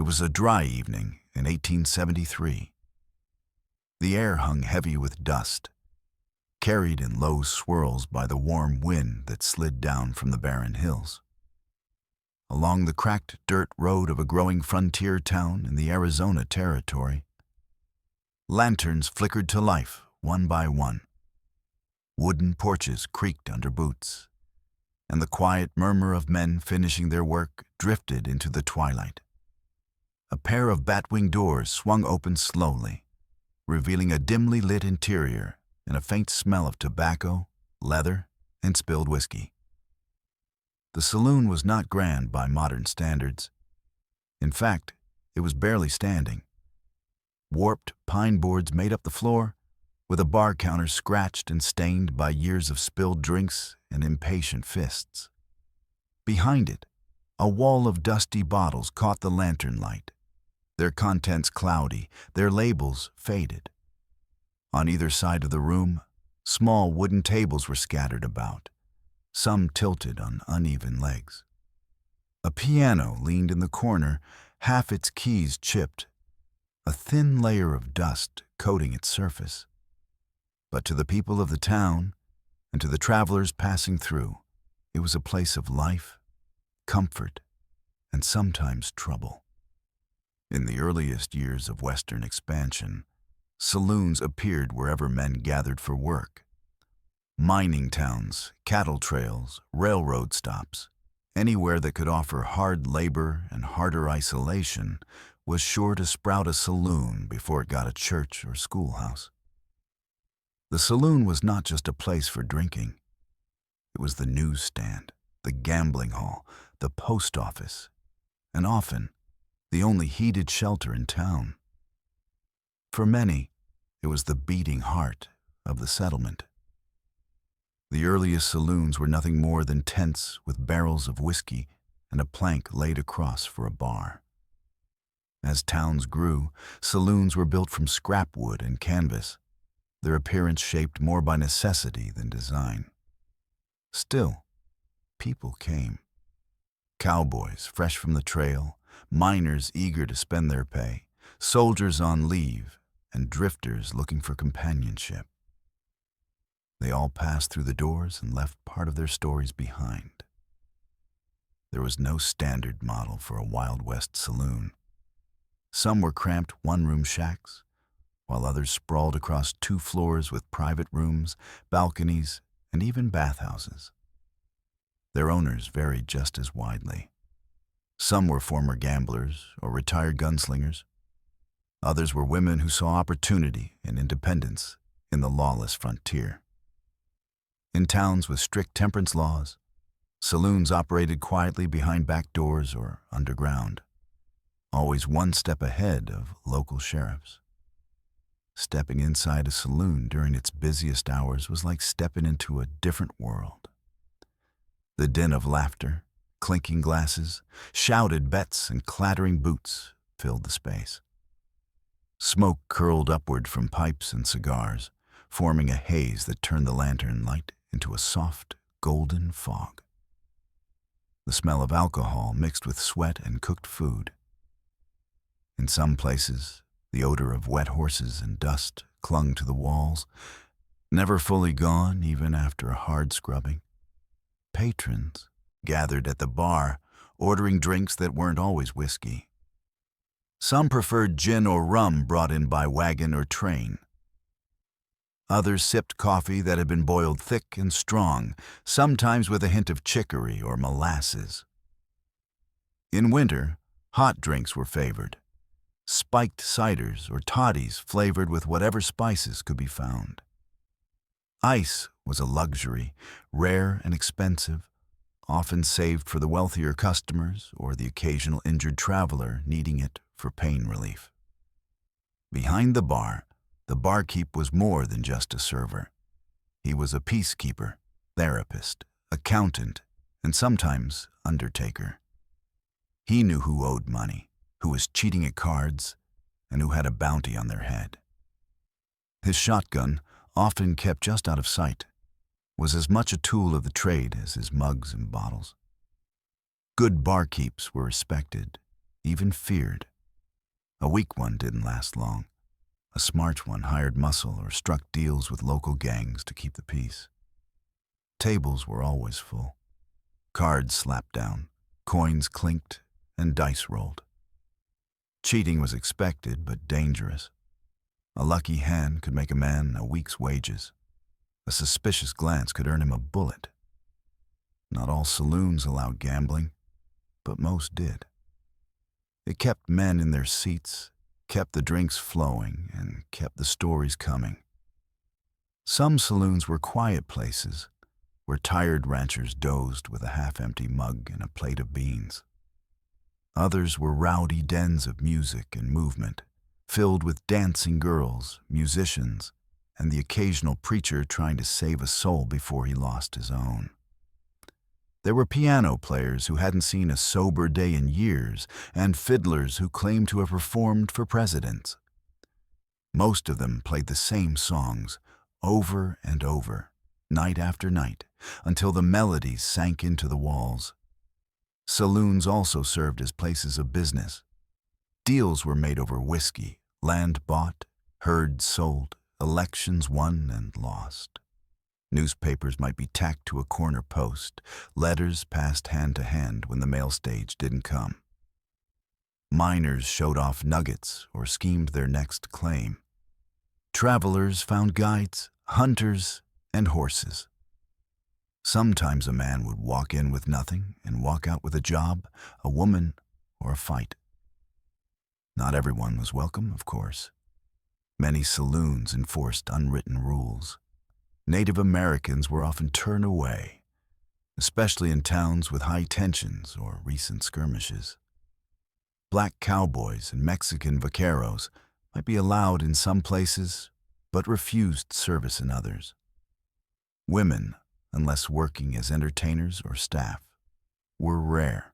It was a dry evening in 1873. The air hung heavy with dust, carried in low swirls by the warm wind that slid down from the barren hills. Along the cracked dirt road of a growing frontier town in the Arizona Territory, lanterns flickered to life one by one. Wooden porches creaked under boots, and the quiet murmur of men finishing their work drifted into the twilight. A pair of bat-wing doors swung open slowly, revealing a dimly lit interior and a faint smell of tobacco, leather, and spilled whiskey. The saloon was not grand by modern standards. In fact, it was barely standing. Warped pine boards made up the floor, with a bar counter scratched and stained by years of spilled drinks and impatient fists. Behind it, a wall of dusty bottles caught the lantern light, their contents cloudy, their labels faded. On either side of the room, small wooden tables were scattered about, some tilted on uneven legs. A piano leaned in the corner, half its keys chipped, a thin layer of dust coating its surface. But to the people of the town, and to the travelers passing through, it was a place of life, comfort, and sometimes trouble. In the earliest years of Western expansion, saloons appeared wherever men gathered for work. Mining towns, cattle trails, railroad stops, anywhere that could offer hard labor and harder isolation was sure to sprout a saloon before it got a church or schoolhouse. The saloon was not just a place for drinking. It was the newsstand, the gambling hall, the post office, and often the only heated shelter in town. For many, it was the beating heart of the settlement. The earliest saloons were nothing more than tents with barrels of whiskey and a plank laid across for a bar. As towns grew, saloons were built from scrap wood and canvas, their appearance shaped more by necessity than design. Still, people came. Cowboys fresh from the trail, miners eager to spend their pay, soldiers on leave, and drifters looking for companionship. They all passed through the doors and left part of their stories behind. There was no standard model for a Wild West saloon. Some were cramped one-room shacks, while others sprawled across 2 floors with private rooms, balconies, and even bathhouses. Their owners varied just as widely. Some were former gamblers or retired gunslingers. Others were women who saw opportunity and independence in the lawless frontier. In towns with strict temperance laws, saloons operated quietly behind back doors or underground, always one step ahead of local sheriffs. Stepping inside a saloon during its busiest hours was like stepping into a different world. The din of laughter, clinking glasses, shouted bets, and clattering boots filled the space. Smoke curled upward from pipes and cigars, forming a haze that turned the lantern light into a soft, golden fog. The smell of alcohol mixed with sweat and cooked food. In some places, the odor of wet horses and dust clung to the walls, never fully gone even after a hard scrubbing. Patrons gathered at the bar, ordering drinks that weren't always whiskey. Some preferred gin or rum brought in by wagon or train. Others sipped coffee that had been boiled thick and strong, sometimes with a hint of chicory or molasses. In winter, hot drinks were favored. Spiked ciders or toddies flavored with whatever spices could be found. Ice was a luxury, rare and expensive, often saved for the wealthier customers or the occasional injured traveler needing it for pain relief. Behind the barkeep was more than just a server. He was a peacekeeper, therapist, accountant, and sometimes undertaker. He knew who owed money, who was cheating at cards, and who had a bounty on their head. His shotgun, often kept just out of sight, was as much a tool of the trade as his mugs and bottles. Good barkeeps were respected, even feared, A weak one didn't last long. A smart one hired muscle or struck deals with local gangs to keep the peace. Tables were always full. Cards slapped down, coins clinked, and dice rolled. Cheating was expected but dangerous. A lucky hand could make a man a week's wages. A suspicious glance could earn him a bullet. Not all saloons allowed gambling, but most did. It kept men in their seats, kept the drinks flowing, and kept the stories coming. Some saloons were quiet places where tired ranchers dozed with a half-empty mug and a plate of beans. Others were rowdy dens of music and movement, filled with dancing girls, musicians, and the occasional preacher trying to save a soul before he lost his own. There were piano players who hadn't seen a sober day in years, and fiddlers who claimed to have performed for presidents. Most of them played the same songs, over and over, night after night, until the melodies sank into the walls. Saloons also served as places of business. Deals were made over whiskey, land bought, herds sold, elections won and lost. Newspapers might be tacked to a corner post, letters passed hand to hand when the mail stage didn't come. Miners showed off nuggets or schemed their next claim. Travelers found guides, hunters, and horses. Sometimes a man would walk in with nothing and walk out with a job, a woman, or a fight. Not everyone was welcome, of course. Many saloons enforced unwritten rules. Native Americans were often turned away, especially in towns with high tensions or recent skirmishes. Black cowboys and Mexican vaqueros might be allowed in some places, but refused service in others. Women, unless working as entertainers or staff, were rare.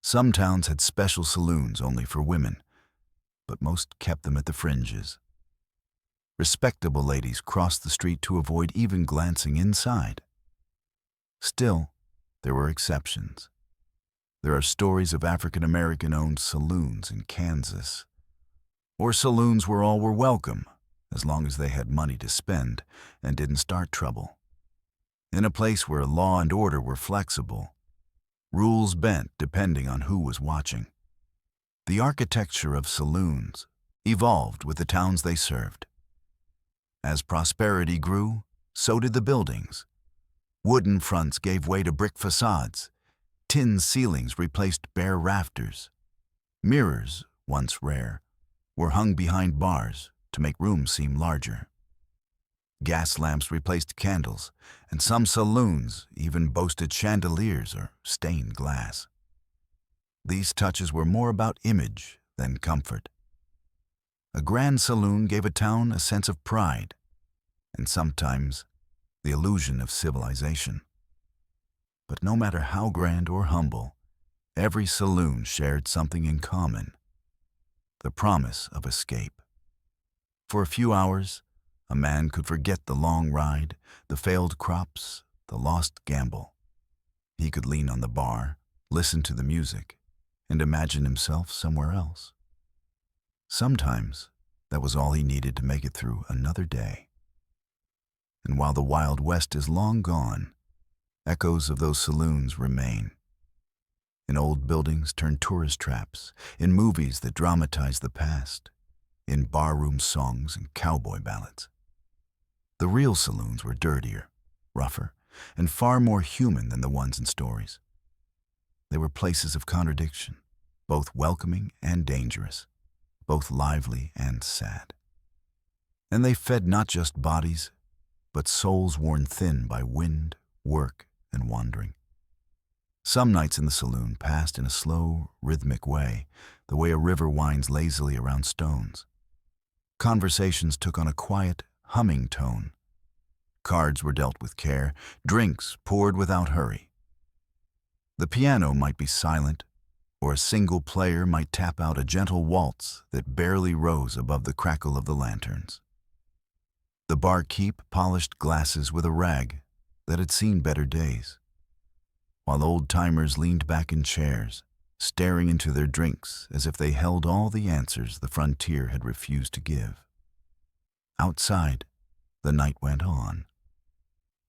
Some towns had special saloons only for women, but most kept them at the fringes. Respectable ladies crossed the street to avoid even glancing inside. Still, there were exceptions. There are stories of African American-owned saloons in Kansas, or saloons where all were welcome, as long as they had money to spend and didn't start trouble. In a place where law and order were flexible, rules bent depending on who was watching. The architecture of saloons evolved with the towns they served. As prosperity grew, so did the buildings. Wooden fronts gave way to brick facades. Tin ceilings replaced bare rafters. Mirrors, once rare, were hung behind bars to make rooms seem larger. Gas lamps replaced candles, and some saloons even boasted chandeliers or stained glass. These touches were more about image than comfort. A grand saloon gave a town a sense of pride, and sometimes the illusion of civilization. But no matter how grand or humble, every saloon shared something in common: the promise of escape. For a few hours, a man could forget the long ride, the failed crops, the lost gamble. He could lean on the bar, listen to the music, and imagine himself somewhere else. Sometimes, that was all he needed to make it through another day. And while the Wild West is long gone, echoes of those saloons remain. In old buildings turned tourist traps, in movies that dramatize the past, in barroom songs and cowboy ballads. The real saloons were dirtier, rougher, and far more human than the ones in stories. They were places of contradiction, both welcoming and dangerous, both lively and sad. And they fed not just bodies, but souls worn thin by wind, work, and wandering. Some nights in the saloon passed in a slow, rhythmic way, the way a river winds lazily around stones. Conversations took on a quiet, humming tone. Cards were dealt with care, drinks poured without hurry. The piano might be silent, or a single player might tap out a gentle waltz that barely rose above the crackle of the lanterns. The barkeep polished glasses with a rag that had seen better days, while old-timers leaned back in chairs, staring into their drinks as if they held all the answers the frontier had refused to give. Outside, the night went on.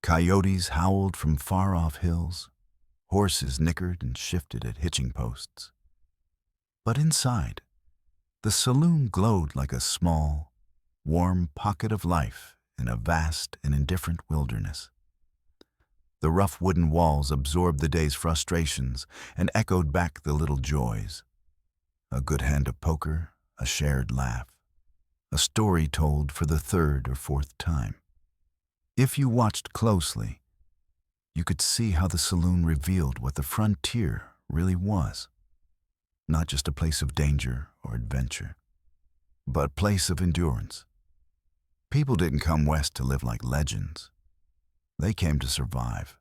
Coyotes howled from far-off hills. Horses nickered and shifted at hitching posts. But inside, the saloon glowed like a small, warm pocket of life in a vast and indifferent wilderness. The rough wooden walls absorbed the day's frustrations and echoed back the little joys. A good hand of poker, a shared laugh, a story told for the third or fourth time. If you watched closely, you could see how the saloon revealed what the frontier really was. Not just a place of danger or adventure, but a place of endurance. People didn't come west to live like legends. They came to survive.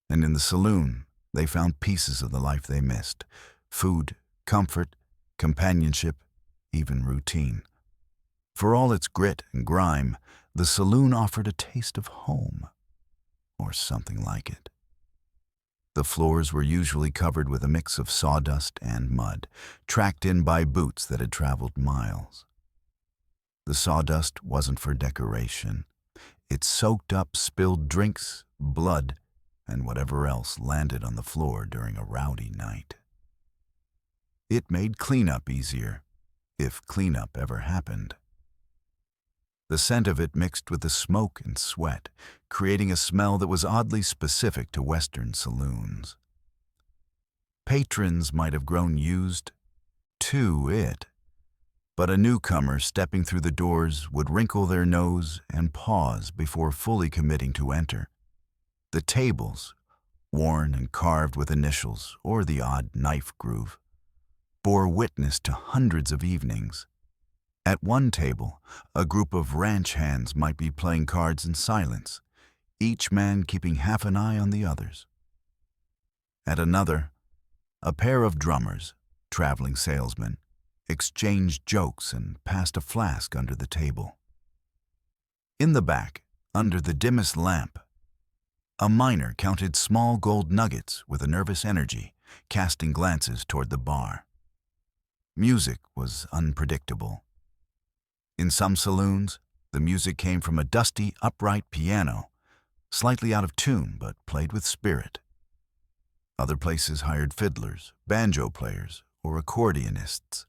And in the saloon, they found pieces of the life they missed: food, comfort, companionship, even routine. For all its grit and grime, the saloon offered a taste of home, or something like it. The floors were usually covered with a mix of sawdust and mud, tracked in by boots that had traveled miles. The sawdust wasn't for decoration. It soaked up spilled drinks, blood, and whatever else landed on the floor during a rowdy night. It made cleanup easier, if cleanup ever happened. The scent of it mixed with the smoke and sweat, creating a smell that was oddly specific to Western saloons. Patrons might have grown used to it, but a newcomer stepping through the doors would wrinkle their nose and pause before fully committing to enter. The tables, worn and carved with initials or the odd knife groove, bore witness to hundreds of evenings. At one table, a group of ranch hands might be playing cards in silence, each man keeping half an eye on the others. At another, a pair of drummers, traveling salesmen, exchanged jokes and passed a flask under the table. In the back, under the dimmest lamp, a miner counted small gold nuggets with a nervous energy, casting glances toward the bar. Music was unpredictable. In some saloons, the music came from a dusty, upright piano, slightly out of tune but played with spirit. Other places hired fiddlers, banjo players, or accordionists.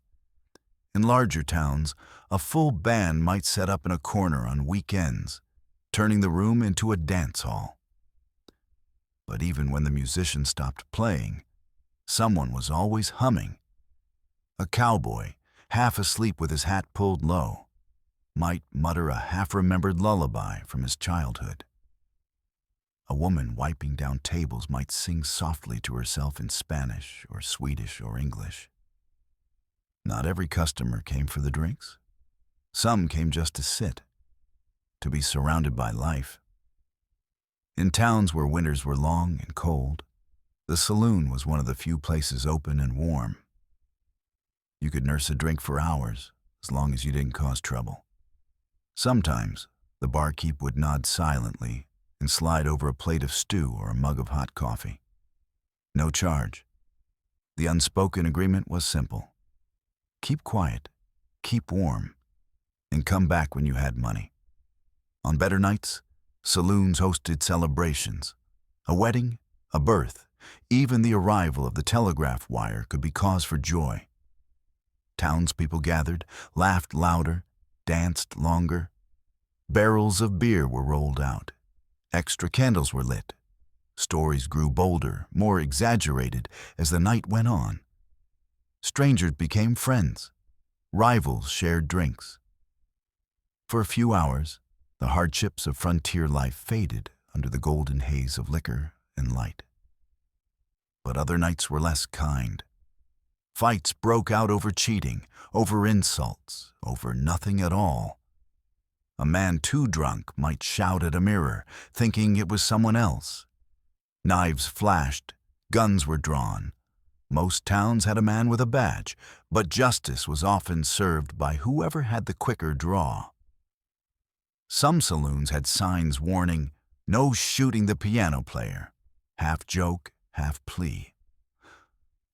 In larger towns, a full band might set up in a corner on weekends, turning the room into a dance hall. But even when the musician stopped playing, someone was always humming. A cowboy, half asleep with his hat pulled low, might mutter a half-remembered lullaby from his childhood. A woman wiping down tables might sing softly to herself in Spanish or Swedish or English. Not every customer came for the drinks. Some came just to sit, to be surrounded by life. In towns where winters were long and cold, the saloon was one of the few places open and warm. You could nurse a drink for hours, as long as you didn't cause trouble. Sometimes, the barkeep would nod silently and slide over a plate of stew or a mug of hot coffee. No charge. The unspoken agreement was simple. Keep quiet, keep warm, and come back when you had money. On better nights, saloons hosted celebrations. A wedding, a birth, even the arrival of the telegraph wire could be cause for joy. Townspeople gathered, laughed louder, danced longer. Barrels of beer were rolled out. Extra candles were lit. Stories grew bolder, more exaggerated as the night went on. Strangers became friends. Rivals shared drinks. For a few hours, the hardships of frontier life faded under the golden haze of liquor and light. But other nights were less kind. Fights broke out over cheating, over insults, over nothing at all. A man too drunk might shout at a mirror, thinking it was someone else. Knives flashed, guns were drawn. Most towns had a man with a badge, but justice was often served by whoever had the quicker draw. Some saloons had signs warning, "No shooting the piano player," half joke, half plea.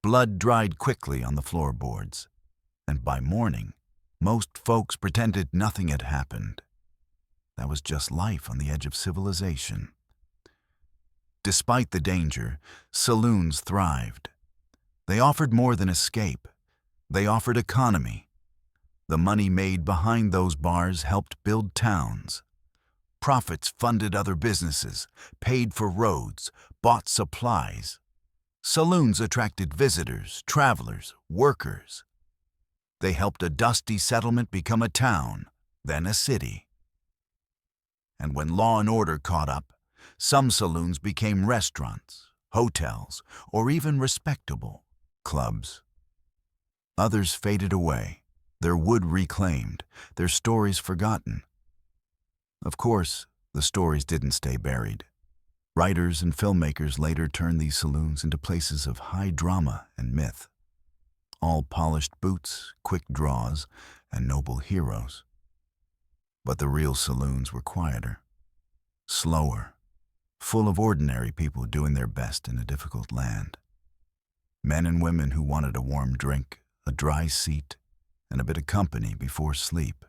Blood dried quickly on the floorboards, and by morning, most folks pretended nothing had happened. That was just life on the edge of civilization. Despite the danger, saloons thrived. They offered more than escape. They offered economy. The money made behind those bars helped build towns. Profits funded other businesses, paid for roads, bought supplies. Saloons attracted visitors, travelers, workers. They helped a dusty settlement become a town, then a city. And when law and order caught up, some saloons became restaurants, hotels, or even respectable clubs. Others faded away, their wood reclaimed, their stories forgotten. Of course, the stories didn't stay buried. Writers and filmmakers later turned these saloons into places of high drama and myth. All polished boots, quick draws, and noble heroes. But the real saloons were quieter, slower, full of ordinary people doing their best in a difficult land. Men and women who wanted a warm drink, a dry seat, and a bit of company before sleep.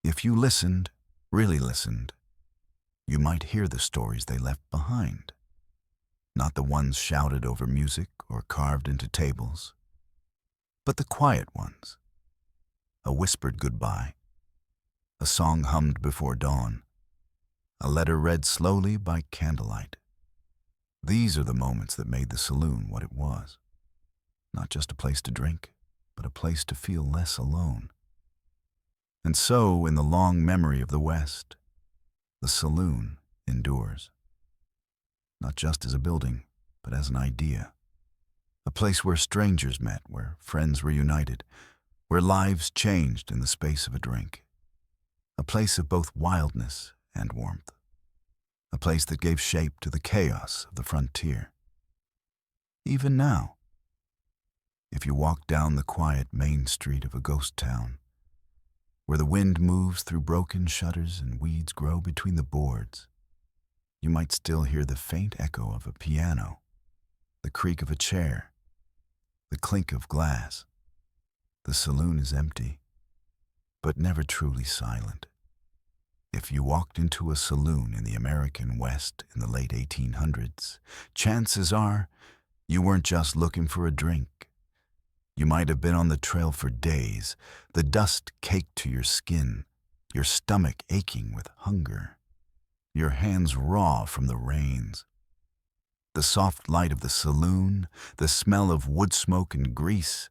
If you listened, really listened, you might hear the stories they left behind. Not the ones shouted over music or carved into tables, but the quiet ones. A whispered goodbye, a song hummed before dawn, a letter read slowly by candlelight. These are the moments that made the saloon what it was. Not just a place to drink, but a place to feel less alone. And so, in the long memory of the West, the saloon endures. Not just as a building, but as an idea. A place where strangers met, where friends reunited, where lives changed in the space of a drink. A place of both wildness and warmth. A place that gave shape to the chaos of the frontier. Even now, if you walk down the quiet main street of a ghost town, where the wind moves through broken shutters and weeds grow between the boards, you might still hear the faint echo of a piano, the creak of a chair, the clink of glass. The saloon is empty, but never truly silent. If you walked into a saloon in the American West in the late 1800s, chances are you weren't just looking for a drink. You might have been on the trail for days, the dust caked to your skin, your stomach aching with hunger, your hands raw from the rains. The soft light of the saloon, the smell of wood smoke and grease,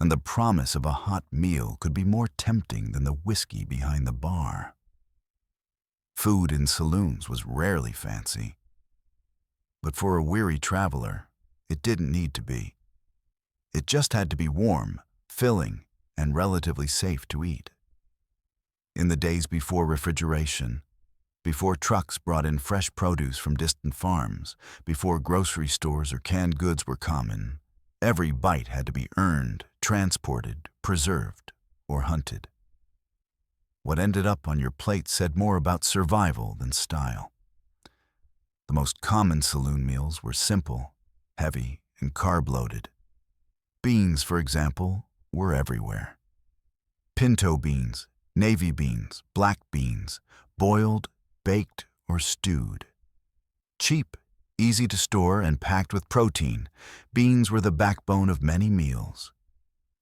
and the promise of a hot meal could be more tempting than the whiskey behind the bar. Food in saloons was rarely fancy, but for a weary traveler, it didn't need to be. It just had to be warm, filling, and relatively safe to eat. In the days before refrigeration, before trucks brought in fresh produce from distant farms, before grocery stores or canned goods were common, every bite had to be earned, transported, preserved, or hunted. What ended up on your plate said more about survival than style. The most common saloon meals were simple, heavy, and carb-loaded. Beans, for example, were everywhere. Pinto beans, navy beans, black beans, boiled, baked, or stewed. Cheap, easy to store, and packed with protein, beans were the backbone of many meals.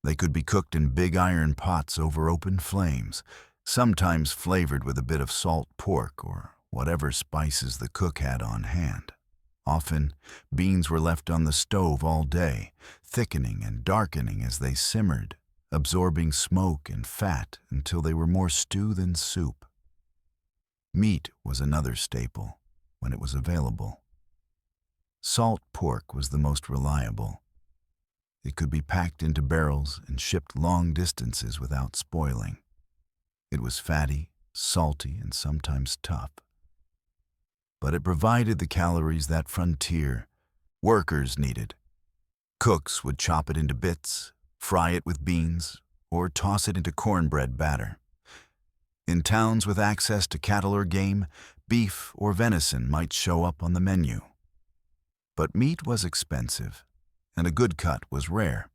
They could be cooked in big iron pots over open flames, sometimes flavored with a bit of salt pork or whatever spices the cook had on hand. Often, beans were left on the stove all day, thickening and darkening as they simmered, absorbing smoke and fat until they were more stew than soup. Meat was another staple, when it was available. Salt pork was the most reliable. It could be packed into barrels and shipped long distances without spoiling. It was fatty, salty, and sometimes tough. But it provided the calories that frontier workers needed. Cooks would chop it into bits, fry it with beans, or toss it into cornbread batter. In towns with access to cattle or game, beef or venison might show up on the menu. But meat was expensive. and a good cut was rare.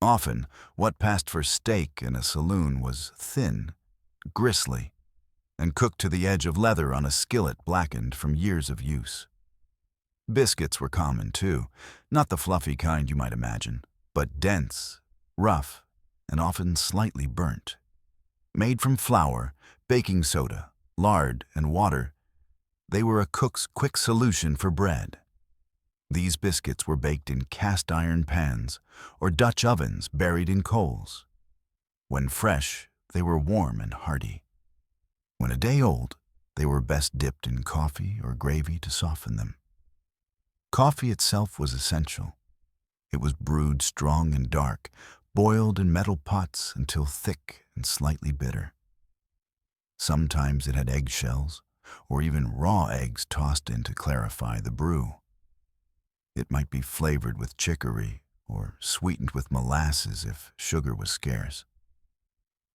Often, what passed for steak in a saloon was thin, gristly, and cooked to the edge of leather on a skillet blackened from years of use. Biscuits were common too, not the fluffy kind you might imagine, but dense, rough, and often slightly burnt. Made from flour, baking soda, lard, and water, they were a cook's quick solution for bread. These biscuits were baked in cast-iron pans or Dutch ovens buried in coals. When fresh, they were warm and hearty. When a day old, they were best dipped in coffee or gravy to soften them. Coffee itself was essential. It was brewed strong and dark, boiled in metal pots until thick and slightly bitter. Sometimes it had eggshells, or even raw eggs tossed in to clarify the brew. It might be flavored with chicory or sweetened with molasses if sugar was scarce.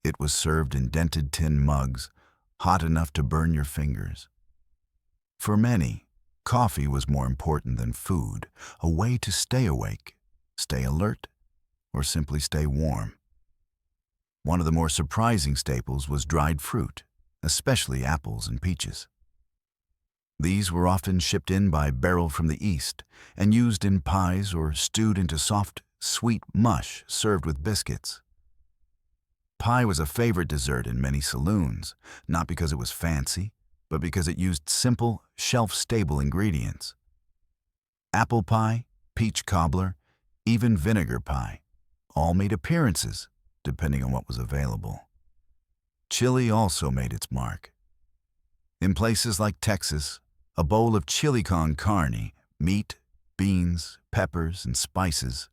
It was served in dented tin mugs, hot enough to burn your fingers. For many, coffee was more important than food, a way to stay awake, stay alert, or simply stay warm. One of the more surprising staples was dried fruit, especially apples and peaches. These were often shipped in by barrel from the east and used in pies or stewed into soft, sweet mush served with biscuits. Pie was a favorite dessert in many saloons, not because it was fancy, but because it used simple, shelf-stable ingredients. Apple pie, peach cobbler, even vinegar pie, all made appearances, depending on what was available. Chili also made its mark. In places like Texas, a bowl of chili con carne, meat, beans, peppers, and spices,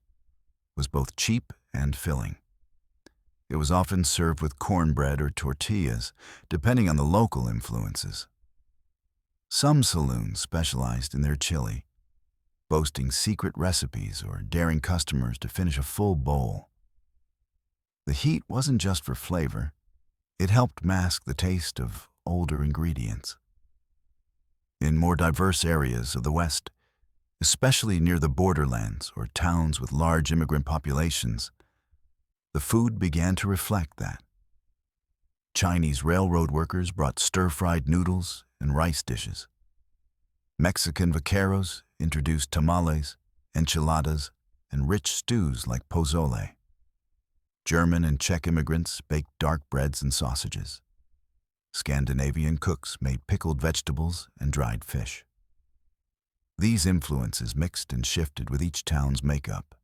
was both cheap and filling. It was often served with cornbread or tortillas, depending on the local influences. Some saloons specialized in their chili, boasting secret recipes or daring customers to finish a full bowl. The heat wasn't just for flavor. It helped mask the taste of older ingredients. In more diverse areas of the West, especially near the borderlands or towns with large immigrant populations, the food began to reflect that. Chinese railroad workers brought stir-fried noodles and rice dishes. Mexican vaqueros introduced tamales, enchiladas, and rich stews like pozole. German and Czech immigrants baked dark breads and sausages. Scandinavian cooks made pickled vegetables and dried fish. These influences mixed and shifted with each town's makeup,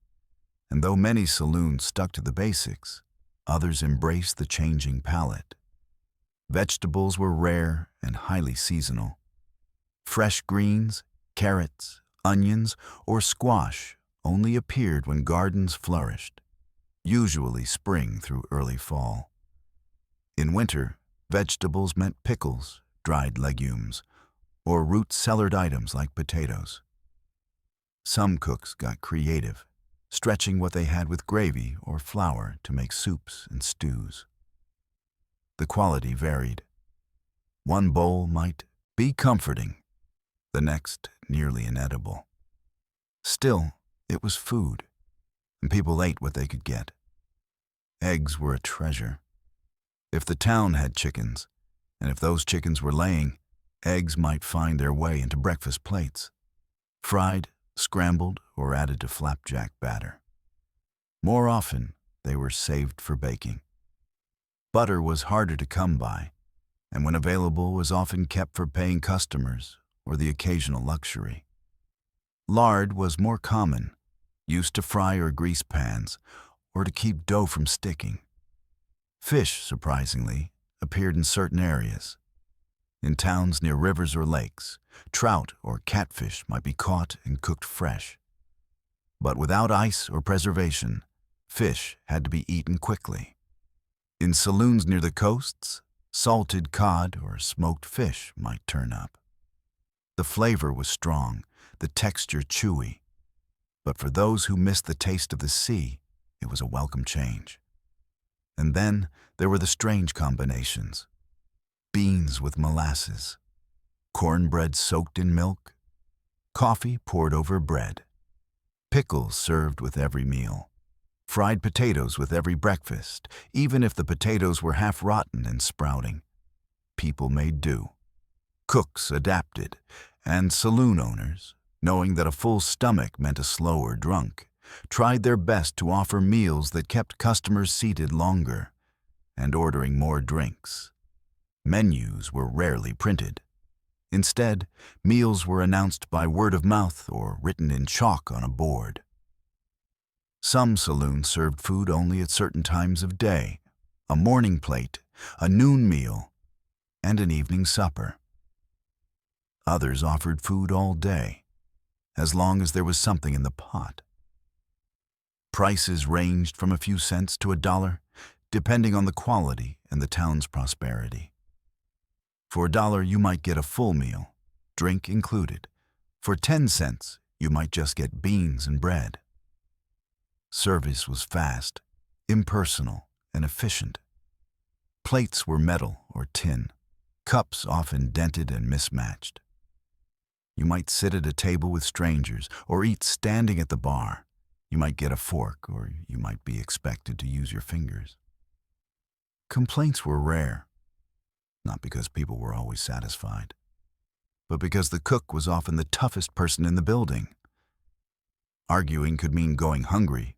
and though many saloons stuck to the basics, others embraced the changing palate. Vegetables were rare and highly seasonal. Fresh greens, carrots, onions, or squash only appeared when gardens flourished, usually spring through early fall. In winter, vegetables meant pickles, dried legumes, or root-cellared items like potatoes. Some cooks got creative, stretching what they had with gravy or flour to make soups and stews. The quality varied. One bowl might be comforting, the next nearly inedible. Still, it was food, and people ate what they could get. Eggs were a treasure. If the town had chickens, and if those chickens were laying, eggs might find their way into breakfast plates, fried, scrambled, or added to flapjack batter. More often, they were saved for baking. Butter was harder to come by, and when available was often kept for paying customers or the occasional luxury. Lard was more common, used to fry or grease pans, or to keep dough from sticking. Fish, surprisingly, appeared in certain areas. In towns near rivers or lakes, trout or catfish might be caught and cooked fresh. But without ice or preservation, fish had to be eaten quickly. In saloons near the coasts, salted cod or smoked fish might turn up. The flavor was strong, the texture chewy. But for those who missed the taste of the sea, it was a welcome change. And then there were the strange combinations. Beans with molasses, cornbread soaked in milk, coffee poured over bread, pickles served with every meal, fried potatoes with every breakfast, even if the potatoes were half rotten and sprouting. People made do. Cooks adapted, and saloon owners, knowing that a full stomach meant a slower drunk, tried their best to offer meals that kept customers seated longer and ordering more drinks. Menus were rarely printed. Instead, meals were announced by word of mouth or written in chalk on a board. Some saloons served food only at certain times of day, a morning plate, a noon meal, and an evening supper. Others offered food all day, as long as there was something in the pot. Prices ranged from a few cents to $1, depending on the quality and the town's prosperity. For $1, you might get a full meal, drink included. For 10 cents, you might just get beans and bread. Service was fast, impersonal, and efficient. Plates were metal or tin, cups often dented and mismatched. You might sit at a table with strangers or eat standing at the bar. You might get a fork, or you might be expected to use your fingers. Complaints were rare, not because people were always satisfied, but because the cook was often the toughest person in the building. Arguing could mean going hungry,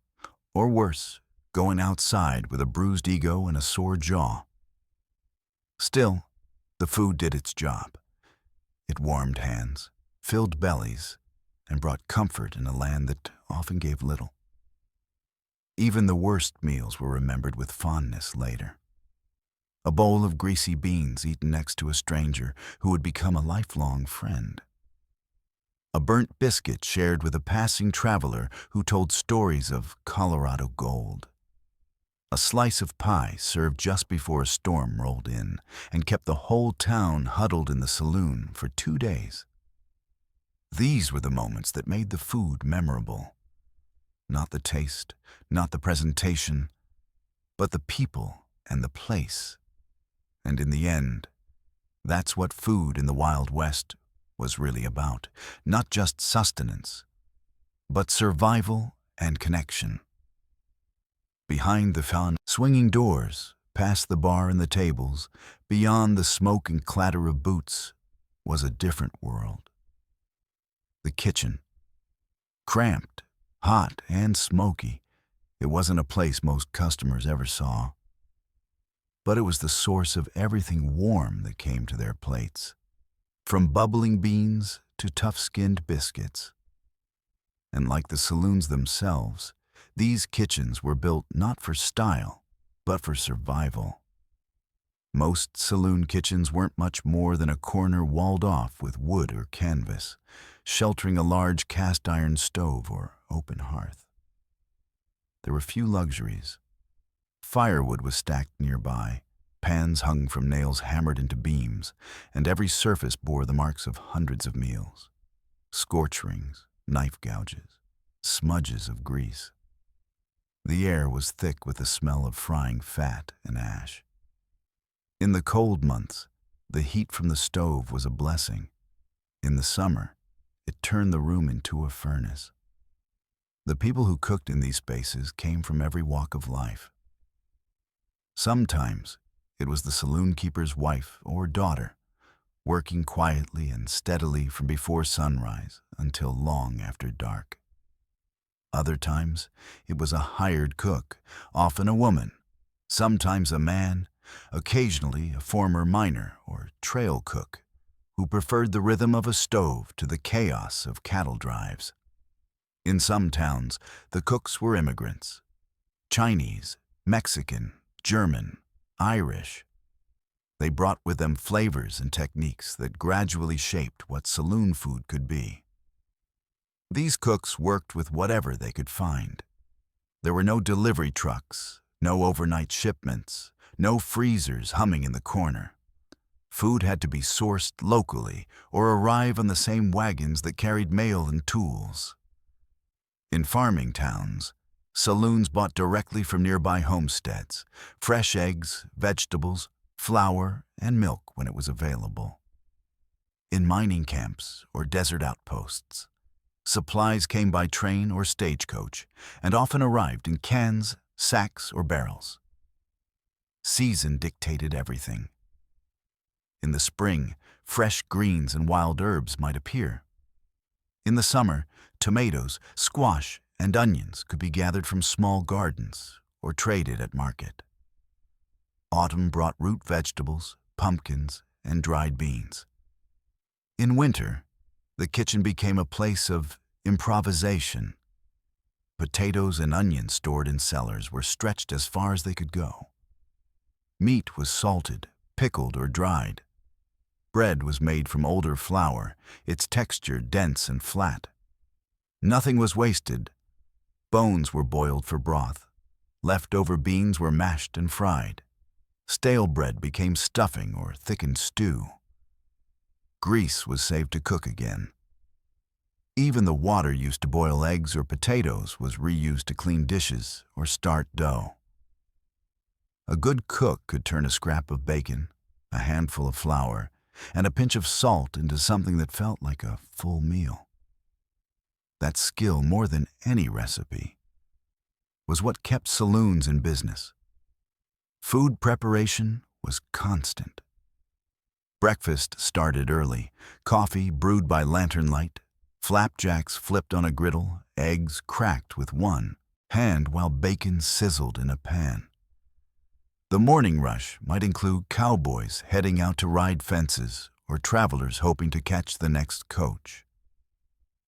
or worse, going outside with a bruised ego and a sore jaw. Still, the food did its job. It warmed hands, filled bellies, and brought comfort in a land that often gave little. Even the worst meals were remembered with fondness later. A bowl of greasy beans eaten next to a stranger who would become a lifelong friend. A burnt biscuit shared with a passing traveler who told stories of Colorado gold. A slice of pie served just before a storm rolled in and kept the whole town huddled in the saloon for 2 days. These were the moments that made the food memorable. Not the taste, not the presentation, but the people and the place. And in the end, that's what food in the Wild West was really about. Not just sustenance, but survival and connection. Behind the swinging doors, past the bar and the tables, beyond the smoke and clatter of boots, was a different world. The kitchen. Cramped, hot, and smoky, it wasn't a place most customers ever saw. But it was the source of everything warm that came to their plates, from bubbling beans to tough-skinned biscuits. And like the saloons themselves, these kitchens were built not for style, but for survival. Most saloon kitchens weren't much more than a corner walled off with wood or canvas, sheltering a large cast-iron stove or open hearth. There were few luxuries. Firewood was stacked nearby, pans hung from nails hammered into beams, and every surface bore the marks of hundreds of meals. Scorch rings, knife gouges, smudges of grease. The air was thick with the smell of frying fat and ash. In the cold months, the heat from the stove was a blessing. In the summer, it turned the room into a furnace. The people who cooked in these spaces came from every walk of life. Sometimes, it was the saloon keeper's wife or daughter, working quietly and steadily from before sunrise until long after dark. Other times, it was a hired cook, often a woman, sometimes a man, occasionally a former miner or trail cook, who preferred the rhythm of a stove to the chaos of cattle drives. In some towns, the cooks were immigrants, Chinese, Mexican, German, Irish. They brought with them flavors and techniques that gradually shaped what saloon food could be. These cooks worked with whatever they could find. There were no delivery trucks, no overnight shipments, no freezers humming in the corner. Food had to be sourced locally or arrive on the same wagons that carried mail and tools. In farming towns, saloons bought directly from nearby homesteads, fresh eggs, vegetables, flour, and milk when it was available. In mining camps or desert outposts, Supplies came by train or stagecoach and often arrived in cans, sacks, or barrels. Season dictated everything. In the spring, fresh greens and wild herbs might appear. In the summer, tomatoes, squash, and onions could be gathered from small gardens or traded at market. Autumn brought root vegetables, pumpkins, and dried beans. In winter, the kitchen became a place of improvisation. Potatoes and onions stored in cellars were stretched as far as they could go. Meat was salted, pickled, or dried. Bread was made from older flour, its texture dense and flat. Nothing was wasted. Bones were boiled for broth. Leftover beans were mashed and fried. Stale bread became stuffing or thickened stew. Grease was saved to cook again. Even the water used to boil eggs or potatoes was reused to clean dishes or start dough. A good cook could turn a scrap of bacon, a handful of flour, and a pinch of salt into something that felt like a full meal. That skill, more than any recipe, was what kept saloons in business. Food preparation was constant. Breakfast started early, coffee brewed by lantern light, flapjacks flipped on a griddle, eggs cracked with one hand while bacon sizzled in a pan. The morning rush might include cowboys heading out to ride fences or travelers hoping to catch the next coach.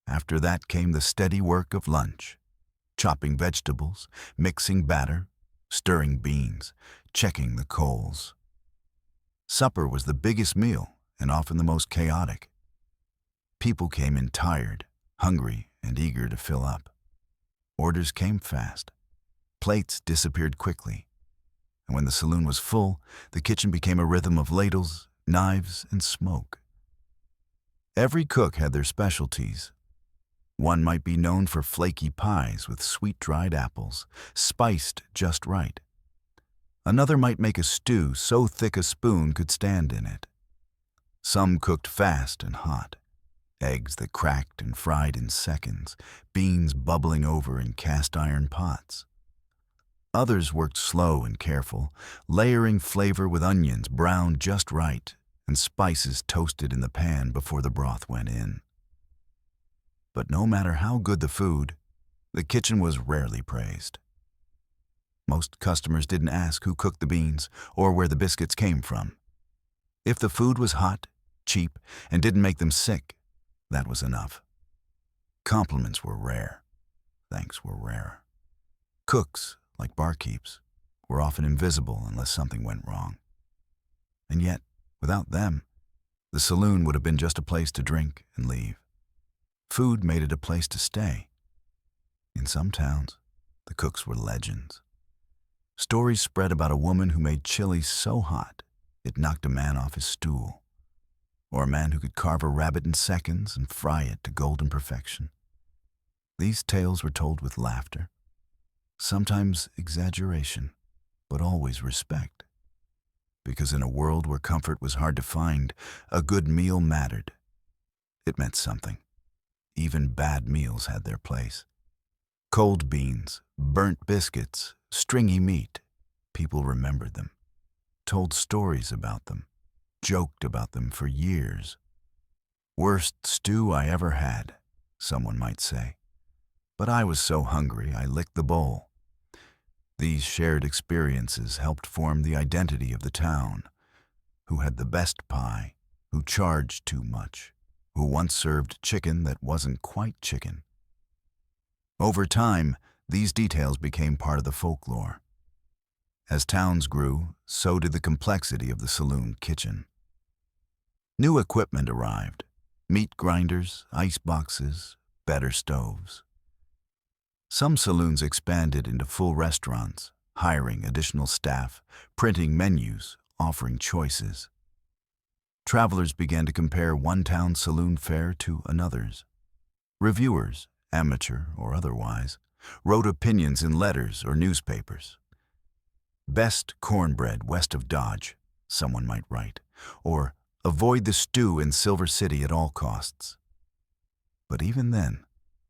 After that came the steady work of lunch, chopping vegetables, mixing batter, stirring beans, checking the coals. Supper was the biggest meal and often the most chaotic. People came in tired, hungry, and eager to fill up. Orders came fast. Plates disappeared quickly. And when the saloon was full, the kitchen became a rhythm of ladles, knives, and smoke. Every cook had their specialties. One might be known for flaky pies with sweet dried apples, spiced just right. Another might make a stew so thick a spoon could stand in it. Some cooked fast and hot, eggs that cracked and fried in seconds, beans bubbling over in cast iron pots. Others worked slow and careful, layering flavor with onions browned just right and spices toasted in the pan before the broth went in. But no matter how good the food, the kitchen was rarely praised. Most customers didn't ask who cooked the beans or where the biscuits came from. If the food was hot, cheap, and didn't make them sick, that was enough. Compliments were rare. Thanks were rare. Cooks, like barkeeps, were often invisible unless something went wrong. And yet, without them, the saloon would have been just a place to drink and leave. Food made it a place to stay. In some towns, the cooks were legends. Stories spread about a woman who made chili so hot it knocked a man off his stool, or a man who could carve a rabbit in seconds and fry it to golden perfection. These tales were told with laughter, sometimes exaggeration, but always respect. Because in a world where comfort was hard to find, a good meal mattered. It meant something. Even bad meals had their place. Cold beans, burnt biscuits, stringy meat. People remembered them, told stories about them, joked about them for years. Worst stew I ever had, someone might say. But I was so hungry I licked the bowl. These shared experiences helped form the identity of the town. Who had the best pie, who charged too much, who once served chicken that wasn't quite chicken. Over time, these details became part of the folklore. As towns grew, so did the complexity of the saloon kitchen. New equipment arrived: meat grinders, ice boxes, better stoves. Some saloons expanded into full restaurants, hiring additional staff, printing menus, offering choices. Travelers began to compare one town's saloon fare to another's. Reviewers, amateur or otherwise, wrote opinions in letters or newspapers. Best cornbread west of Dodge, someone might write, or avoid the stew in Silver City at all costs. But even then,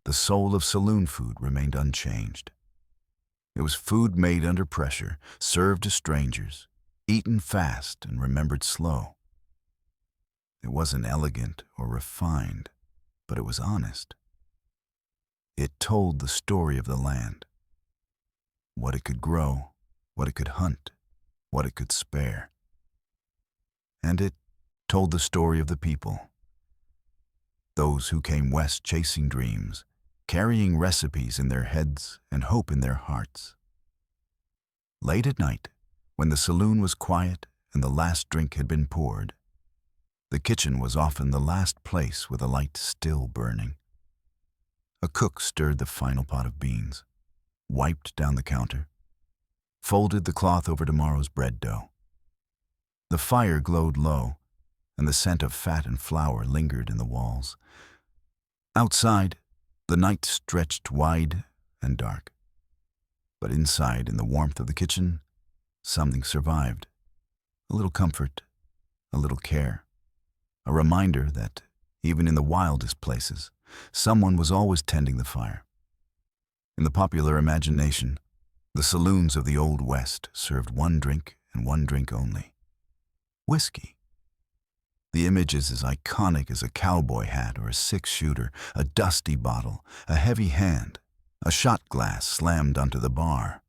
the soul of saloon food remained unchanged. It was food made under pressure, served to strangers, eaten fast and remembered slow. It wasn't elegant or refined, but it was honest. It told the story of the land, what it could grow, what it could hunt, what it could spare. And it told the story of the people, those who came west chasing dreams, carrying recipes in their heads and hope in their hearts. Late at night, when the saloon was quiet and the last drink had been poured, the kitchen was often the last place with a light still burning. A cook stirred the final pot of beans, wiped down the counter, folded the cloth over tomorrow's bread dough. The fire glowed low, and the scent of fat and flour lingered in the walls. Outside, the night stretched wide and dark. But inside, in the warmth of the kitchen, something survived. A little comfort, a little care. A reminder that, even in the wildest places, someone was always tending the fire. In the popular imagination, the saloons of the Old West served one drink and one drink only: whiskey. The image is as iconic as a cowboy hat or a six-shooter, a dusty bottle, a heavy hand, a shot glass slammed onto the bar.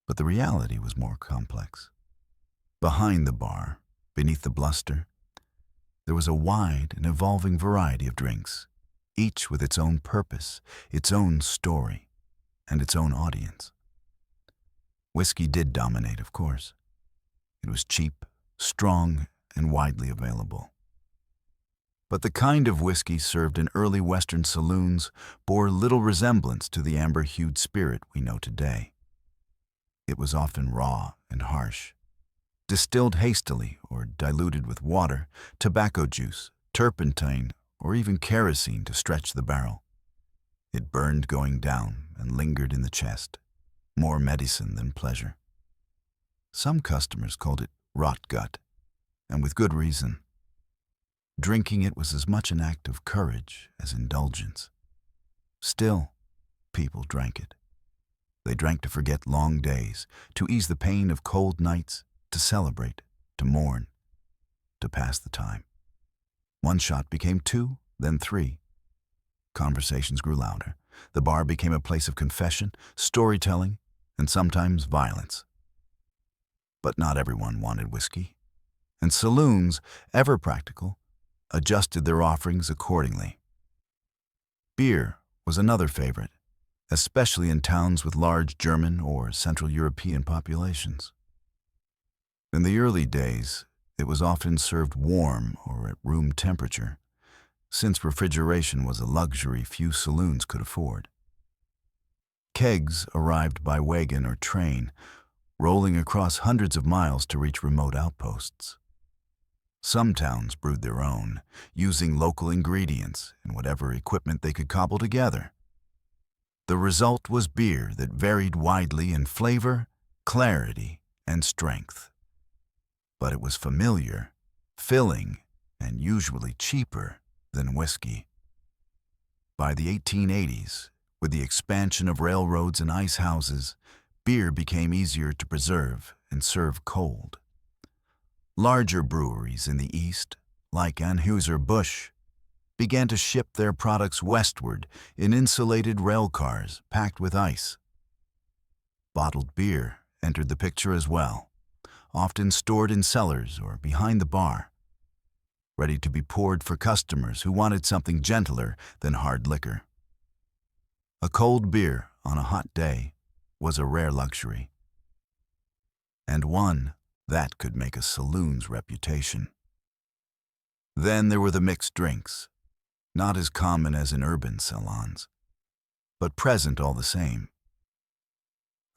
But the reality was more complex. Behind the bar, beneath the bluster, there was a wide and evolving variety of drinks, each with its own purpose, its own story, and its own audience. Whiskey did dominate, of course. It was cheap, strong, and widely available. But the kind of whiskey served in early Western saloons bore little resemblance to the amber-hued spirit we know today. It was often raw and harsh, distilled hastily or diluted with water, tobacco juice, turpentine, or even kerosene to stretch the barrel. It burned going down and lingered in the chest, more medicine than pleasure. Some customers called it rot gut, and with good reason. Drinking it was as much an act of courage as indulgence. Still, people drank it. They drank to forget long days, to ease the pain of cold nights, to celebrate, to mourn, to pass the time. One shot became two, then three. Conversations grew louder. The bar became a place of confession, storytelling, and sometimes violence. But not everyone wanted whiskey, and saloons, ever practical, adjusted their offerings accordingly. Beer was another favorite, especially in towns with large German or Central European populations. In the early days, it was often served warm or at room temperature, since refrigeration was a luxury few saloons could afford. Kegs arrived by wagon or train, rolling across hundreds of miles to reach remote outposts. Some towns brewed their own, using local ingredients and whatever equipment they could cobble together. The result was beer that varied widely in flavor, clarity, and strength. But it was familiar, filling, and usually cheaper than whiskey. By the 1880s, with the expansion of railroads and ice houses, beer became easier to preserve and serve cold. Larger breweries in the East, like Anheuser-Busch, began to ship their products westward in insulated rail cars packed with ice. Bottled beer entered the picture as well, often stored in cellars or behind the bar, ready to be poured for customers who wanted something gentler than hard liquor. A cold beer on a hot day was a rare luxury, and one that could make a saloon's reputation. Then there were the mixed drinks, not as common as in urban salons, but present all the same.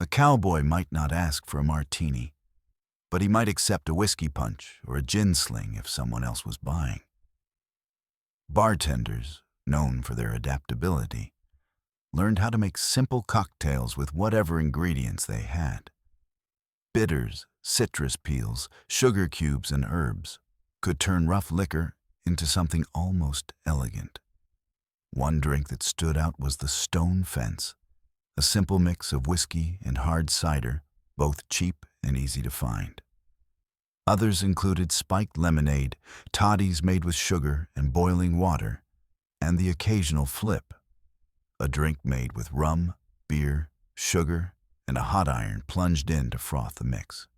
A cowboy might not ask for a martini, but he might accept a whiskey punch or a gin sling if someone else was buying. Bartenders, known for their adaptability, learned how to make simple cocktails with whatever ingredients they had. Bitters, citrus peels, sugar cubes, and herbs could turn rough liquor into something almost elegant. One drink that stood out was the Stone Fence, a simple mix of whiskey and hard cider, both cheap and easy to find. Others included spiked lemonade, toddies made with sugar and boiling water, and the occasional flip, a drink made with rum, beer, sugar, and a hot iron plunged in to froth the mix.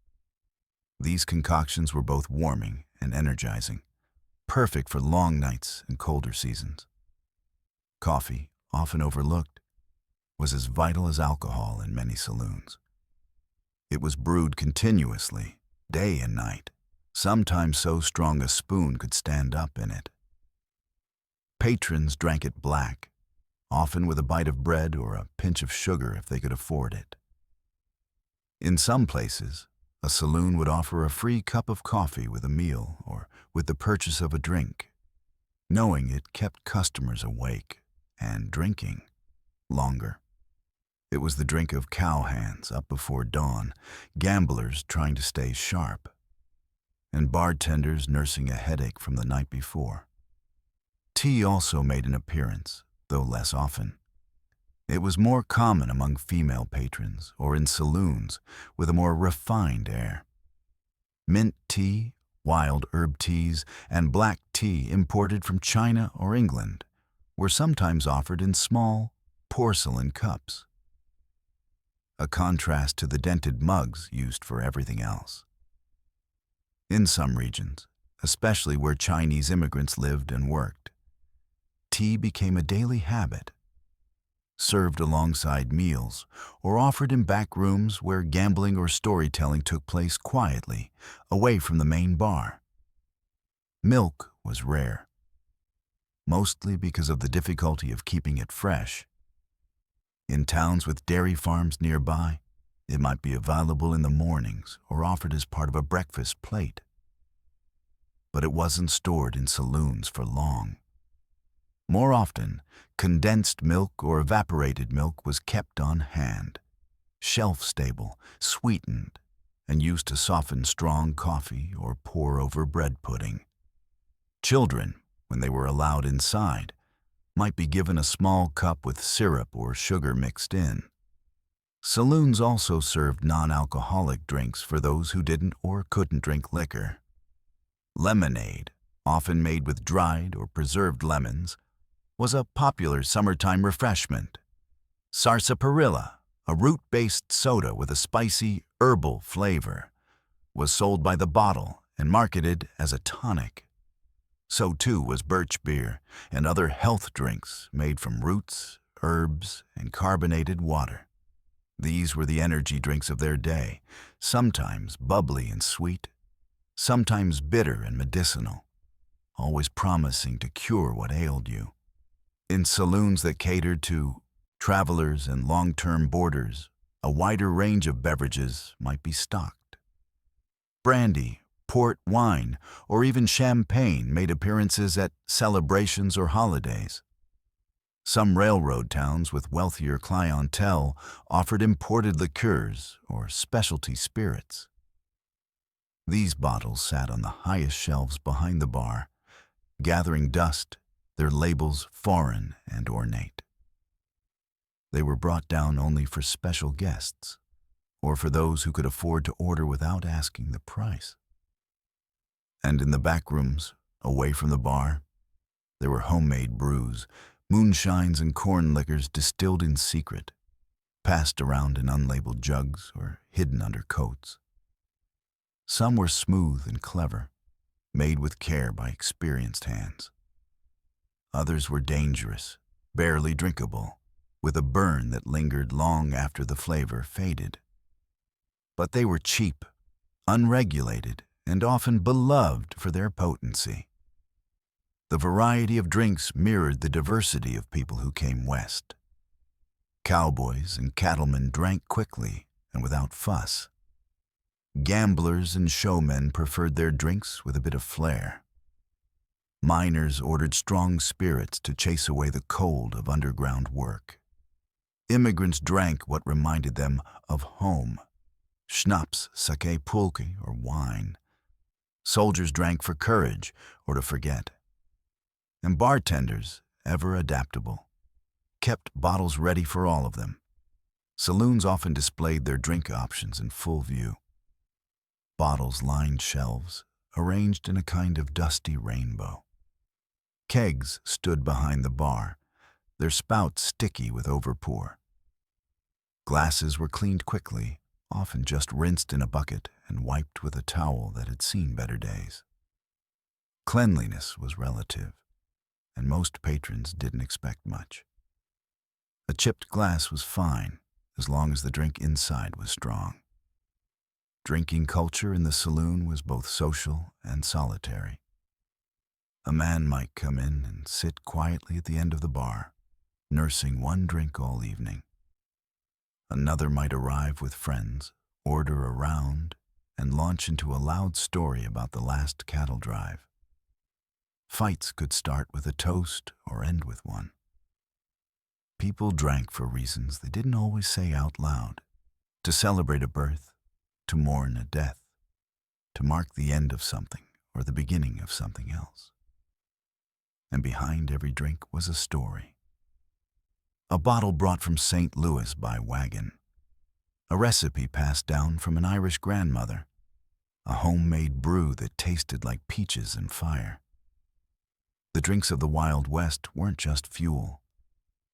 These concoctions were both warming and energizing, perfect for long nights and colder seasons. Coffee, often overlooked, was as vital as alcohol in many saloons. It was brewed continuously, day and night, sometimes so strong a spoon could stand up in it. Patrons drank it black, often with a bite of bread or a pinch of sugar if they could afford it. In some places, a saloon would offer a free cup of coffee with a meal or with the purchase of a drink, knowing it kept customers awake and drinking longer. It was the drink of cowhands up before dawn, gamblers trying to stay sharp, and bartenders nursing a headache from the night before. Tea also made an appearance, though less often. It was more common among female patrons or in saloons with a more refined air. Mint tea, wild herb teas, and black tea imported from China or England were sometimes offered in small, porcelain cups, a contrast to the dented mugs used for everything else. In some regions, especially where Chinese immigrants lived and worked, tea became a daily habit, served alongside meals or offered in back rooms where gambling or storytelling took place quietly, away from the main bar. Milk was rare, mostly because of the difficulty of keeping it fresh. In towns with dairy farms nearby, it might be available in the mornings or offered as part of a breakfast plate. But it wasn't stored in saloons for long. More often, condensed milk or evaporated milk was kept on hand, shelf-stable, sweetened, and used to soften strong coffee or pour over bread pudding. Children, when they were allowed inside, might be given a small cup with syrup or sugar mixed in. Saloons also served non-alcoholic drinks for those who didn't or couldn't drink liquor. Lemonade, often made with dried or preserved lemons, was a popular summertime refreshment. Sarsaparilla, a root-based soda with a spicy, herbal flavor, was sold by the bottle and marketed as a tonic. So too was birch beer and other health drinks made from roots, herbs, and carbonated water. These were the energy drinks of their day, sometimes bubbly and sweet, sometimes bitter and medicinal, always promising to cure what ailed you. In saloons that catered to travelers and long-term boarders, a wider range of beverages might be stocked. Brandy, port wine, or even champagne made appearances at celebrations or holidays. Some railroad towns with wealthier clientele offered imported liqueurs or specialty spirits. These bottles sat on the highest shelves behind the bar, gathering dust, their labels foreign and ornate. They were brought down only for special guests, or for those who could afford to order without asking the price. And in the back rooms, away from the bar, there were homemade brews, moonshines and corn liquors distilled in secret, passed around in unlabeled jugs or hidden under coats. Some were smooth and clever, made with care by experienced hands. Others were dangerous, barely drinkable, with a burn that lingered long after the flavor faded. But they were cheap, unregulated, and often beloved for their potency. The variety of drinks mirrored the diversity of people who came west. Cowboys and cattlemen drank quickly and without fuss. Gamblers and showmen preferred their drinks with a bit of flair. Miners ordered strong spirits to chase away the cold of underground work. Immigrants drank what reminded them of home: schnapps, sake, pulque, or wine. Soldiers drank for courage or to forget. And bartenders, ever adaptable, kept bottles ready for all of them. Saloons often displayed their drink options in full view. Bottles lined shelves, arranged in a kind of dusty rainbow. Kegs stood behind the bar, their spouts sticky with overpour. Glasses were cleaned quickly, often just rinsed in a bucket and wiped with a towel that had seen better days. Cleanliness was relative, and most patrons didn't expect much. A chipped glass was fine, as long as the drink inside was strong. Drinking culture in the saloon was both social and solitary. A man might come in and sit quietly at the end of the bar, nursing one drink all evening. Another might arrive with friends, order a round, and launch into a loud story about the last cattle drive. Fights could start with a toast or end with one. People drank for reasons they didn't always say out loud: to celebrate a birth, to mourn a death, to mark the end of something or the beginning of something else. And behind every drink was a story. A bottle brought from St. Louis by wagon. A recipe passed down from an Irish grandmother. A homemade brew that tasted like peaches and fire. The drinks of the Wild West weren't just fuel.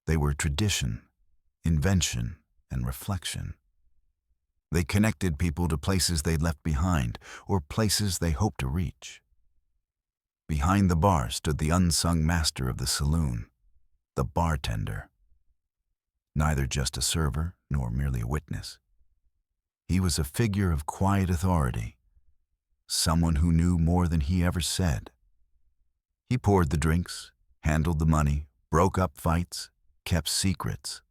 They were tradition, invention, and reflection. They connected people to places they'd left behind or places they hoped to reach. Behind the bar stood the unsung master of the saloon, the bartender. Neither just a server nor merely a witness. He was a figure of quiet authority, someone who knew more than he ever said. He poured the drinks, handled the money, broke up fights, kept secrets.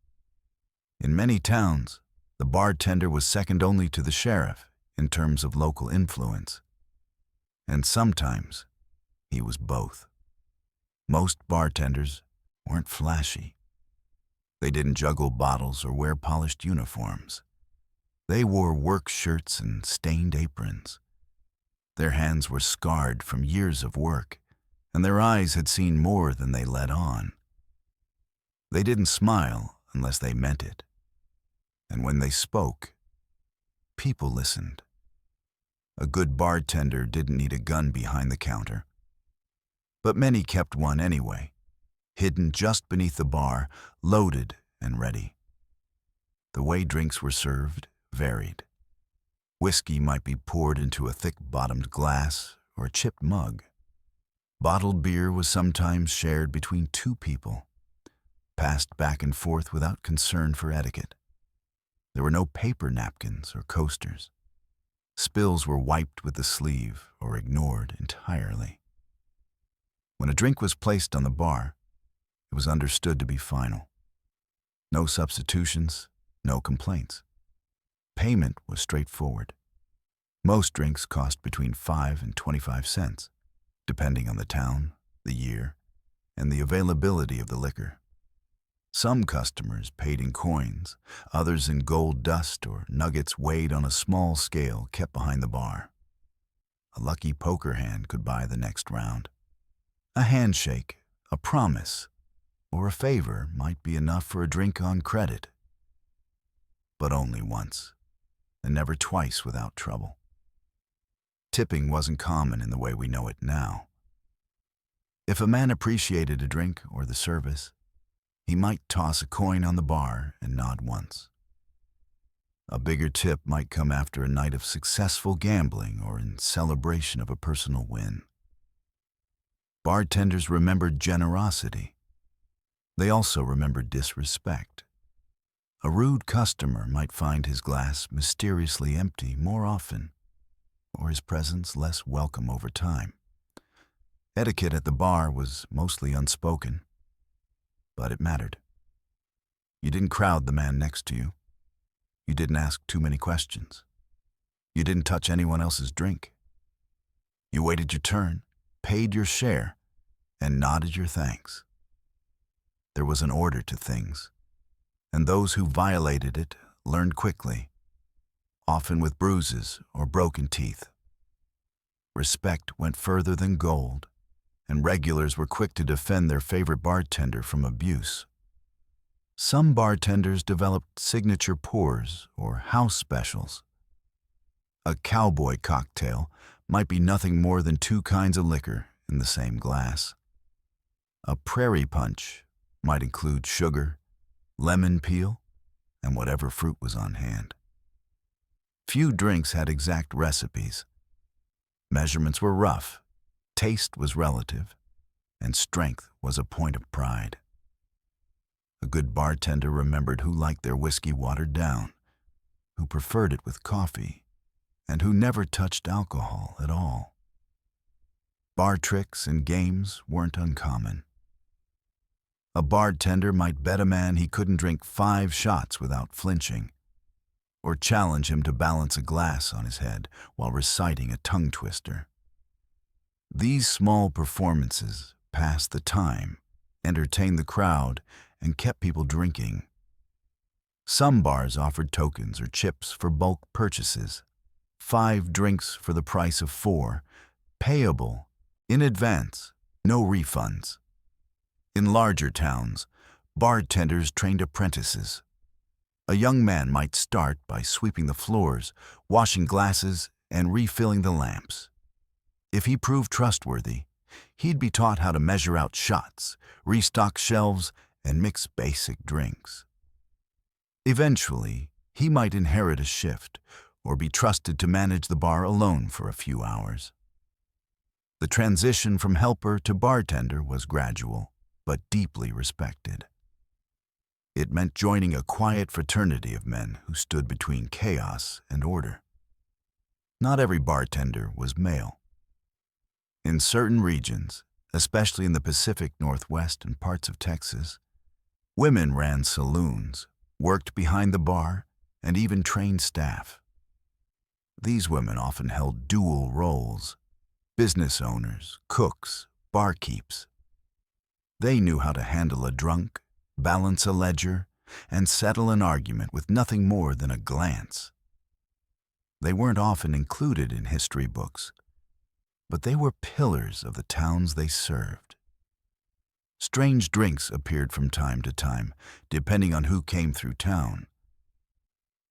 In many towns, the bartender was second only to the sheriff in terms of local influence. And sometimes, he was both. Most bartenders weren't flashy. They didn't juggle bottles or wear polished uniforms. They wore work shirts and stained aprons. Their hands were scarred from years of work, and their eyes had seen more than they let on. They didn't smile unless they meant it. And when they spoke, people listened. A good bartender didn't need a gun behind the counter. But many kept one anyway, hidden just beneath the bar, loaded and ready. The way drinks were served varied. Whiskey might be poured into a thick-bottomed glass or a chipped mug. Bottled beer was sometimes shared between two people, passed back and forth without concern for etiquette. There were no paper napkins or coasters. Spills were wiped with the sleeve or ignored entirely. When a drink was placed on the bar, it was understood to be final. No substitutions, no complaints. Payment was straightforward. Most drinks cost between 5 and 25 cents, depending on the town, the year, and the availability of the liquor. Some customers paid in coins, others in gold dust or nuggets weighed on a small scale kept behind the bar. A lucky poker hand could buy the next round. A handshake, a promise, or a favor might be enough for a drink on credit. But only once, and never twice without trouble. Tipping wasn't common in the way we know it now. If a man appreciated a drink or the service, he might toss a coin on the bar and nod once. A bigger tip might come after a night of successful gambling or in celebration of a personal win. Bartenders remembered generosity. They also remembered disrespect. A rude customer might find his glass mysteriously empty more often, or his presence less welcome over time. Etiquette at the bar was mostly unspoken, but it mattered. You didn't crowd the man next to you. You didn't ask too many questions. You didn't touch anyone else's drink. You waited your turn, paid your share, and nodded your thanks. There was an order to things, and those who violated it learned quickly, often with bruises or broken teeth. Respect went further than gold, and regulars were quick to defend their favorite bartender from abuse. Some bartenders developed signature pours or house specials. A cowboy cocktail might be nothing more than two kinds of liquor in the same glass. A prairie punch might include sugar, lemon peel, and whatever fruit was on hand. Few drinks had exact recipes. Measurements were rough, taste was relative, and strength was a point of pride. A good bartender remembered who liked their whiskey watered down, who preferred it with coffee, and who never touched alcohol at all. Bar tricks and games weren't uncommon. A bartender might bet a man he couldn't drink 5 shots without flinching, or challenge him to balance a glass on his head while reciting a tongue twister. These small performances passed the time, entertained the crowd, and kept people drinking. Some bars offered tokens or chips for bulk purchases, 5 drinks for the price of 4, payable in advance, no refunds. In larger towns, bartenders trained apprentices. A young man might start by sweeping the floors, washing glasses, and refilling the lamps. If he proved trustworthy, he'd be taught how to measure out shots, restock shelves, and mix basic drinks. Eventually, he might inherit a shift or be trusted to manage the bar alone for a few hours. The transition from helper to bartender was gradual, but deeply respected. It meant joining a quiet fraternity of men who stood between chaos and order. Not every bartender was male. In certain regions, especially in the Pacific Northwest and parts of Texas, women ran saloons, worked behind the bar, and even trained staff. These women often held dual roles: business owners, cooks, barkeeps. They knew how to handle a drunk, balance a ledger, and settle an argument with nothing more than a glance. They weren't often included in history books, but they were pillars of the towns they served. Strange drinks appeared from time to time, depending on who came through town.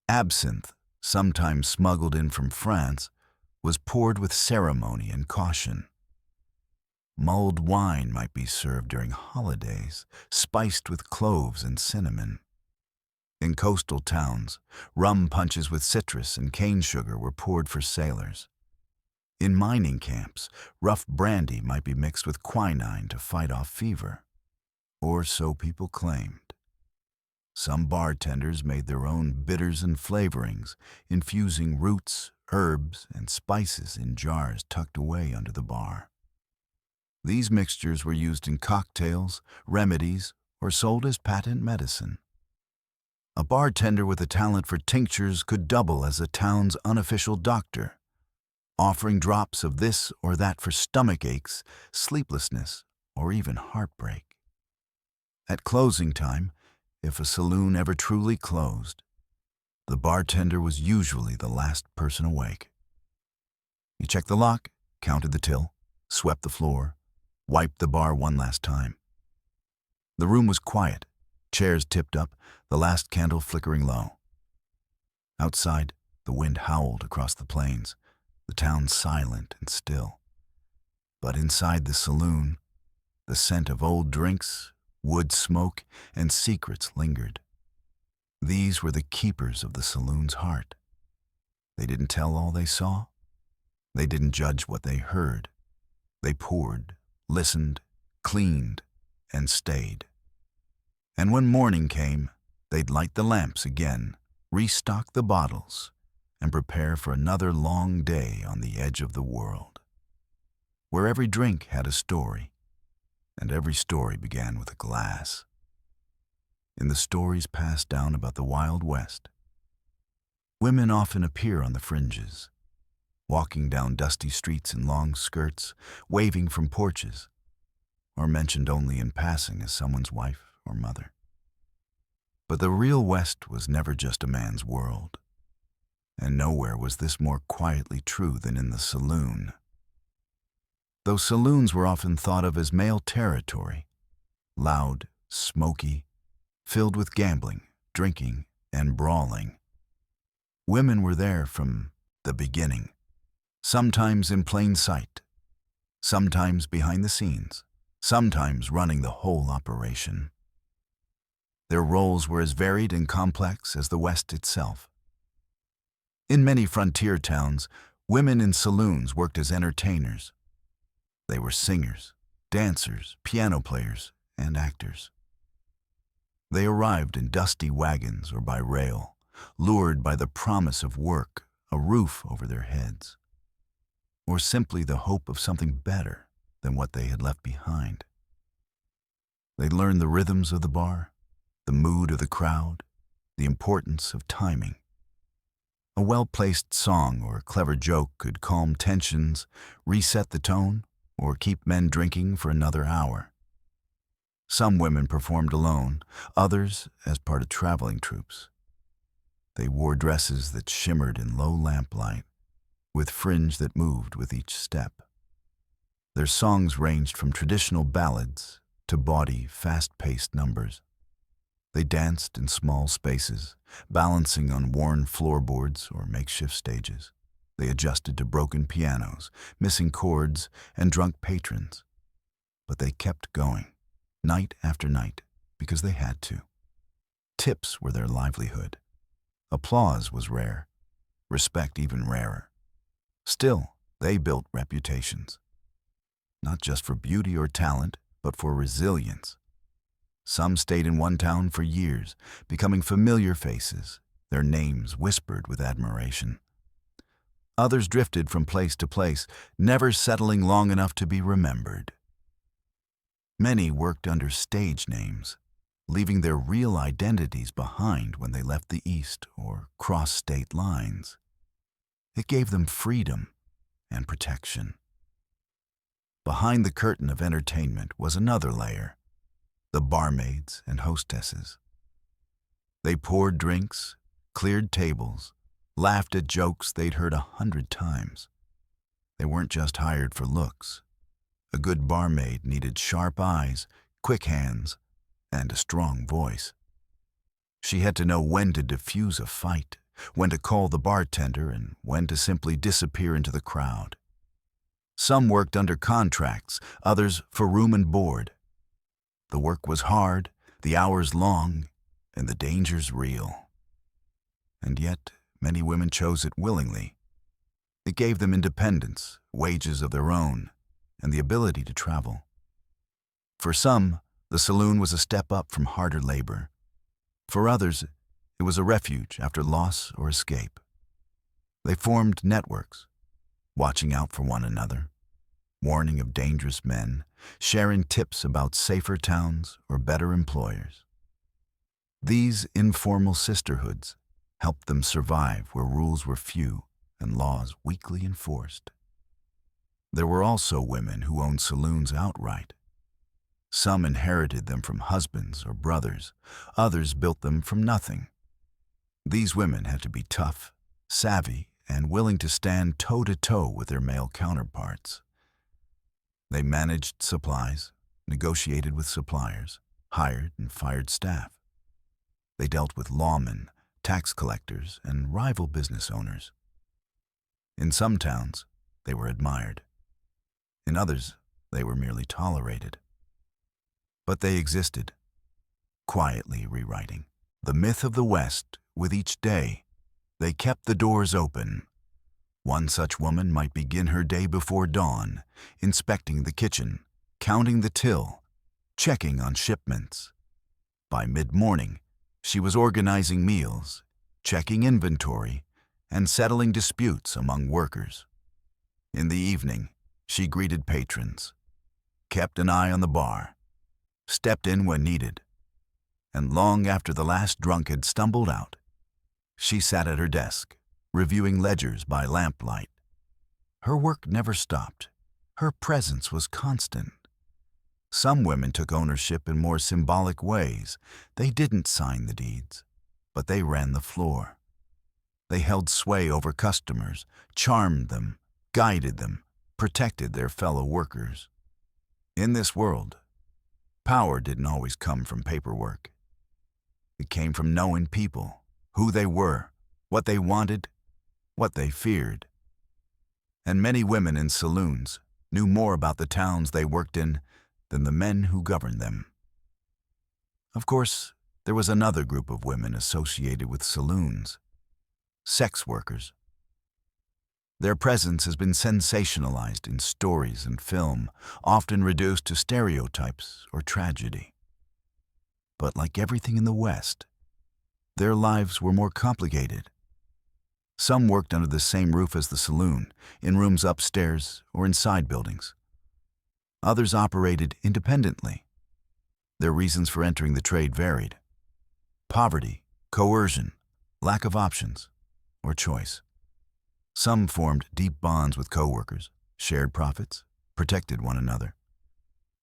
Absinthe, sometimes smuggled in from France, was poured with ceremony and caution. Mulled wine might be served during holidays, spiced with cloves and cinnamon. In coastal towns, rum punches with citrus and cane sugar were poured for sailors. In mining camps, rough brandy might be mixed with quinine to fight off fever. Or so people claimed. Some bartenders made their own bitters and flavorings, infusing roots, herbs, and spices in jars tucked away under the bar. These mixtures were used in cocktails, remedies, or sold as patent medicine. A bartender with a talent for tinctures could double as a town's unofficial doctor, offering drops of this or that for stomach aches, sleeplessness, or even heartbreak. At closing time, if a saloon ever truly closed, the bartender was usually the last person awake. He checked the lock, counted the till, swept the floor, wiped the bar one last time. The room was quiet, chairs tipped up, the last candle flickering low. Outside, the wind howled across the plains, the town silent and still. But inside the saloon, the scent of old drinks, wood smoke, and secrets lingered. These were the keepers of the saloon's heart. They didn't tell all they saw. They didn't judge what they heard. They poured, listened, cleaned, and stayed. And when morning came, they'd light the lamps again, restock the bottles, and prepare for another long day on the edge of the world, where every drink had a story, and every story began with a glass. In the stories passed down about the Wild West, women often appear on the fringes, walking down dusty streets in long skirts, waving from porches, or mentioned only in passing as someone's wife or mother. But the real West was never just a man's world, and nowhere was this more quietly true than in the saloon. though saloons were often thought of as male territory, loud, smoky, filled with gambling, drinking, and brawling. Women were there from the beginning, sometimes in plain sight, sometimes behind the scenes, sometimes running the whole operation. Their roles were as varied and complex as the West itself. In many frontier towns, women in saloons worked as entertainers. They were singers, dancers, piano players, and actors. They arrived in dusty wagons or by rail, lured by the promise of work, a roof over their heads, or simply the hope of something better than what they had left behind. They learned the rhythms of the bar, the mood of the crowd, the importance of timing. A well-placed song or a clever joke could calm tensions, reset the tone, or keep men drinking for another hour. Some women performed alone, others as part of traveling troupes. They wore dresses that shimmered in low lamplight, with fringe that moved with each step. Their songs ranged from traditional ballads to bawdy, fast-paced numbers. They danced in small spaces, balancing on worn floorboards or makeshift stages. They adjusted to broken pianos, missing chords, and drunk patrons. But they kept going, night after night, because they had to. Tips were their livelihood. Applause was rare, respect even rarer. Still, they built reputations, not just for beauty or talent, but for resilience. Some stayed in one town for years, becoming familiar faces, their names whispered with admiration. Others drifted from place to place, never settling long enough to be remembered. Many worked under stage names, leaving their real identities behind when they left the East or crossed state lines. It gave them freedom and protection. Behind the curtain of entertainment was another layer, the barmaids and hostesses. They poured drinks, cleared tables, laughed at jokes they'd heard 100 times. They weren't just hired for looks. A good barmaid needed sharp eyes, quick hands, and a strong voice. She had to know when to diffuse a fight, when to call the bartender, and when to simply disappear into the crowd. Some worked under contracts, others for room and board. The work was hard, the hours long, and the dangers real. And yet, many women chose it willingly. It gave them independence, wages of their own, and the ability to travel. For some, the saloon was a step up from harder labor. For others, it was a refuge after loss or escape. They formed networks, watching out for one another, warning of dangerous men, sharing tips about safer towns or better employers. These informal sisterhoods helped them survive where rules were few and laws weakly enforced. There were also women who owned saloons outright. Some inherited them from husbands or brothers, others built them from nothing. These women had to be tough, savvy, and willing to stand toe-to-toe with their male counterparts. They managed supplies, negotiated with suppliers, hired and fired staff. They dealt with lawmen, tax collectors, and rival business owners. In some towns, they were admired. In others, they were merely tolerated. But they existed, quietly rewriting the myth of the West with each day. They kept the doors open. One such woman might begin her day before dawn, inspecting the kitchen, counting the till, checking on shipments. By mid-morning, she was organizing meals, checking inventory, and settling disputes among workers. In the evening, she greeted patrons, kept an eye on the bar, stepped in when needed, and long after the last drunk had stumbled out, she sat at her desk, reviewing ledgers by lamplight. Her work never stopped. Her presence was constant. Some women took ownership in more symbolic ways. They didn't sign the deeds, but they ran the floor. They held sway over customers, charmed them, guided them, protected their fellow workers. In this world, power didn't always come from paperwork. It came from knowing people, who they were, what they wanted, what they feared. And many women in saloons knew more about the towns they worked in than the men who governed them. Of course, there was another group of women associated with saloons: sex workers. Their presence has been sensationalized in stories and film, often reduced to stereotypes or tragedy. But like everything in the West, their lives were more complicated. Some worked under the same roof as the saloon, in rooms upstairs or in side buildings. Others operated independently. Their reasons for entering the trade varied: poverty, coercion, lack of options, or choice. Some formed deep bonds with coworkers, shared profits, protected one another.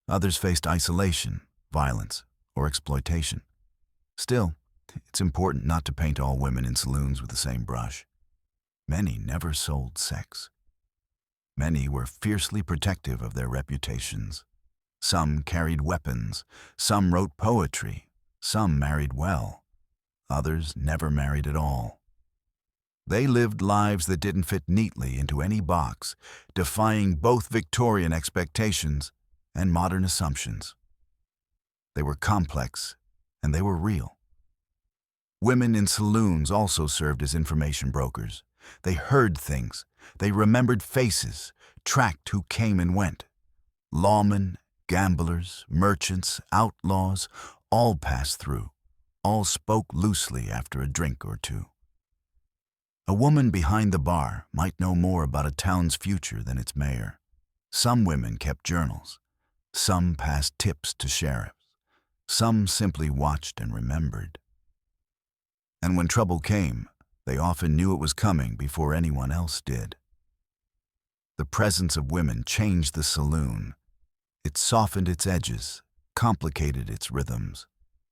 Others faced isolation, violence, or exploitation. Still, it's important not to paint all women in saloons with the same brush. Many never sold sex. Many were fiercely protective of their reputations. Some carried weapons, some wrote poetry, some married well. Others never married at all. They lived lives that didn't fit neatly into any box, defying both Victorian expectations and modern assumptions. They were complex, and they were real. Women in saloons also served as information brokers. They heard things, they remembered faces, tracked who came and went. Lawmen, gamblers, merchants, outlaws, all passed through, all spoke loosely after a drink or two. A woman behind the bar might know more about a town's future than its mayor. Some women kept journals. Some passed tips to sheriffs. Some simply watched and remembered. And when trouble came, they often knew it was coming before anyone else did. The presence of women changed the saloon. It softened its edges, complicated its rhythms,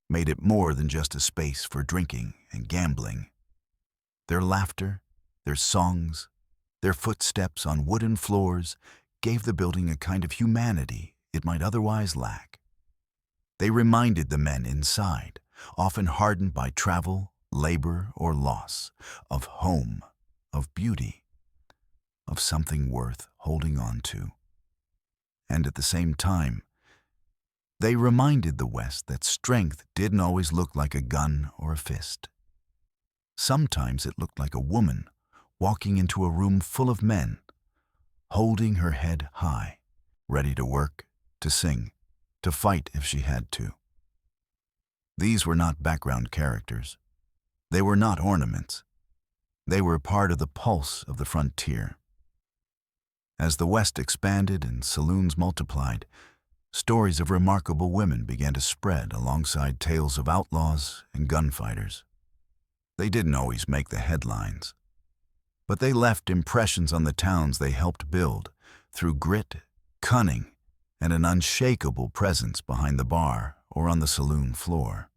made it more than just a space for drinking and gambling. Their laughter, their songs, their footsteps on wooden floors gave the building a kind of humanity it might otherwise lack. They reminded the men inside, often hardened by travel, labor, or loss, of home, of beauty, of something worth holding on to. And at the same time, they reminded the West that strength didn't always look like a gun or a fist. Sometimes it looked like a woman walking into a room full of men, holding her head high, ready to work, to sing, to fight if she had to. These were not background characters. They were not ornaments. They were part of the pulse of the frontier. As the West expanded and saloons multiplied, stories of remarkable women began to spread alongside tales of outlaws and gunfighters. They didn't always make the headlines, but they left impressions on the towns they helped build through grit, cunning, and an unshakable presence behind the bar or on the saloon floor.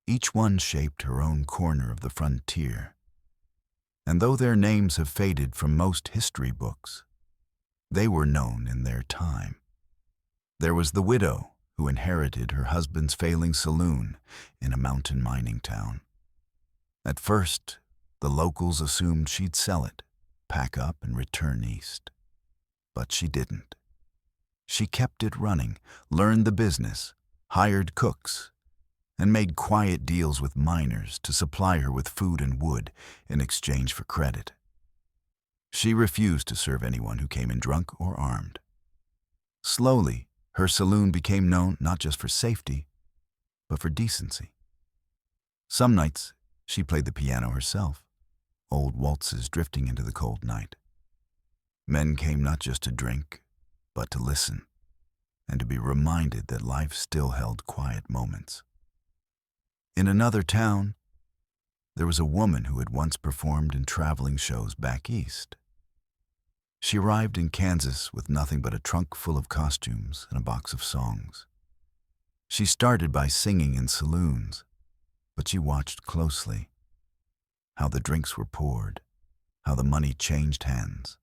Each one shaped her own corner of the frontier. And though their names have faded from most history books, they were known in their time. There was the widow who inherited her husband's failing saloon in a mountain mining town. At first, the locals assumed she'd sell it, pack up, and return east. But she didn't. She kept it running, learned the business, hired cooks, and made quiet deals with miners to supply her with food and wood in exchange for credit. She refused to serve anyone who came in drunk or armed. Slowly, her saloon became known not just for safety, but for decency. Some nights, she played the piano herself, old waltzes drifting into the cold night. Men came not just to drink, but to listen, and to be reminded that life still held quiet moments. In another town, there was a woman who had once performed in traveling shows back east. She arrived in Kansas with nothing but a trunk full of costumes and a box of songs. She started by singing in saloons, but she watched closely how the drinks were poured, how the money changed hands.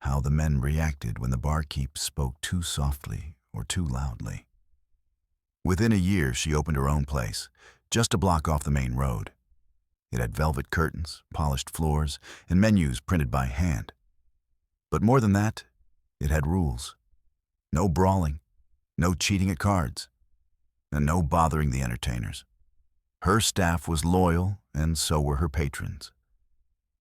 how the men reacted when the barkeep spoke too softly or too loudly. Within a year, she opened her own place, just a block off the main road. It had velvet curtains, polished floors, and menus printed by hand. But more than that, it had rules. No brawling, no cheating at cards, and no bothering the entertainers. Her staff was loyal, and so were her patrons.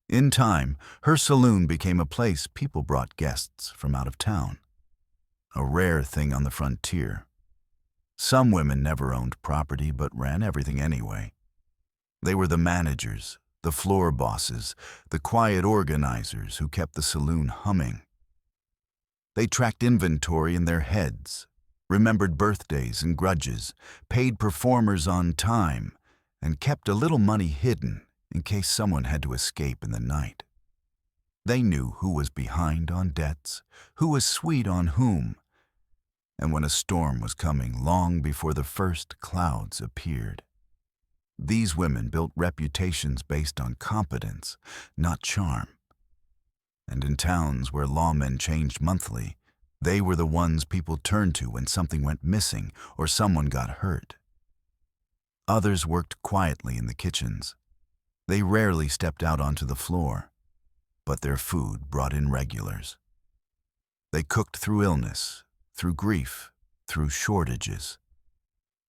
In time, her saloon became a place people brought guests from out of town, a rare thing on the frontier. Some women never owned property but ran everything anyway. They were the managers, the floor bosses, the quiet organizers who kept the saloon humming. They tracked inventory in their heads, remembered birthdays and grudges, paid performers on time, and kept a little money hidden in case someone had to escape in the night. They knew who was behind on debts, who was sweet on whom, and when a storm was coming long before the first clouds appeared. These women built reputations based on competence, not charm. And in towns where lawmen changed monthly, they were the ones people turned to when something went missing or someone got hurt. Others worked quietly in the kitchens. They rarely stepped out onto the floor, but their food brought in regulars. They cooked through illness, through grief, through shortages.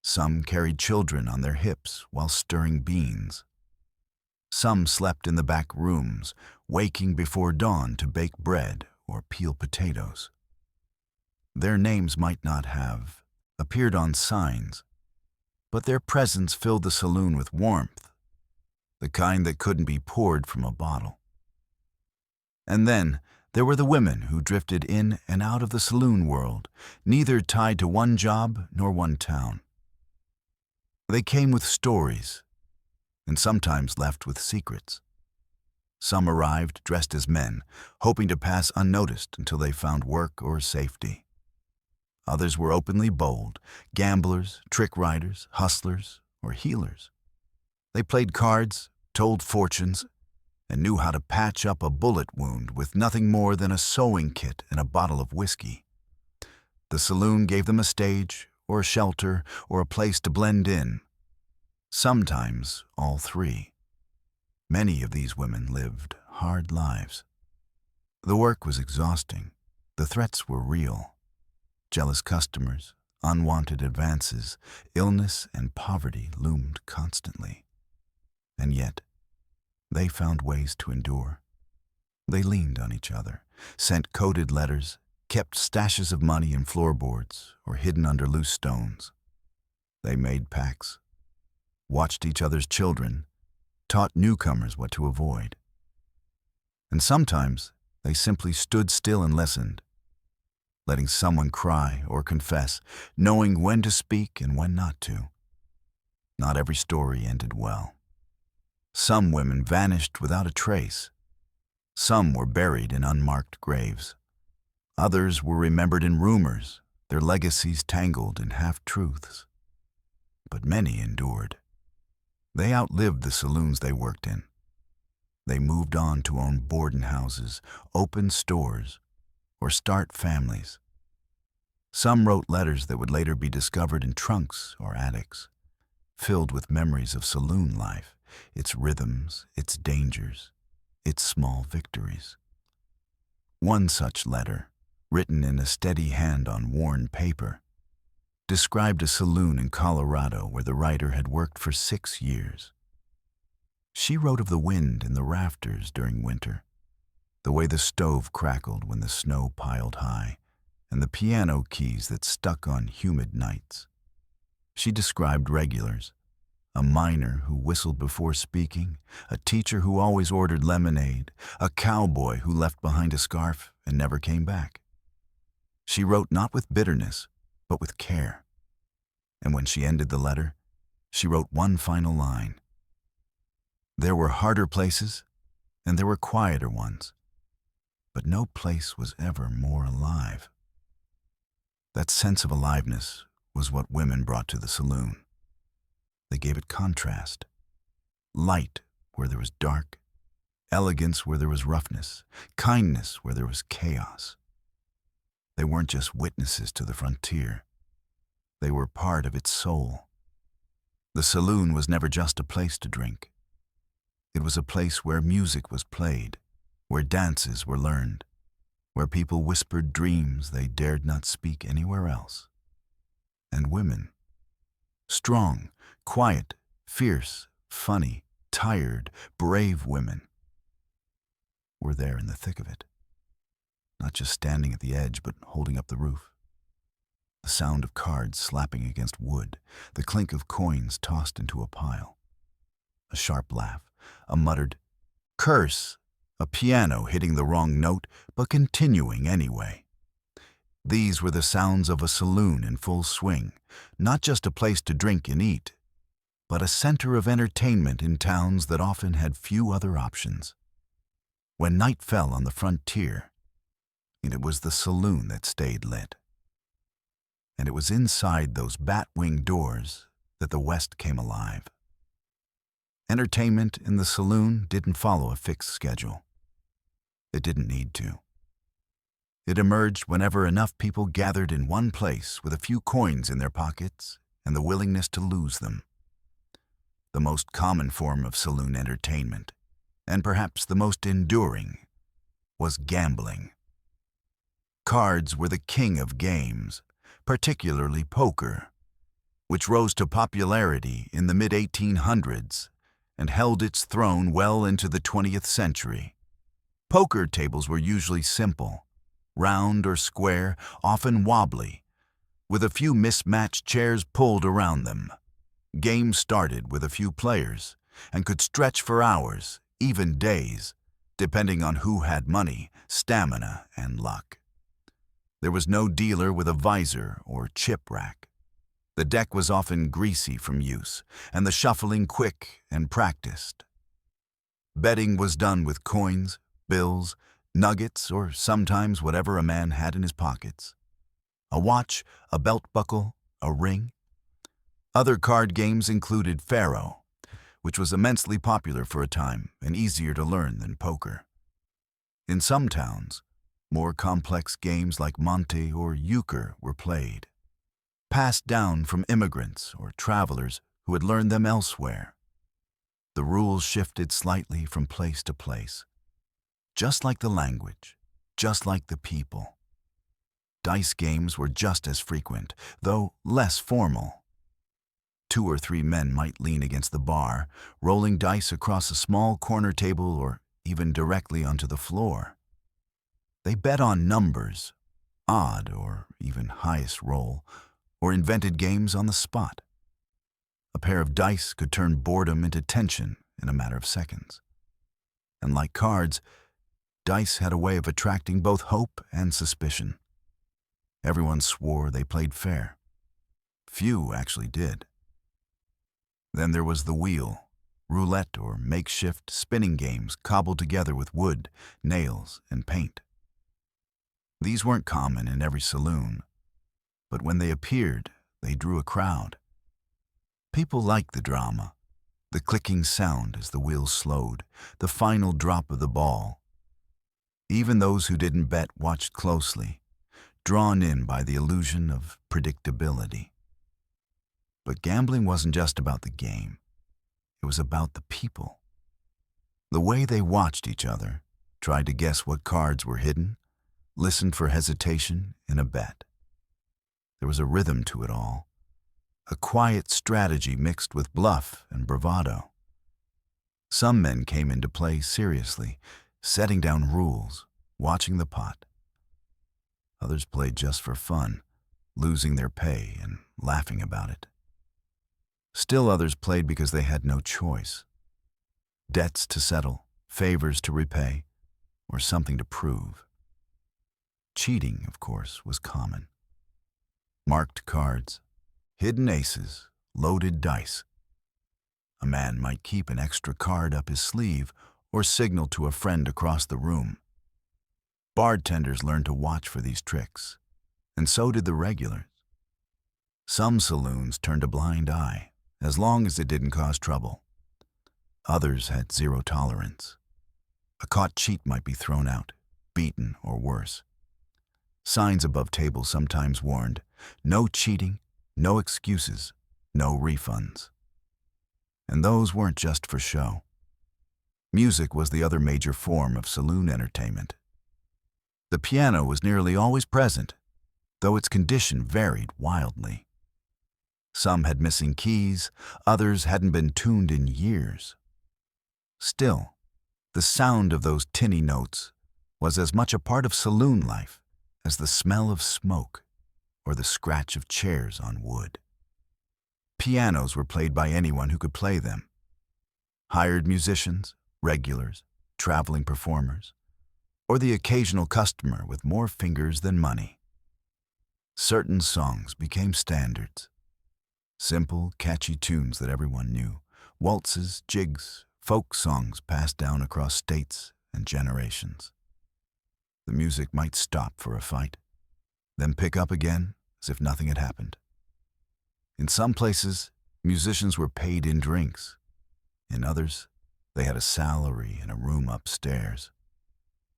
Some carried children on their hips while stirring beans. Some slept in the back rooms, waking before dawn to bake bread or peel potatoes. Their names might not have appeared on signs, but their presence filled the saloon with warmth, the kind that couldn't be poured from a bottle. And then there were the women who drifted in and out of the saloon world, neither tied to one job nor one town. They came with stories, and sometimes left with secrets. Some arrived dressed as men, hoping to pass unnoticed until they found work or safety. Others were openly bold, gamblers, trick riders, hustlers, or healers. They played cards, told fortunes, and knew how to patch up a bullet wound with nothing more than a sewing kit and a bottle of whiskey. The saloon gave them a stage, or a shelter, or a place to blend in. Sometimes all three. Many of these women lived hard lives. The work was exhausting. The threats were real. Jealous customers, unwanted advances, illness and poverty loomed constantly. And yet, they found ways to endure. They leaned on each other, sent coded letters, kept stashes of money in floorboards or hidden under loose stones. They made pacts, watched each other's children, taught newcomers what to avoid. And sometimes they simply stood still and listened, letting someone cry or confess, knowing when to speak and when not to. Not every story ended well. Some women vanished without a trace. Some were buried in unmarked graves. Others were remembered in rumors, their legacies tangled in half-truths. But many endured. They outlived the saloons they worked in. They moved on to own boarding houses, open stores, or start families. Some wrote letters that would later be discovered in trunks or attics, filled with memories of saloon life, its rhythms, its dangers, its small victories. One such letter, written in a steady hand on worn paper, described a saloon in Colorado where the writer had worked for 6 years. She wrote of the wind in the rafters during winter, the way the stove crackled when the snow piled high, and the piano keys that stuck on humid nights. She described regulars, a miner who whistled before speaking, a teacher who always ordered lemonade, a cowboy who left behind a scarf and never came back. She wrote not with bitterness, but with care. And when she ended the letter, she wrote one final line. There were harder places, and there were quieter ones, but no place was ever more alive. That sense of aliveness was what women brought to the saloon. They gave it contrast, light where there was dark, elegance where there was roughness, kindness where there was chaos. They weren't just witnesses to the frontier. They were part of its soul. The saloon was never just a place to drink. It was a place where music was played, where dances were learned, where people whispered dreams they dared not speak anywhere else. And women, strong, quiet, fierce, funny, tired, brave women, were there in the thick of it, not just standing at the edge, but holding up the roof. The sound of cards slapping against wood, the clink of coins tossed into a pile. A sharp laugh, a muttered curse, a piano hitting the wrong note, but continuing anyway. These were the sounds of a saloon in full swing, not just a place to drink and eat, but a center of entertainment in towns that often had few other options. When night fell on the frontier, it was the saloon that stayed lit. And it was inside those bat-wing doors that the West came alive. Entertainment in the saloon didn't follow a fixed schedule. It didn't need to. It emerged whenever enough people gathered in one place with a few coins in their pockets and the willingness to lose them. The most common form of saloon entertainment, and perhaps the most enduring, was gambling. Cards were the king of games, particularly poker, which rose to popularity in the mid-1800s and held its throne well into the 20th century. Poker tables were usually simple, round or square, often wobbly, with a few mismatched chairs pulled around them. Games started with a few players and could stretch for hours, even days, depending on who had money, stamina, and luck. There was no dealer with a visor or chip rack. The deck was often greasy from use, and the shuffling quick and practiced. Betting was done with coins, bills, nuggets, or sometimes whatever a man had in his pockets. A watch, a belt buckle, a ring. Other card games included faro, which was immensely popular for a time and easier to learn than poker. In some towns, more complex games like Monte or euchre were played, passed down from immigrants or travelers who had learned them elsewhere. The rules shifted slightly from place to place, just like the language, just like the people. Dice games were just as frequent, though less formal. 2 or 3 men might lean against the bar, rolling dice across a small corner table or even directly onto the floor. They bet on numbers, odd or even highest roll, or invented games on the spot. A pair of dice could turn boredom into tension in a matter of seconds. And like cards, dice had a way of attracting both hope and suspicion. Everyone swore they played fair. Few actually did. Then there was the wheel, roulette or makeshift spinning games cobbled together with wood, nails, and paint. These weren't common in every saloon, but when they appeared, they drew a crowd. People liked the drama, the clicking sound as the wheel slowed, the final drop of the ball. Even those who didn't bet watched closely, drawn in by the illusion of predictability. But gambling wasn't just about the game. It was about the people. The way they watched each other, tried to guess what cards were hidden, listened for hesitation in a bet. There was a rhythm to it all, a quiet strategy mixed with bluff and bravado. Some men came into play seriously, setting down rules, watching the pot. Others played just for fun, losing their pay and laughing about it. Still others played because they had no choice. Debts to settle, favors to repay, or something to prove. Cheating, of course, was common. Marked cards, hidden aces, loaded dice. A man might keep an extra card up his sleeve or signal to a friend across the room. Bartenders learned to watch for these tricks, and so did the regulars. Some saloons turned a blind eye, as long as it didn't cause trouble. Others had zero tolerance. A caught cheat might be thrown out, beaten, or worse. Signs above tables sometimes warned, "No cheating, no excuses, no refunds." And those weren't just for show. Music was the other major form of saloon entertainment. The piano was nearly always present, though its condition varied wildly. Some had missing keys, others hadn't been tuned in years. Still, the sound of those tinny notes was as much a part of saloon life as the smell of smoke or the scratch of chairs on wood. Pianos were played by anyone who could play them. Hired musicians, regulars, traveling performers, or the occasional customer with more fingers than money. Certain songs became standards. Simple, catchy tunes that everyone knew. Waltzes, jigs, folk songs passed down across states and generations. The music might stop for a fight, then pick up again as if nothing had happened. In some places, musicians were paid in drinks. In others, they had a salary and a room upstairs.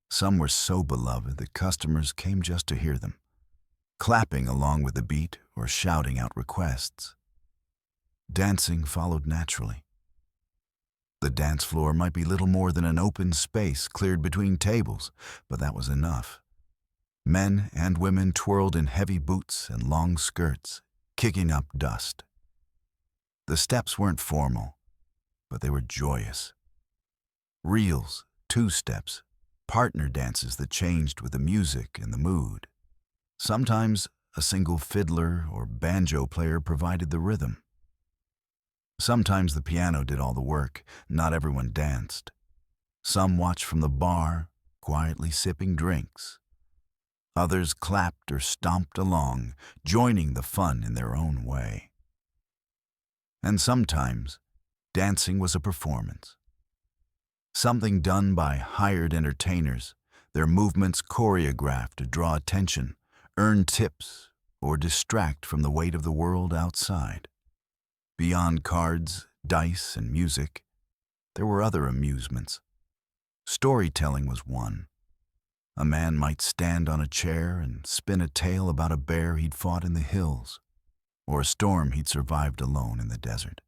Some were so beloved that customers came just to hear them, clapping along with the beat or shouting out requests. Dancing followed naturally. The dance floor might be little more than an open space cleared between tables, but that was enough. Men and women twirled in heavy boots and long skirts, kicking up dust. The steps weren't formal, but they were joyous. Reels, two-steps, partner dances that changed with the music and the mood. Sometimes a single fiddler or banjo player provided the rhythm. Sometimes the piano did all the work. Not everyone danced. Some watched from the bar, quietly sipping drinks. Others clapped or stomped along, joining the fun in their own way. And sometimes, dancing was a performance. Something done by hired entertainers, their movements choreographed to draw attention, earn tips, or distract from the weight of the world outside. Beyond cards, dice, and music, there were other amusements. Storytelling was one. A man might stand on a chair and spin a tale about a bear he'd fought in the hills, or a storm he'd survived alone in the desert.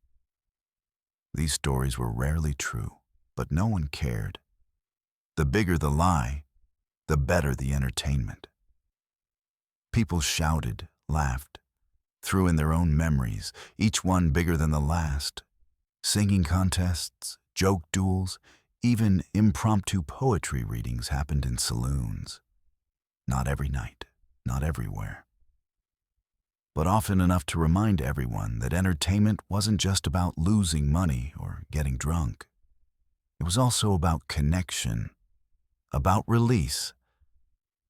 These stories were rarely true, but no one cared. The bigger the lie, the better the entertainment. People shouted, laughed, threw in their own memories, each one bigger than the last. Singing contests, joke duels, even impromptu poetry readings happened in saloons. Not every night, not everywhere. But often enough to remind everyone that entertainment wasn't just about losing money or getting drunk. It was also about connection, about release,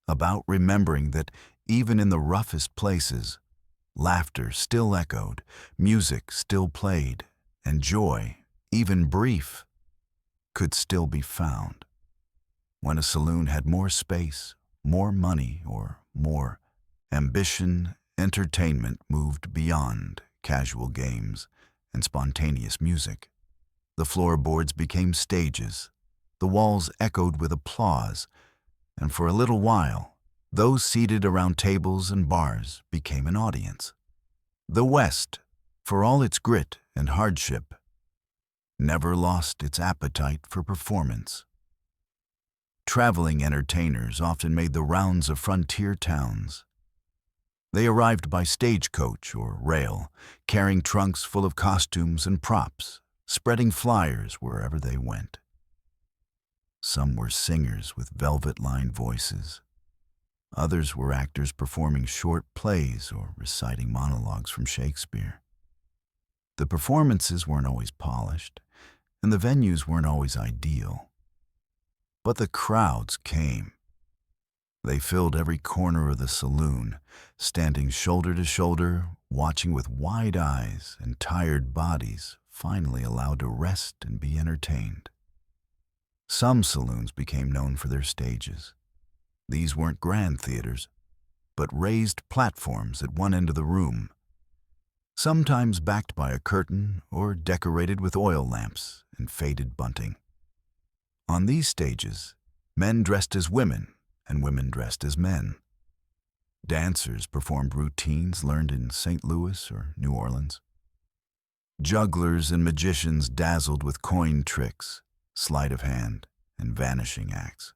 about remembering that even in the roughest places, laughter still echoed, music still played, and joy, even brief, could still be found. When a saloon had more space, more money, or more ambition, entertainment moved beyond casual games and spontaneous music. The floorboards became stages, the walls echoed with applause, and for a little while, those seated around tables and bars became an audience. The West, for all its grit and hardship, never lost its appetite for performance. Traveling entertainers often made the rounds of frontier towns. They arrived by stagecoach or rail, carrying trunks full of costumes and props, spreading flyers wherever they went. Some were singers with velvet-lined voices. Others were actors performing short plays or reciting monologues from Shakespeare. The performances weren't always polished, and the venues weren't always ideal. But the crowds came. They filled every corner of the saloon, standing shoulder to shoulder, watching with wide eyes and tired bodies, finally allowed to rest and be entertained. Some saloons became known for their stages. These weren't grand theaters, but raised platforms at one end of the room, sometimes backed by a curtain or decorated with oil lamps and faded bunting. On these stages, men dressed as women and women dressed as men. Dancers performed routines learned in St. Louis or New Orleans. Jugglers and magicians dazzled with coin tricks, sleight of hand, and vanishing acts.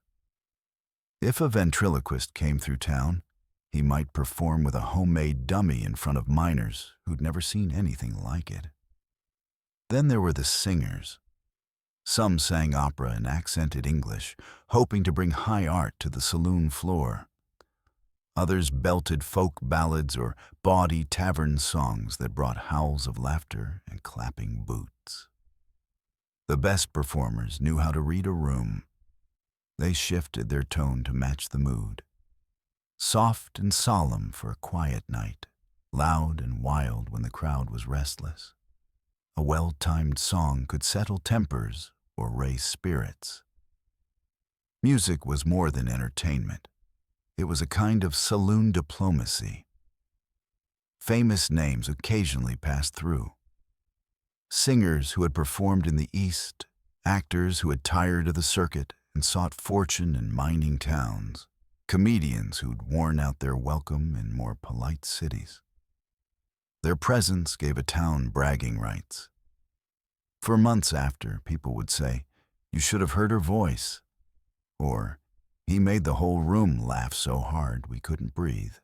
If a ventriloquist came through town, he might perform with a homemade dummy in front of miners who'd never seen anything like it. Then there were the singers. Some sang opera in accented English, hoping to bring high art to the saloon floor. Others belted folk ballads or bawdy tavern songs that brought howls of laughter and clapping boots. The best performers knew how to read a room. They shifted their tone to match the mood. Soft and solemn for a quiet night, loud and wild when the crowd was restless. A well-timed song could settle tempers or raise spirits. Music was more than entertainment. It was a kind of saloon diplomacy. Famous names occasionally passed through. Singers who had performed in the East, actors who had tired of the circuit and sought fortune in mining towns, comedians who'd worn out their welcome in more polite cities. Their presence gave a town bragging rights. For months after, people would say, "You should have heard her voice," or "He made the whole room laugh so hard we couldn't breathe."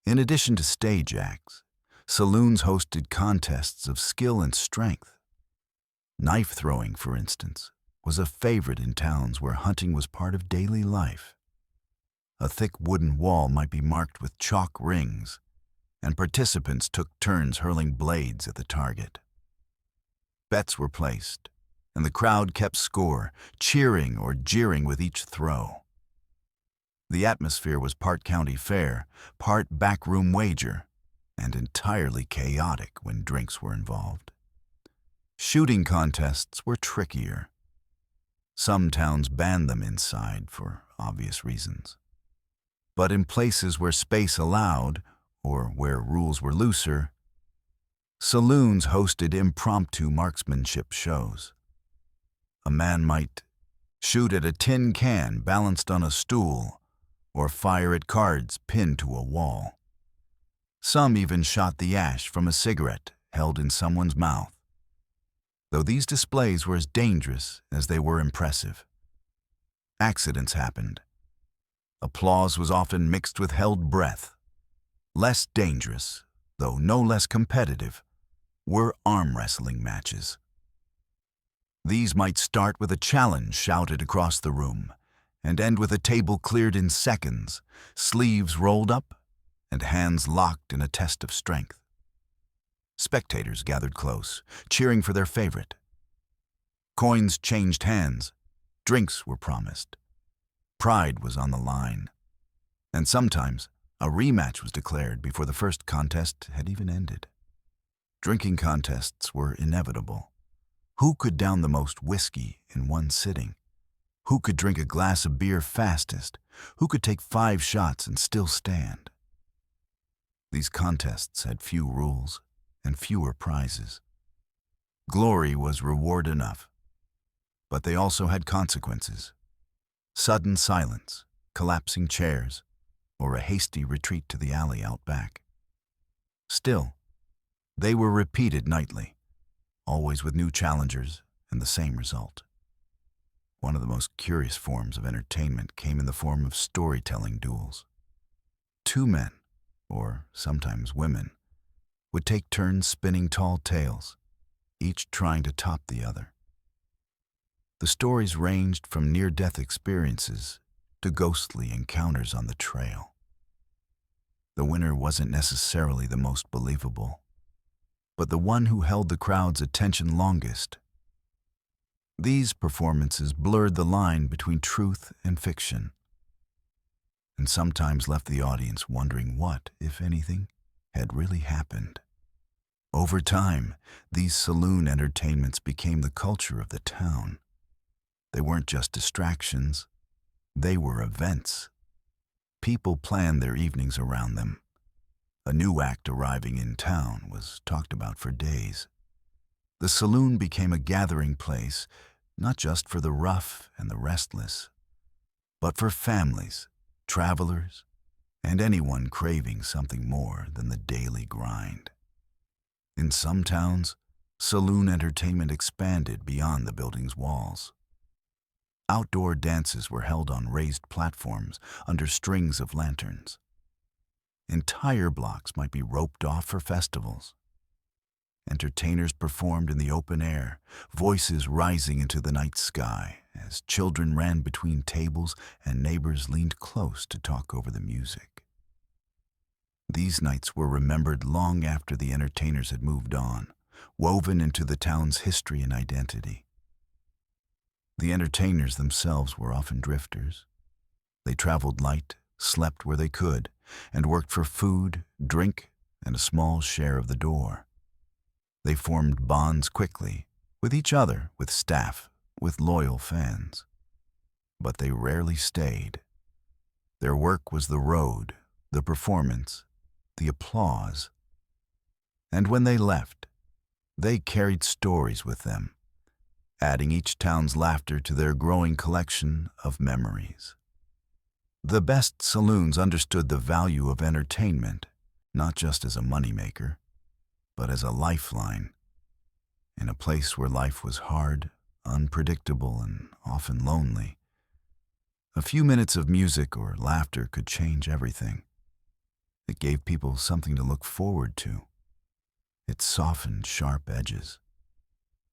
In addition to stage acts, saloons hosted contests of skill and strength. Knife throwing, for instance, was a favorite in towns where hunting was part of daily life. A thick wooden wall might be marked with chalk rings, and participants took turns hurling blades at the target. Bets were placed, and the crowd kept score, cheering or jeering with each throw. The atmosphere was part county fair, part backroom wager, and entirely chaotic when drinks were involved. Shooting contests were trickier. Some towns banned them inside for obvious reasons. But in places where space allowed, or where rules were looser, saloons hosted impromptu marksmanship shows. A man might shoot at a tin can balanced on a stool, or fire at cards pinned to a wall. Some even shot the ash from a cigarette held in someone's mouth, though these displays were as dangerous as they were impressive. Accidents happened. Applause was often mixed with held breath. Less dangerous, though no less competitive, were arm wrestling matches. These might start with a challenge shouted across the room and end with a table cleared in seconds, sleeves rolled up, and hands locked in a test of strength. Spectators gathered close, cheering for their favorite. Coins changed hands, drinks were promised. Pride was on the line, and sometimes a rematch was declared before the first contest had even ended. Drinking contests were inevitable. Who could down the most whiskey in one sitting? Who could drink a glass of beer fastest? Who could take 5 shots and still stand? These contests had few rules and fewer prizes. Glory was reward enough, but they also had consequences. Sudden silence, collapsing chairs, or a hasty retreat to the alley out back. Still, they were repeated nightly, always with new challengers and the same result. One of the most curious forms of entertainment came in the form of storytelling duels. 2 men, or sometimes women, would take turns spinning tall tales, each trying to top the other. The stories ranged from near-death experiences to ghostly encounters on the trail. The winner wasn't necessarily the most believable, but the one who held the crowd's attention longest. These performances blurred the line between truth and fiction, and sometimes left the audience wondering what, if anything, had really happened. Over time, these saloon entertainments became the culture of the town. They weren't just distractions, they were events. People planned their evenings around them. A new act arriving in town was talked about for days. The saloon became a gathering place, not just for the rough and the restless, but for families, travelers, and anyone craving something more than the daily grind. In some towns, saloon entertainment expanded beyond the building's walls. Outdoor dances were held on raised platforms under strings of lanterns. Entire blocks might be roped off for festivals. Entertainers performed in the open air, voices rising into the night sky as children ran between tables and neighbors leaned close to talk over the music. These nights were remembered long after the entertainers had moved on, woven into the town's history and identity. The entertainers themselves were often drifters. They traveled light, slept where they could, and worked for food, drink, and a small share of the door. They formed bonds quickly, with each other, with staff, with loyal fans. But they rarely stayed. Their work was the road, the performance, the applause. And when they left, they carried stories with them, adding each town's laughter to their growing collection of memories. The best saloons understood the value of entertainment, not just as a moneymaker, but as a lifeline. In a place where life was hard, unpredictable, and often lonely, a few minutes of music or laughter could change everything. It gave people something to look forward to. It softened sharp edges.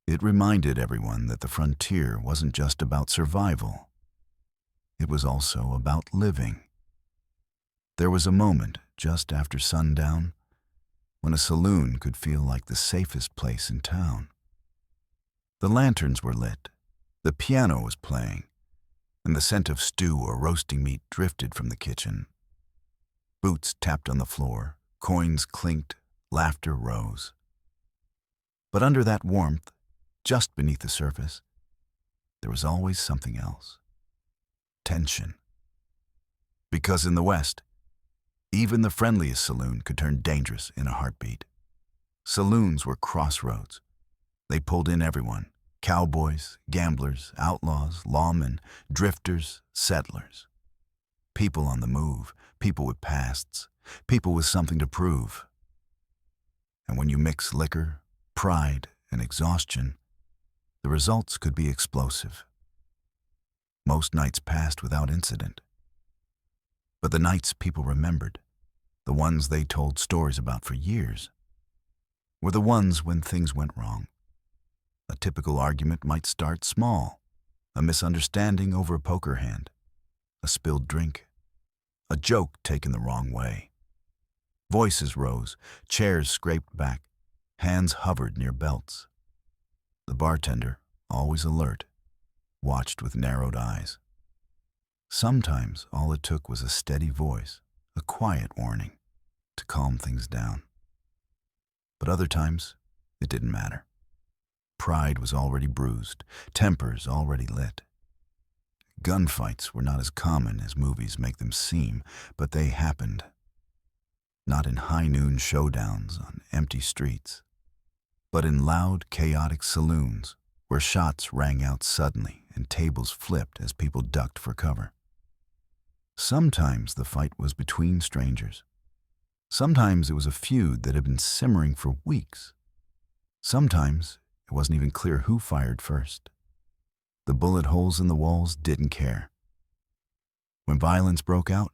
It reminded everyone that the frontier wasn't just about survival. It was also about living. There was a moment just after sundown when a saloon could feel like the safest place in town. The lanterns were lit, the piano was playing, and the scent of stew or roasting meat drifted from the kitchen. Boots tapped on the floor, coins clinked, laughter rose. But under that warmth, just beneath the surface, there was always something else. Tension. Because in the West, even the friendliest saloon could turn dangerous in a heartbeat. Saloons were crossroads. They pulled in everyone: cowboys, gamblers, outlaws, lawmen, drifters, settlers. People on the move, people with pasts, people with something to prove. And when you mix liquor, pride, and exhaustion, the results could be explosive. Most nights passed without incident. But the nights people remembered, the ones they told stories about for years, were the ones when things went wrong. A typical argument might start small: a misunderstanding over a poker hand, a spilled drink, a joke taken the wrong way. Voices rose, chairs scraped back, hands hovered near belts. The bartender, always alert, watched with narrowed eyes. Sometimes all it took was a steady voice, a quiet warning, to calm things down. But other times, it didn't matter. Pride was already bruised, tempers already lit. Gunfights were not as common as movies make them seem, but they happened. Not in high-noon showdowns on empty streets, but in loud, chaotic saloons where shots rang out suddenly and tables flipped as people ducked for cover. Sometimes the fight was between strangers. Sometimes it was a feud that had been simmering for weeks. Sometimes it wasn't even clear who fired first. The bullet holes in the walls didn't care. When violence broke out,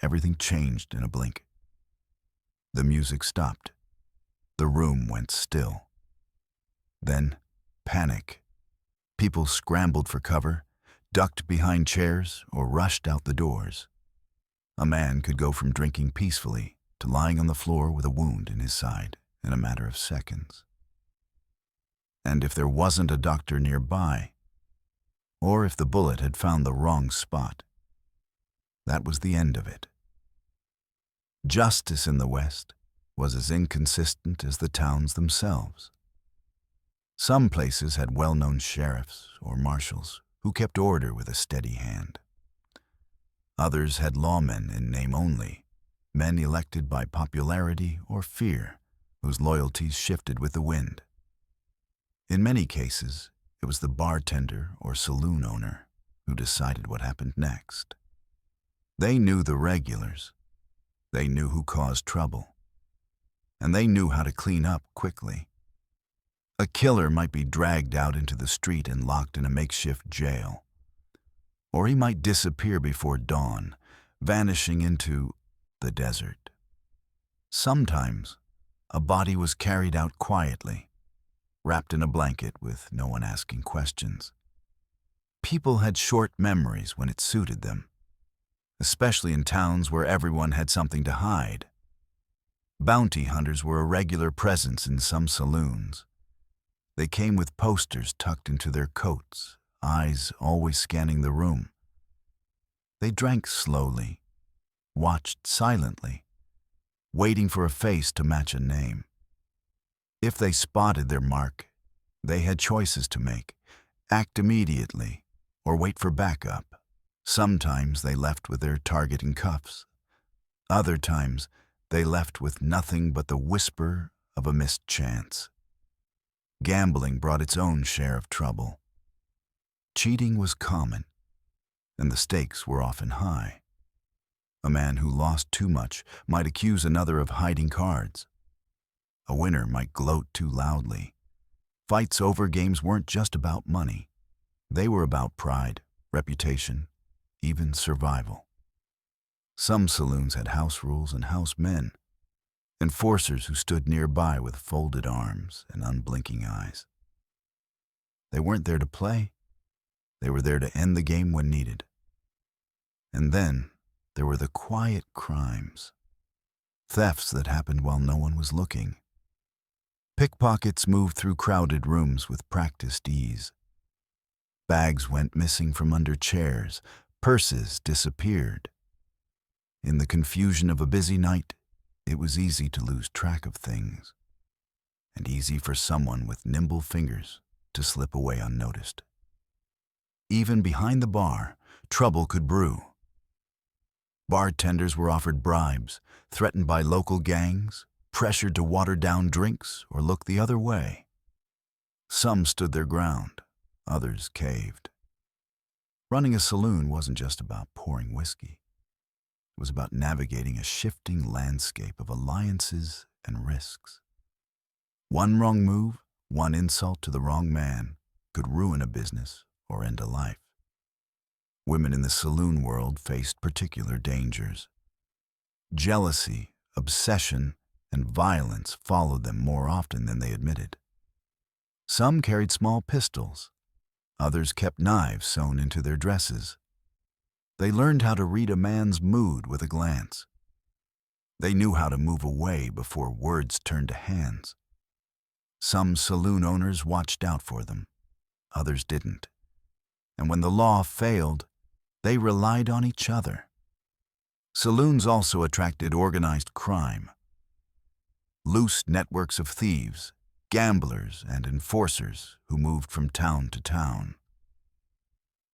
everything changed in a blink. The music stopped. The room went still. Then, panic. People scrambled for cover, ducked behind chairs, or rushed out the doors. A man could go from drinking peacefully to lying on the floor with a wound in his side in a matter of seconds. And if there wasn't a doctor nearby, or if the bullet had found the wrong spot, that was the end of it. Justice in the West was as inconsistent as the towns themselves. Some places had well-known sheriffs or marshals who kept order with a steady hand. Others had lawmen in name only, men elected by popularity or fear, whose loyalties shifted with the wind. In many cases, It was the bartender or saloon owner who decided what happened next. They knew the regulars. They knew who caused trouble. And they knew how to clean up quickly. A killer might be dragged out into the street and locked in a makeshift jail. Or he might disappear before dawn, vanishing into the desert. Sometimes, a body was carried out quietly, wrapped in a blanket with no one asking questions. People had short memories when it suited them, especially in towns where everyone had something to hide. Bounty hunters were a regular presence in some saloons. They came with posters tucked into their coats, eyes always scanning the room. They drank slowly, watched silently, waiting for a face to match a name. If they spotted their mark, they had choices to make: act immediately or wait for backup. Sometimes they left with their target in cuffs. Other times, they left with nothing but the whisper of a missed chance. Gambling brought its own share of trouble. Cheating was common, and the stakes were often high. A man who lost too much might accuse another of hiding cards. A winner might gloat too loudly. Fights over games weren't just about money. They were about pride, reputation, even survival. Some saloons had house rules and house men, enforcers who stood nearby with folded arms and unblinking eyes. They weren't there to play. They were there to end the game when needed. And then there were the quiet crimes, thefts that happened while no one was looking. Pickpockets moved through crowded rooms with practiced ease. Bags went missing from under chairs. Purses disappeared. In the confusion of a busy night, it was easy to lose track of things, and easy for someone with nimble fingers to slip away unnoticed. Even behind the bar, trouble could brew. Bartenders were offered bribes, threatened by local gangs, pressured to water down drinks or look the other way. Some stood their ground, others caved. Running a saloon wasn't just about pouring whiskey. It was about navigating a shifting landscape of alliances and risks. One wrong move, one insult to the wrong man, could ruin a business or end a life. Women in the saloon world faced particular dangers. Jealousy, obsession, and violence followed them more often than they admitted. Some carried small pistols. Others kept knives sewn into their dresses. They learned how to read a man's mood with a glance. They knew how to move away before words turned to hands. Some saloon owners watched out for them. Others didn't. And when the law failed, they relied on each other. Saloons also attracted organized crime. Loose networks of thieves, gamblers, and enforcers who moved from town to town.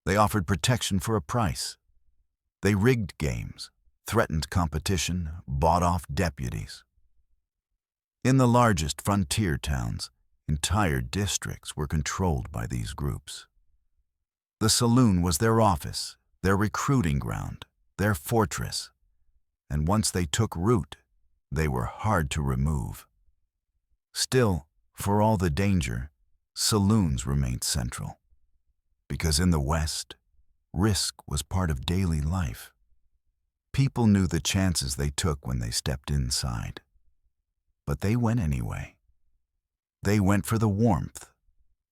They offered protection for a price. They rigged games, threatened competition, bought off deputies. In the largest frontier towns, entire districts were controlled by these groups. The saloon was their office, their recruiting ground, their fortress, and once they took root, they were hard to remove. Still, for all the danger, saloons remained central. Because in the West, risk was part of daily life. People knew the chances they took when they stepped inside. But they went anyway. They went for the warmth,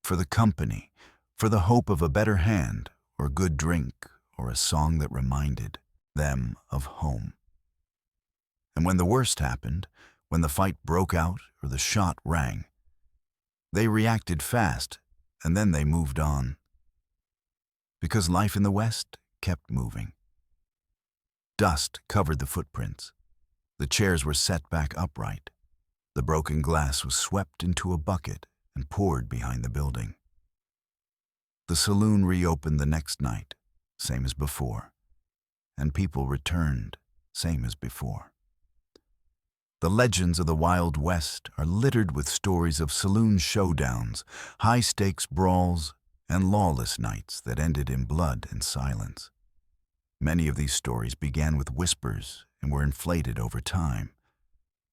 for the company, for the hope of a better hand, or good drink, or a song that reminded them of home. And when the worst happened, when the fight broke out or the shot rang, they reacted fast, and then they moved on. Because life in the West kept moving. Dust covered the footprints. The chairs were set back upright. The broken glass was swept into a bucket and poured behind the building. The saloon reopened the next night, same as before, and people returned, same as before. The legends of the Wild West are littered with stories of saloon showdowns, high-stakes brawls, and lawless nights that ended in blood and silence. Many of these stories began with whispers and were inflated over time,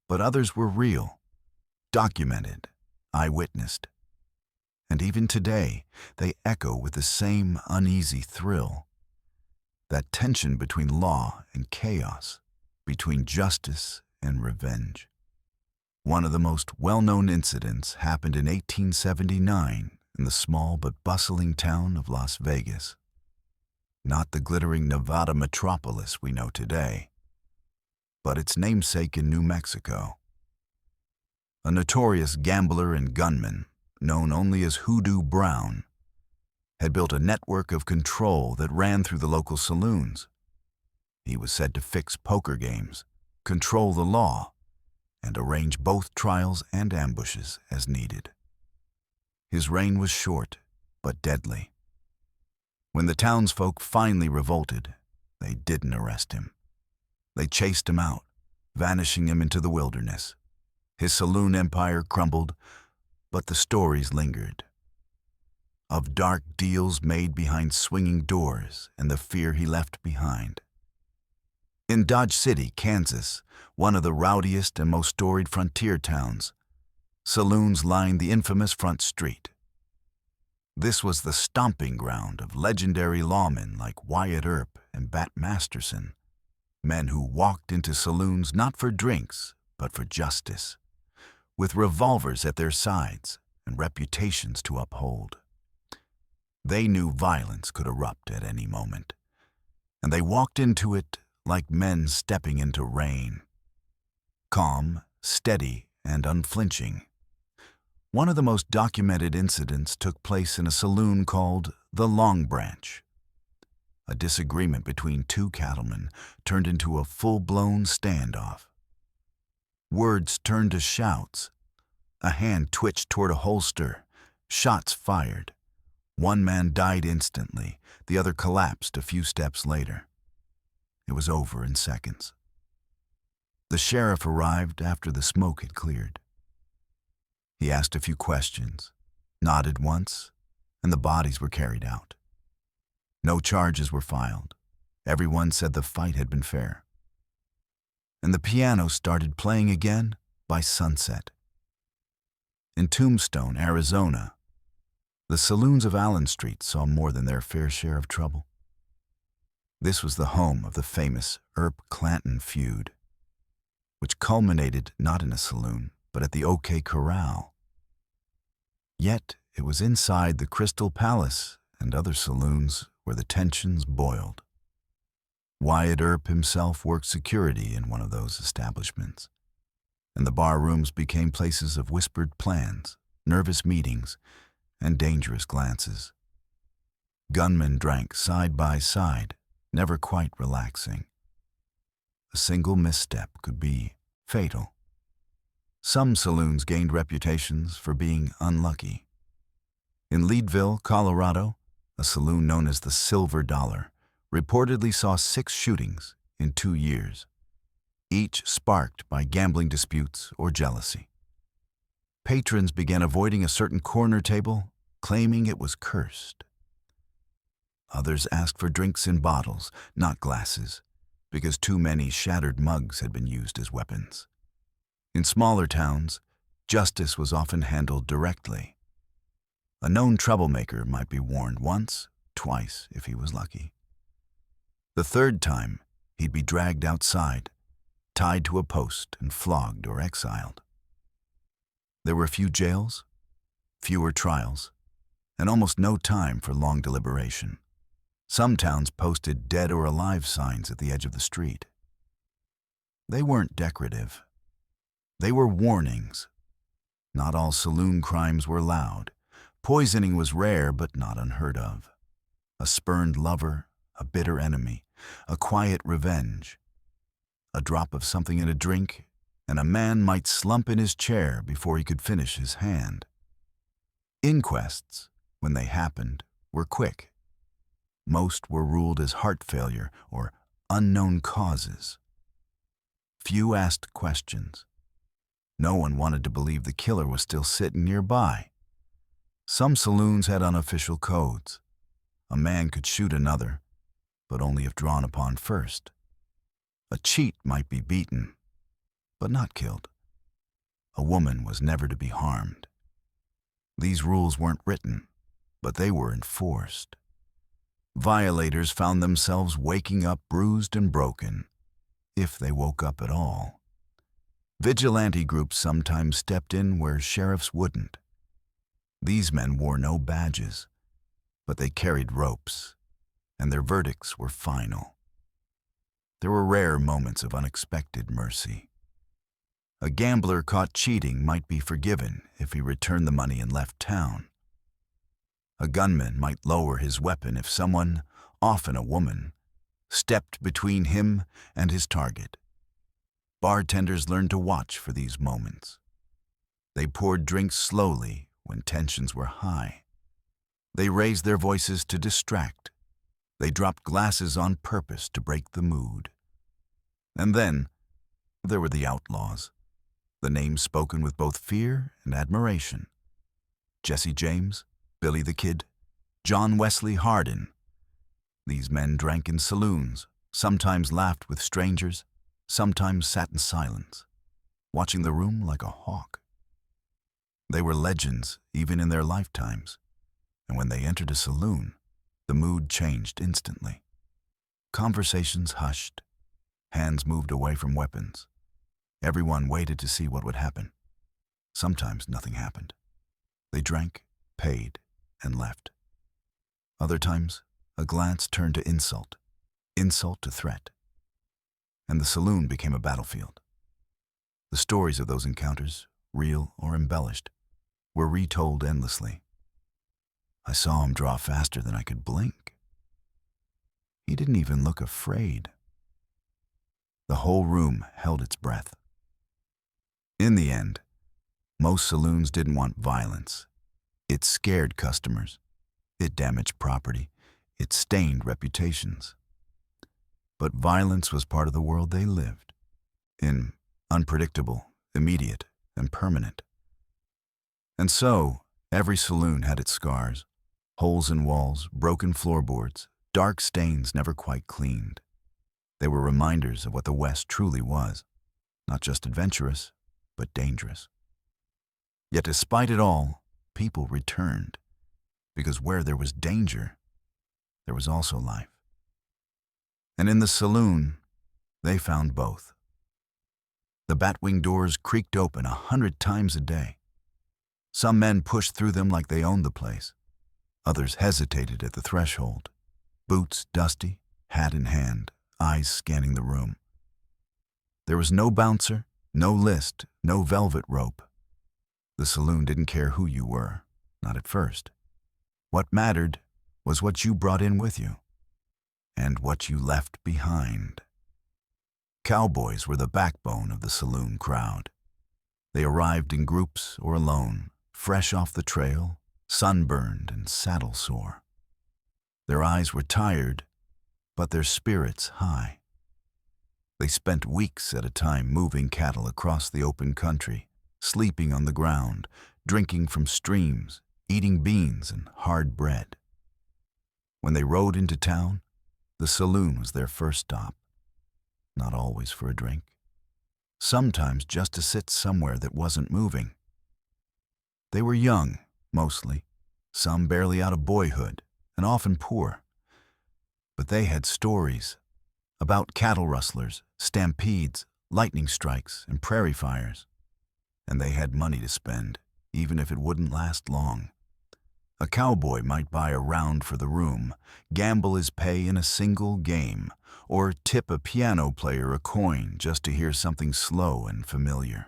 but others were real, documented, eyewitnessed. And even today, they echo with the same uneasy thrill. That tension between law and chaos, between justice and revenge. One of the most well-known incidents happened in 1879 in the small but bustling town of Las Vegas. Not the glittering Nevada metropolis we know today, but its namesake in New Mexico. A notorious gambler and gunman, known only as Hoodoo Brown, had built a network of control that ran through the local saloons. He was said to fix poker games, control the law, and arrange both trials and ambushes as needed. His reign was short, but deadly. When the townsfolk finally revolted, they didn't arrest him. They chased him out, vanishing him into the wilderness. His saloon empire crumbled, but the stories lingered. Of dark deals made behind swinging doors and the fear he left behind. In Dodge City, Kansas, one of the rowdiest and most storied frontier towns, saloons lined the infamous Front Street. This was the stomping ground of legendary lawmen like Wyatt Earp and Bat Masterson, men who walked into saloons not for drinks, but for justice, with revolvers at their sides and reputations to uphold. They knew violence could erupt at any moment, and they walked into it like men stepping into rain. Calm, steady, and unflinching. One of the most documented incidents took place in a saloon called the Long Branch. A disagreement between two cattlemen turned into a full-blown standoff. Words turned to shouts. A hand twitched toward a holster. Shots fired. One man died instantly. The other collapsed a few steps later. It was over in seconds. The sheriff arrived after the smoke had cleared. He asked a few questions, nodded once, and the bodies were carried out. No charges were filed. Everyone said the fight had been fair. And the piano started playing again by sunset. In Tombstone, Arizona, the saloons of Allen Street saw more than their fair share of trouble. This was the home of the famous Earp-Clanton feud, which culminated not in a saloon, but at the OK Corral. Yet it was inside the Crystal Palace and other saloons where the tensions boiled. Wyatt Earp himself worked security in one of those establishments, and the bar rooms became places of whispered plans, nervous meetings, and dangerous glances. Gunmen drank side by side, never quite relaxing. A single misstep could be fatal. Some saloons gained reputations for being unlucky. In Leadville, Colorado, a saloon known as the Silver Dollar reportedly saw 6 shootings in 2 years, each sparked by gambling disputes or jealousy. Patrons began avoiding a certain corner table, claiming it was cursed. Others asked for drinks in bottles, not glasses, because too many shattered mugs had been used as weapons. In smaller towns, justice was often handled directly. A known troublemaker might be warned once, twice if he was lucky. The third time, he'd be dragged outside, tied to a post and flogged or exiled. There were few jails, fewer trials, and almost no time for long deliberation. Some towns posted dead or alive signs at the edge of the street. They weren't decorative. They were warnings. Not all saloon crimes were loud. Poisoning was rare but not unheard of. A spurned lover, a bitter enemy, a quiet revenge. A drop of something in a drink, and a man might slump in his chair before he could finish his hand. Inquests, when they happened, were quick. Most were ruled as heart failure or unknown causes. Few asked questions. No one wanted to believe the killer was still sitting nearby. Some saloons had unofficial codes. A man could shoot another, but only if drawn upon first. A cheat might be beaten, but not killed. A woman was never to be harmed. These rules weren't written, but they were enforced. Violators found themselves waking up bruised and broken, if they woke up at all. Vigilante groups sometimes stepped in where sheriffs wouldn't. These men wore no badges, but they carried ropes, and their verdicts were final. There were rare moments of unexpected mercy. A gambler caught cheating might be forgiven if he returned the money and left town. A gunman might lower his weapon if someone, often a woman, stepped between him and his target. Bartenders learned to watch for these moments. They poured drinks slowly when tensions were high. They raised their voices to distract. They dropped glasses on purpose to break the mood. And then, there were the outlaws, the names spoken with both fear and admiration. Jesse James, Billy the Kid, John Wesley Hardin. These men drank in saloons, sometimes laughed with strangers, sometimes sat in silence, watching the room like a hawk. They were legends even in their lifetimes, and when they entered a saloon, the mood changed instantly. Conversations hushed. Hands moved away from weapons. Everyone waited to see what would happen. Sometimes nothing happened. They drank, paid, and left. Other times, a glance turned to insult, insult to threat. And the saloon became a battlefield. The stories of those encounters, real or embellished, were retold endlessly. I saw him draw faster than I could blink. He didn't even look afraid. The whole room held its breath. In the end, most saloons didn't want violence. It scared customers. It damaged property. It stained reputations. But violence was part of the world they lived in, unpredictable, immediate, and permanent. And so, every saloon had its scars, holes in walls, broken floorboards, dark stains never quite cleaned. They were reminders of what the West truly was, not just adventurous, but dangerous. Yet despite it all, people returned, because where there was danger, there was also life. And in the saloon, they found both. The batwing doors creaked open 100 times a day. Some men pushed through them like they owned the place. Others hesitated at the threshold, boots dusty, hat in hand, eyes scanning the room. There was no bouncer, no list, no velvet rope. The saloon didn't care who you were, not at first. What mattered was what you brought in with you, and what you left behind. Cowboys were the backbone of the saloon crowd. They arrived in groups or alone, fresh off the trail, sunburned and saddle sore. Their eyes were tired, but their spirits high. They spent weeks at a time moving cattle across the open country, sleeping on the ground, drinking from streams, eating beans and hard bread. When they rode into town, the saloon was their first stop. Not always for a drink. Sometimes just to sit somewhere that wasn't moving. They were young, mostly, some barely out of boyhood, and often poor. But they had stories about cattle rustlers, stampedes, lightning strikes, and prairie fires. And they had money to spend, even if it wouldn't last long. A cowboy might buy a round for the room, gamble his pay in a single game, or tip a piano player a coin just to hear something slow and familiar.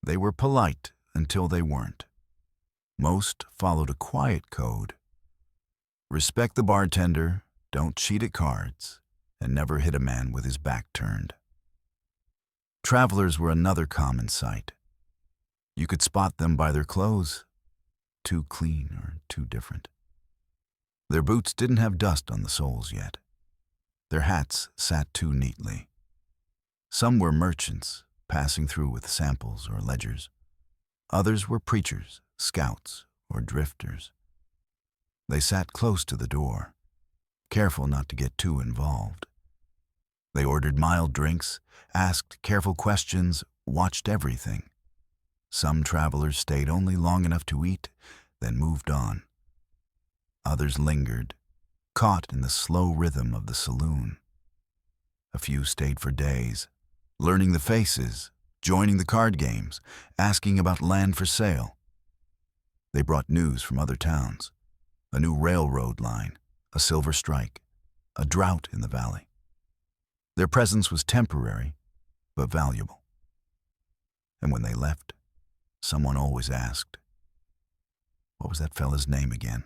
They were polite until they weren't. Most followed a quiet code. Respect the bartender, don't cheat at cards, and never hit a man with his back turned. Travelers were another common sight. You could spot them by their clothes, too clean or too different. Their boots didn't have dust on the soles yet. Their hats sat too neatly. Some were merchants, passing through with samples or ledgers. Others were preachers, scouts, or drifters. They sat close to the door, careful not to get too involved. They ordered mild drinks, asked careful questions, watched everything. Some travelers stayed only long enough to eat, then moved on. Others lingered, caught in the slow rhythm of the saloon. A few stayed for days, learning the faces, joining the card games, asking about land for sale. They brought news from other towns, a new railroad line, a silver strike, a drought in the valley. Their presence was temporary, but valuable. And when they left, someone always asked, "What was that fella's name again?"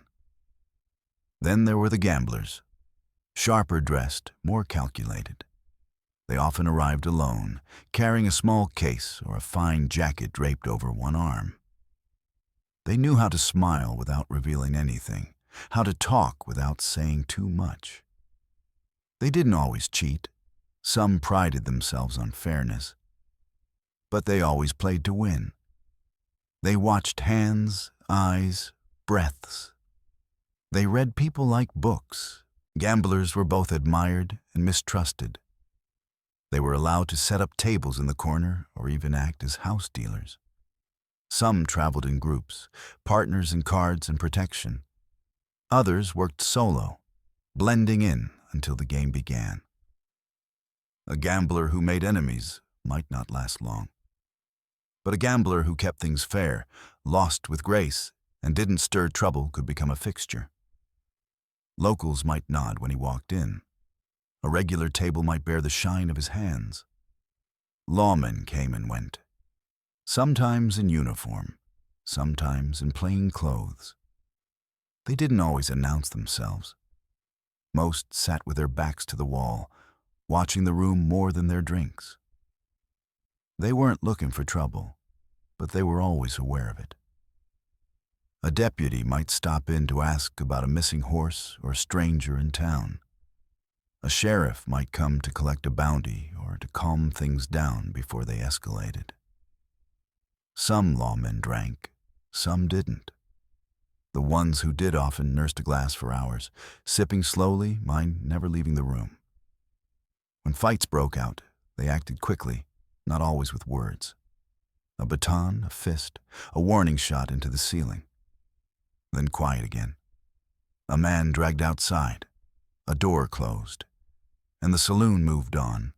Then there were the gamblers, sharper dressed, more calculated. They often arrived alone, carrying a small case or a fine jacket draped over one arm. They knew how to smile without revealing anything, how to talk without saying too much. They didn't always cheat. Some prided themselves on fairness. But they always played to win. They watched hands, eyes, breaths. They read people like books. Gamblers were both admired and mistrusted. They were allowed to set up tables in the corner or even act as house dealers. Some traveled in groups, partners in cards and protection. Others worked solo, blending in until the game began. A gambler who made enemies might not last long. But a gambler who kept things fair, lost with grace, and didn't stir trouble could become a fixture. Locals might nod when he walked in. A regular table might bear the shine of his hands. Lawmen came and went, sometimes in uniform, sometimes in plain clothes. They didn't always announce themselves. Most sat with their backs to the wall, watching the room more than their drinks. They weren't looking for trouble, but they were always aware of it. A deputy might stop in to ask about a missing horse or a stranger in town. A sheriff might come to collect a bounty or to calm things down before they escalated. Some lawmen drank, some didn't. The ones who did often nursed a glass for hours, sipping slowly, mind never leaving the room. When fights broke out, they acted quickly, not always with words. A baton, a fist, a warning shot into the ceiling. Then quiet again. A man dragged outside, a door closed, and the saloon moved on.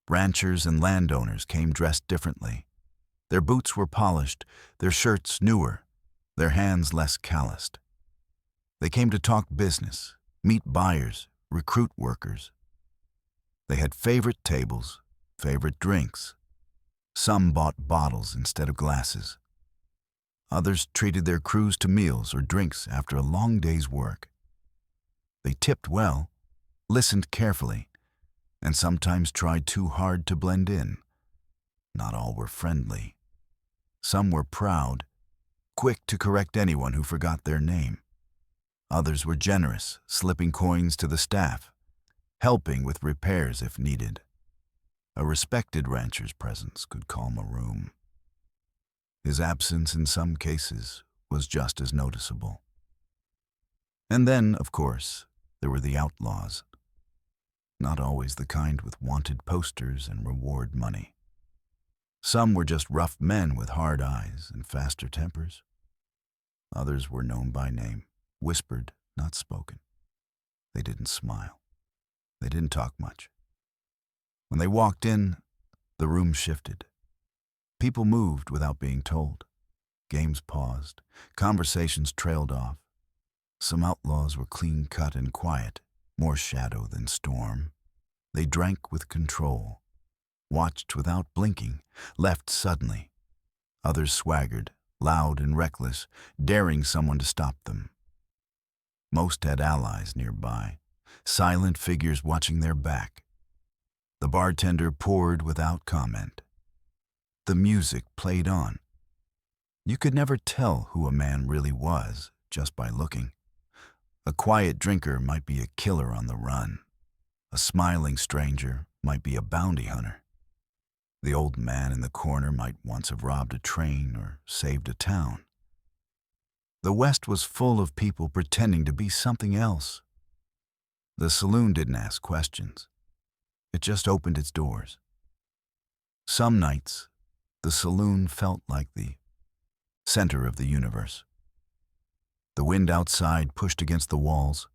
Ranchers and landowners came dressed differently. Their boots were polished, their shirts newer, their hands less calloused. They came to talk business, meet buyers, recruit workers. They had favorite tables, favorite drinks. Some bought bottles instead of glasses. Others treated their crews to meals or drinks after a long day's work. They tipped well, listened carefully, and sometimes tried too hard to blend in. Not all were friendly. Some were proud, quick to correct anyone who forgot their name. Others were generous, slipping coins to the staff, helping with repairs if needed. A respected rancher's presence could calm a room. His absence in some cases was just as noticeable. And then, of course, there were the outlaws. Not always the kind with wanted posters and reward money. Some were just rough men with hard eyes and faster tempers. Others were known by name, whispered, not spoken. They didn't smile. They didn't talk much. When they walked in, the room shifted. People moved without being told. Games paused. Conversations trailed off. Some outlaws were clean-cut and quiet, more shadow than storm. They drank with control, watched without blinking, left suddenly. Others swaggered, loud and reckless, daring someone to stop them. Most had allies nearby, silent figures watching their back. The bartender poured without comment. The music played on. You could never tell who a man really was just by looking. A quiet drinker might be a killer on the run. A smiling stranger might be a bounty hunter. The old man in the corner might once have robbed a train or saved a town. The West was full of people pretending to be something else. The saloon didn't ask questions. It just opened its doors. Some nights, the saloon felt like the center of the universe. The wind outside pushed against the walls.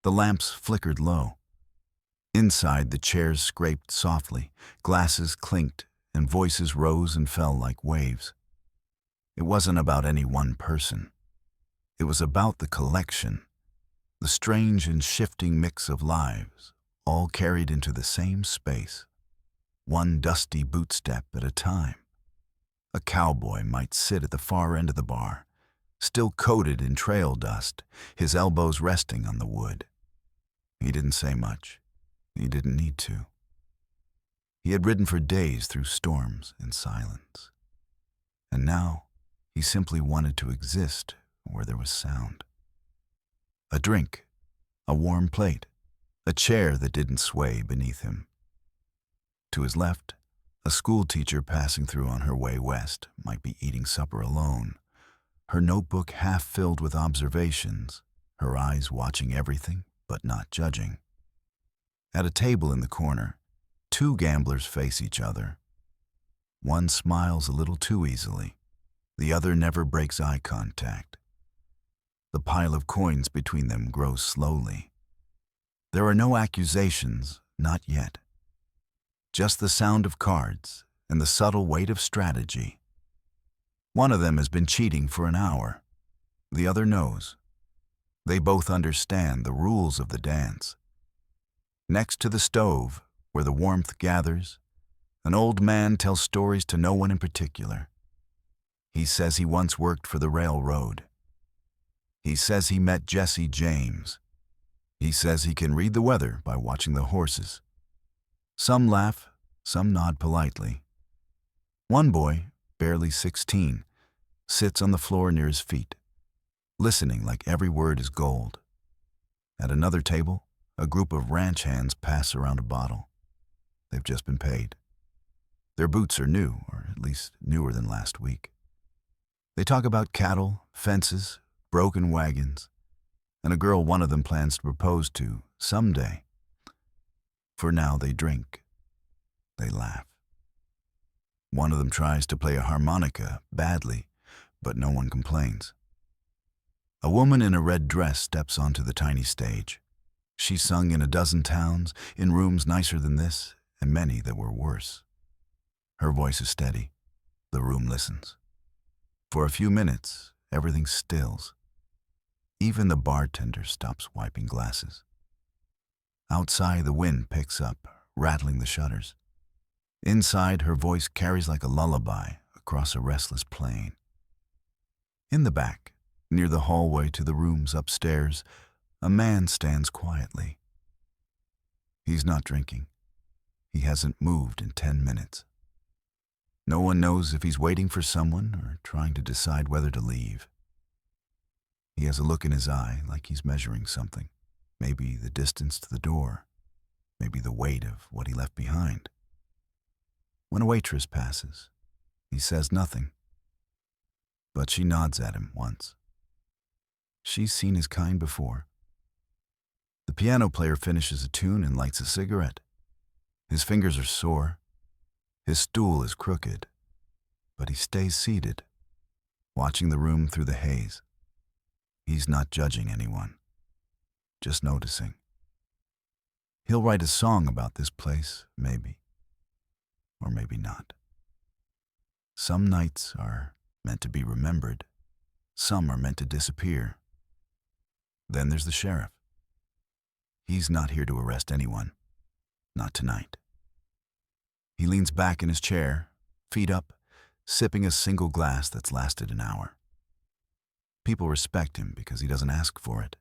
The lamps flickered low. Inside, the chairs scraped softly, glasses clinked, and voices rose and fell like waves. It wasn't about any one person. It was about the collection, the strange and shifting mix of lives, all carried into the same space, one dusty bootstep at a time. A cowboy might sit at the far end of the bar, still coated in trail dust, his elbows resting on the wood. He didn't say much. He didn't need to. He had ridden for days through storms in silence. And now, he simply wanted to exist where there was sound. A drink, a warm plate, a chair that didn't sway beneath him. To his left, a schoolteacher passing through on her way west might be eating supper alone, her notebook half filled with observations, her eyes watching everything but not judging. At a table in the corner, two gamblers face each other. One smiles a little too easily. The other never breaks eye contact. The pile of coins between them grows slowly. There are no accusations, not yet. Just the sound of cards and the subtle weight of strategy. One of them has been cheating for an hour. The other knows. They both understand the rules of the dance. Next to the stove, where the warmth gathers, an old man tells stories to no one in particular. He says he once worked for the railroad. He says he met Jesse James. He says he can read the weather by watching the horses. Some laugh, some nod politely. One boy, barely 16, sits on the floor near his feet, listening like every word is gold. At another table, a group of ranch hands pass around a bottle. They've just been paid. Their boots are new, or at least newer than last week. They talk about cattle, fences, broken wagons, and a girl one of them plans to propose to someday. For now, they drink. They laugh. One of them tries to play a harmonica badly, but no one complains. A woman in a red dress steps onto the tiny stage. She's sung in a dozen towns, in rooms nicer than this, and many that were worse. Her voice is steady. The room listens. For a few minutes, everything stills. Even the bartender stops wiping glasses. Outside, the wind picks up, rattling the shutters. Inside, her voice carries like a lullaby across a restless plain. In the back, near the hallway to the rooms upstairs, a man stands quietly. He's not drinking. He hasn't moved in 10 minutes. No one knows if he's waiting for someone or trying to decide whether to leave. He has a look in his eye like he's measuring something. Maybe the distance to the door. Maybe the weight of what he left behind. When a waitress passes, he says nothing. But she nods at him once. She's seen his kind before. The piano player finishes a tune and lights a cigarette. His fingers are sore. His stool is crooked. But he stays seated, watching the room through the haze. He's not judging anyone, just noticing. He'll write a song about this place, maybe. Or maybe not. Some nights are meant to be remembered. Some are meant to disappear. Then there's the sheriff. He's not here to arrest anyone. Not tonight. He leans back in his chair, feet up, sipping a single glass that's lasted an hour. People respect him because he doesn't ask for it.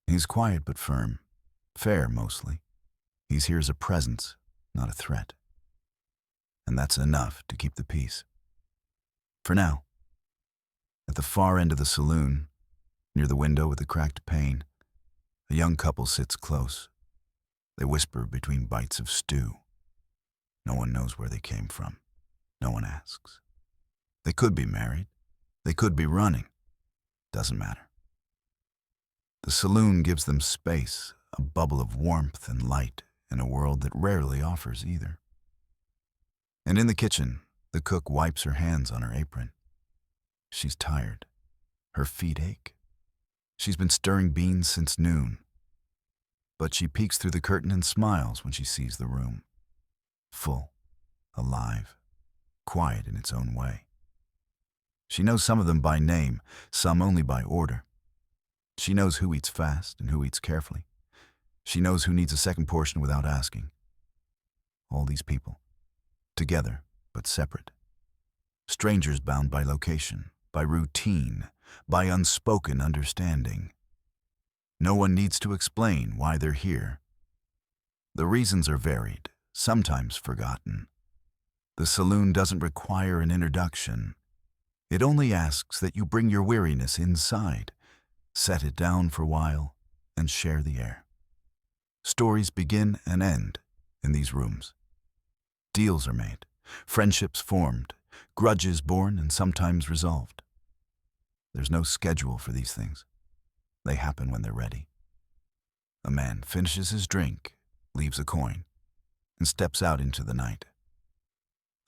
He's quiet but firm, fair mostly. He's here as a presence, not a threat. And that's enough to keep the peace. For now. At the far end of the saloon, near the window with the cracked pane, a young couple sits close. They whisper between bites of stew. No one knows where they came from. No one asks. They could be married. They could be running. Doesn't matter. The saloon gives them space, a bubble of warmth and light in a world that rarely offers either. And in the kitchen, the cook wipes her hands on her apron. She's tired. Her feet ache. She's been stirring beans since noon. But she peeks through the curtain and smiles when she sees the room. Full, alive, quiet in its own way. She knows some of them by name, some only by order. She knows who eats fast and who eats carefully. She knows who needs a second portion without asking. All these people, together but separate. Strangers bound by location, by routine, by unspoken understanding. No one needs to explain why they're here. The reasons are varied, sometimes forgotten. The saloon doesn't require an introduction. It only asks that you bring your weariness inside, set it down for a while, and share the air. Stories begin and end in these rooms. Deals are made, friendships formed, grudges born and sometimes resolved. There's no schedule for these things. They happen when they're ready. A man finishes his drink, leaves a coin, and steps out into the night.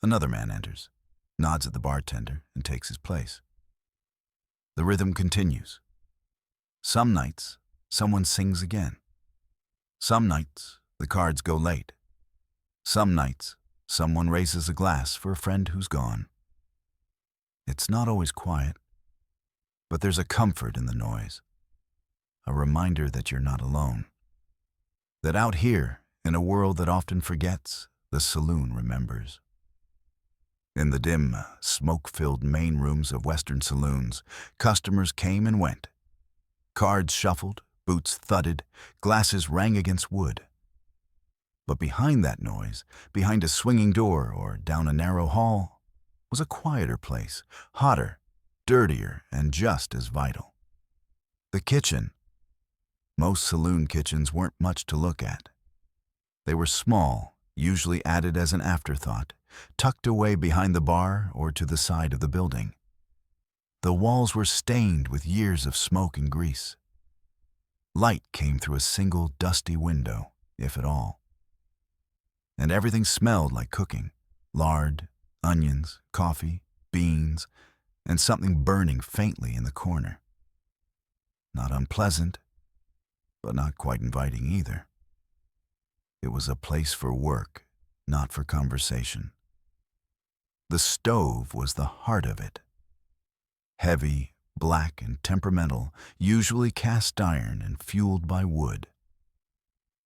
Another man enters, nods at the bartender, and takes his place. The rhythm continues. Some nights, someone sings again. Some nights, the cards go late. Some nights, someone raises a glass for a friend who's gone. It's not always quiet, but there's a comfort in the noise, a reminder that you're not alone. That out here, in a world that often forgets, the saloon remembers. In the dim, smoke-filled main rooms of Western saloons, customers came and went. Cards shuffled, boots thudded, glasses rang against wood. But behind that noise, behind a swinging door or down a narrow hall, was a quieter place, hotter, dirtier, and just as vital. The kitchen. Most saloon kitchens weren't much to look at. They were small, usually added as an afterthought, tucked away behind the bar or to the side of the building. The walls were stained with years of smoke and grease. Light came through a single dusty window, if at all. And everything smelled like cooking: lard, onions, coffee, beans, and something burning faintly in the corner. Not unpleasant, but not quite inviting either. It was a place for work, not for conversation. The stove was the heart of it. Heavy, black, and temperamental, usually cast iron and fueled by wood.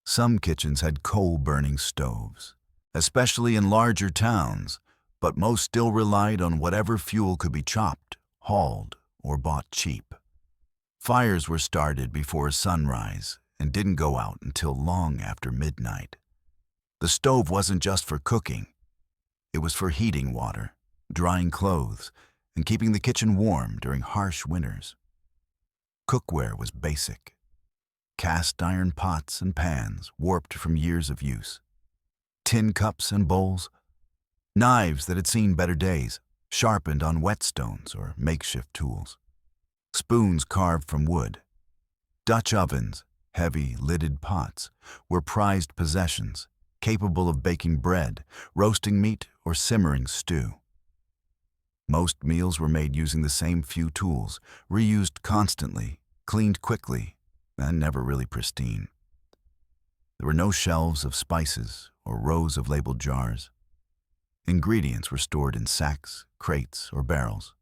Some kitchens had coal-burning stoves, especially in larger towns, but most still relied on whatever fuel could be chopped, hauled, or bought cheap. Fires were started before sunrise and didn't go out until long after midnight. The stove wasn't just for cooking. It was for heating water, drying clothes, and keeping the kitchen warm during harsh winters. Cookware was basic. Cast iron pots and pans warped from years of use. Tin cups and bowls. Knives that had seen better days, sharpened on whetstones or makeshift tools. Spoons carved from wood. Dutch ovens, heavy, lidded pots, were prized possessions, capable of baking bread, roasting meat, or simmering stew. Most meals were made using the same few tools, reused constantly, cleaned quickly, and never really pristine. There were no shelves of spices or rows of labeled jars. Ingredients were stored in sacks, crates, or barrels.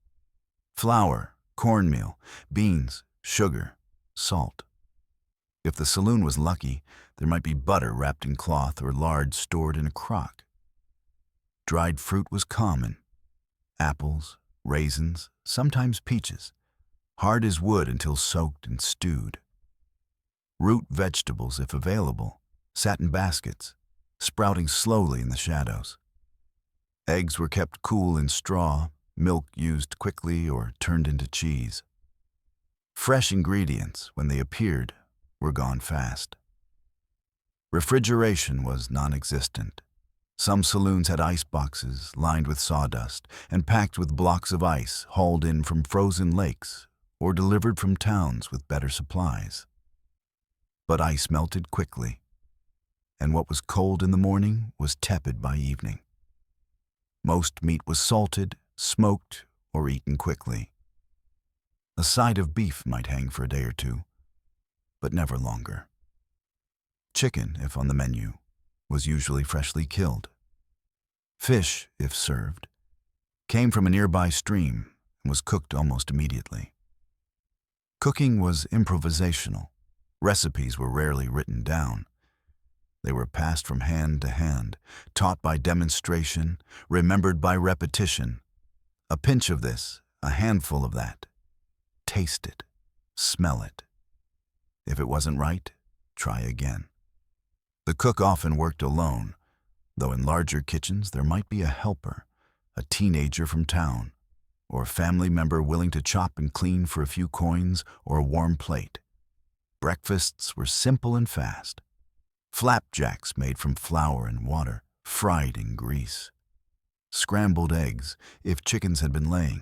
Flour, cornmeal, beans, sugar, salt. If the saloon was lucky, there might be butter wrapped in cloth or lard stored in a crock. Dried fruit was common. Apples, raisins, sometimes peaches, hard as wood until soaked and stewed. Root vegetables, if available, sat in baskets, sprouting slowly in the shadows. Eggs were kept cool in straw, milk used quickly or turned into cheese. Fresh ingredients, when they appeared, were gone fast. Refrigeration was non-existent. Some saloons had ice boxes lined with sawdust and packed with blocks of ice hauled in from frozen lakes or delivered from towns with better supplies. But ice melted quickly, and what was cold in the morning was tepid by evening. Most meat was salted, smoked, or eaten quickly. A side of beef might hang for a day or two, but never longer. Chicken, if on the menu, was usually freshly killed. Fish, if served, came from a nearby stream and was cooked almost immediately. Cooking was improvisational. Recipes were rarely written down. They were passed from hand to hand, taught by demonstration, remembered by repetition. A pinch of this, a handful of that. Taste it, smell it. If it wasn't right, try again. The cook often worked alone, though in larger kitchens there might be a helper, a teenager from town, or a family member willing to chop and clean for a few coins or a warm plate. Breakfasts were simple and fast. Flapjacks made from flour and water, fried in grease. Scrambled eggs, if chickens had been laying.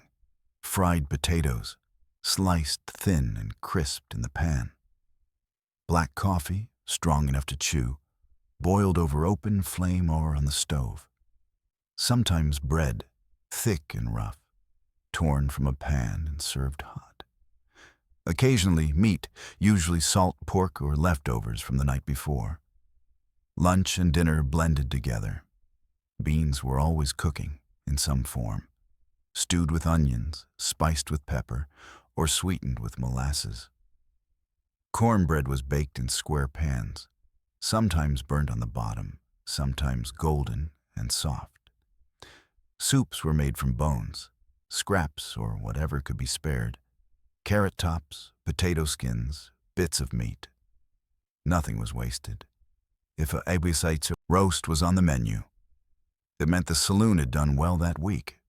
Fried potatoes, sliced thin and crisped in the pan. Black coffee, strong enough to chew, boiled over open flame or on the stove. Sometimes bread, thick and rough, torn from a pan and served hot. Occasionally meat, usually salt pork or leftovers from the night before. Lunch and dinner blended together. Beans were always cooking in some form, stewed with onions, spiced with pepper, or sweetened with molasses. Cornbread was baked in square pans, sometimes burnt on the bottom, sometimes golden and soft. Soups were made from bones, scraps or whatever could be spared, carrot tops, potato skins, bits of meat. Nothing was wasted. If a Abisite's roast was on the menu, it meant the saloon had done well that week.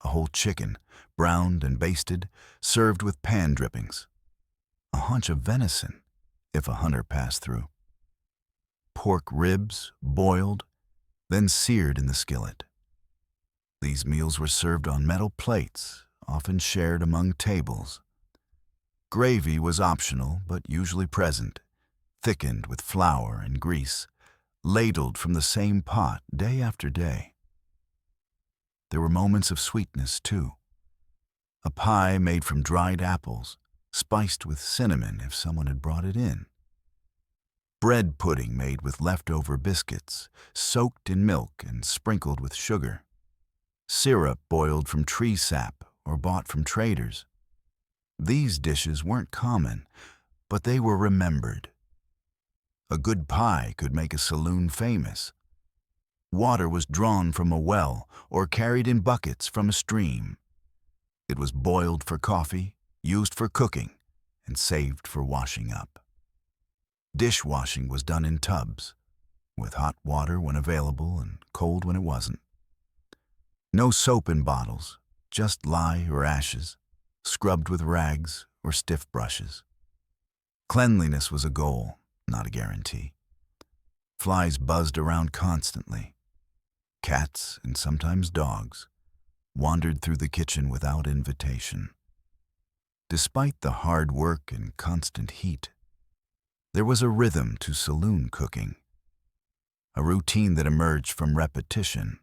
A whole chicken, browned and basted, served with pan drippings. A haunch of venison, if a hunter passed through. Pork ribs, boiled, then seared in the skillet. These meals were served on metal plates, often shared among tables. Gravy was optional, but usually present, thickened with flour and grease, ladled from the same pot day after day. There were moments of sweetness, too. A pie made from dried apples, spiced with cinnamon if someone had brought it in. Bread pudding made with leftover biscuits, soaked in milk and sprinkled with sugar. Syrup boiled from tree sap or bought from traders. These dishes weren't common, but they were remembered. A good pie could make a saloon famous. Water was drawn from a well or carried in buckets from a stream. It was boiled for coffee, used for cooking, and saved for washing up. Dishwashing was done in tubs, with hot water when available and cold when it wasn't. No soap in bottles, just lye or ashes, scrubbed with rags or stiff brushes. Cleanliness was a goal, not a guarantee. Flies buzzed around constantly. Cats, and sometimes dogs, wandered through the kitchen without invitation. Despite the hard work and constant heat, there was a rhythm to saloon cooking, a routine that emerged from repetition.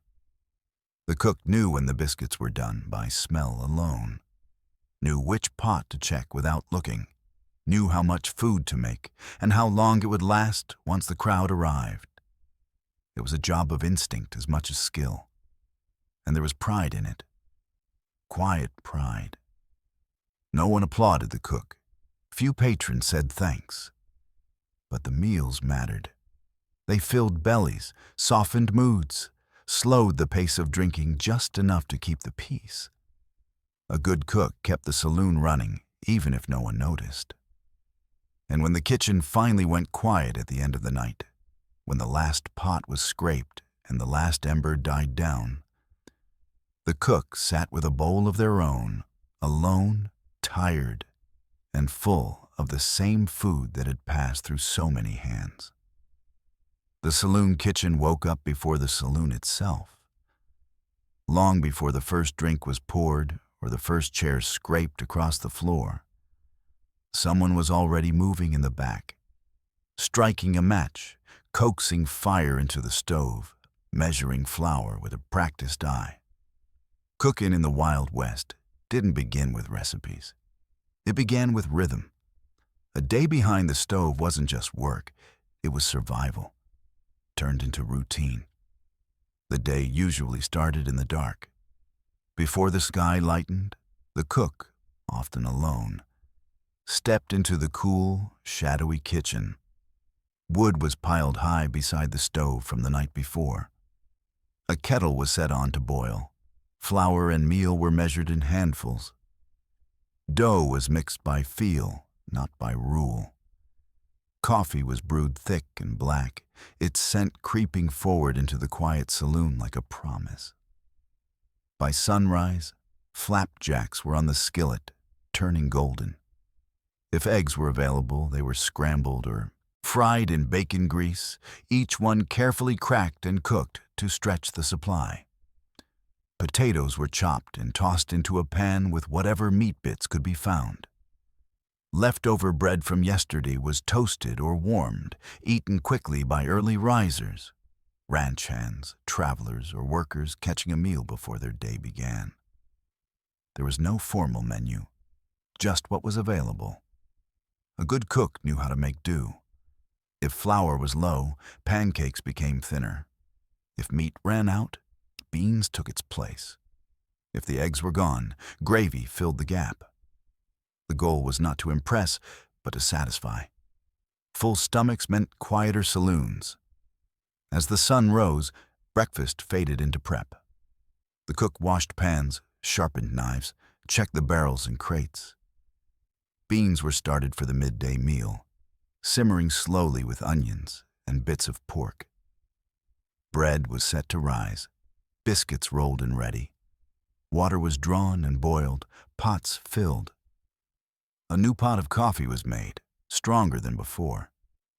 The cook knew when the biscuits were done by smell alone, knew which pot to check without looking, knew how much food to make and how long it would last once the crowd arrived. It was a job of instinct as much as skill, and there was pride in it. Quiet pride. No one applauded the cook. Few patrons said thanks. But the meals mattered. They filled bellies, softened moods, slowed the pace of drinking just enough to keep the peace. A good cook kept the saloon running, even if no one noticed. And when the kitchen finally went quiet at the end of the night, when the last pot was scraped and the last ember died down, the cook sat with a bowl of their own, alone, tired, and full of the same food that had passed through so many hands. The saloon kitchen woke up before the saloon itself. Long before the first drink was poured or the first chair scraped across the floor, someone was already moving in the back, striking a match, coaxing fire into the stove, measuring flour with a practiced eye. Cooking in the Wild West didn't begin with recipes. It began with rhythm. A day behind the stove wasn't just work, it was survival, turned into routine. The day usually started in the dark. Before the sky lightened, the cook, often alone, stepped into the cool, shadowy kitchen. Wood was piled high beside the stove from the night before. A kettle was set on to boil. Flour and meal were measured in handfuls. Dough was mixed by feel, not by rule. Coffee was brewed thick and black, its scent creeping forward into the quiet saloon like a promise. By sunrise, flapjacks were on the skillet, turning golden. If eggs were available, they were scrambled or fried in bacon grease, each one carefully cracked and cooked to stretch the supply. Potatoes were chopped and tossed into a pan with whatever meat bits could be found. Leftover bread from yesterday was toasted or warmed, eaten quickly by early risers, ranch hands, travelers, or workers catching a meal before their day began. There was no formal menu, just what was available. A good cook knew how to make do. If flour was low, pancakes became thinner. If meat ran out, beans took its place. If the eggs were gone, gravy filled the gap. The goal was not to impress, but to satisfy. Full stomachs meant quieter saloons. As the sun rose, breakfast faded into prep. The cook washed pans, sharpened knives, checked the barrels and crates. Beans were started for the midday meal, simmering slowly with onions and bits of pork. Bread was set to rise, biscuits rolled and ready. Water was drawn and boiled, pots filled. A new pot of coffee was made, stronger than before,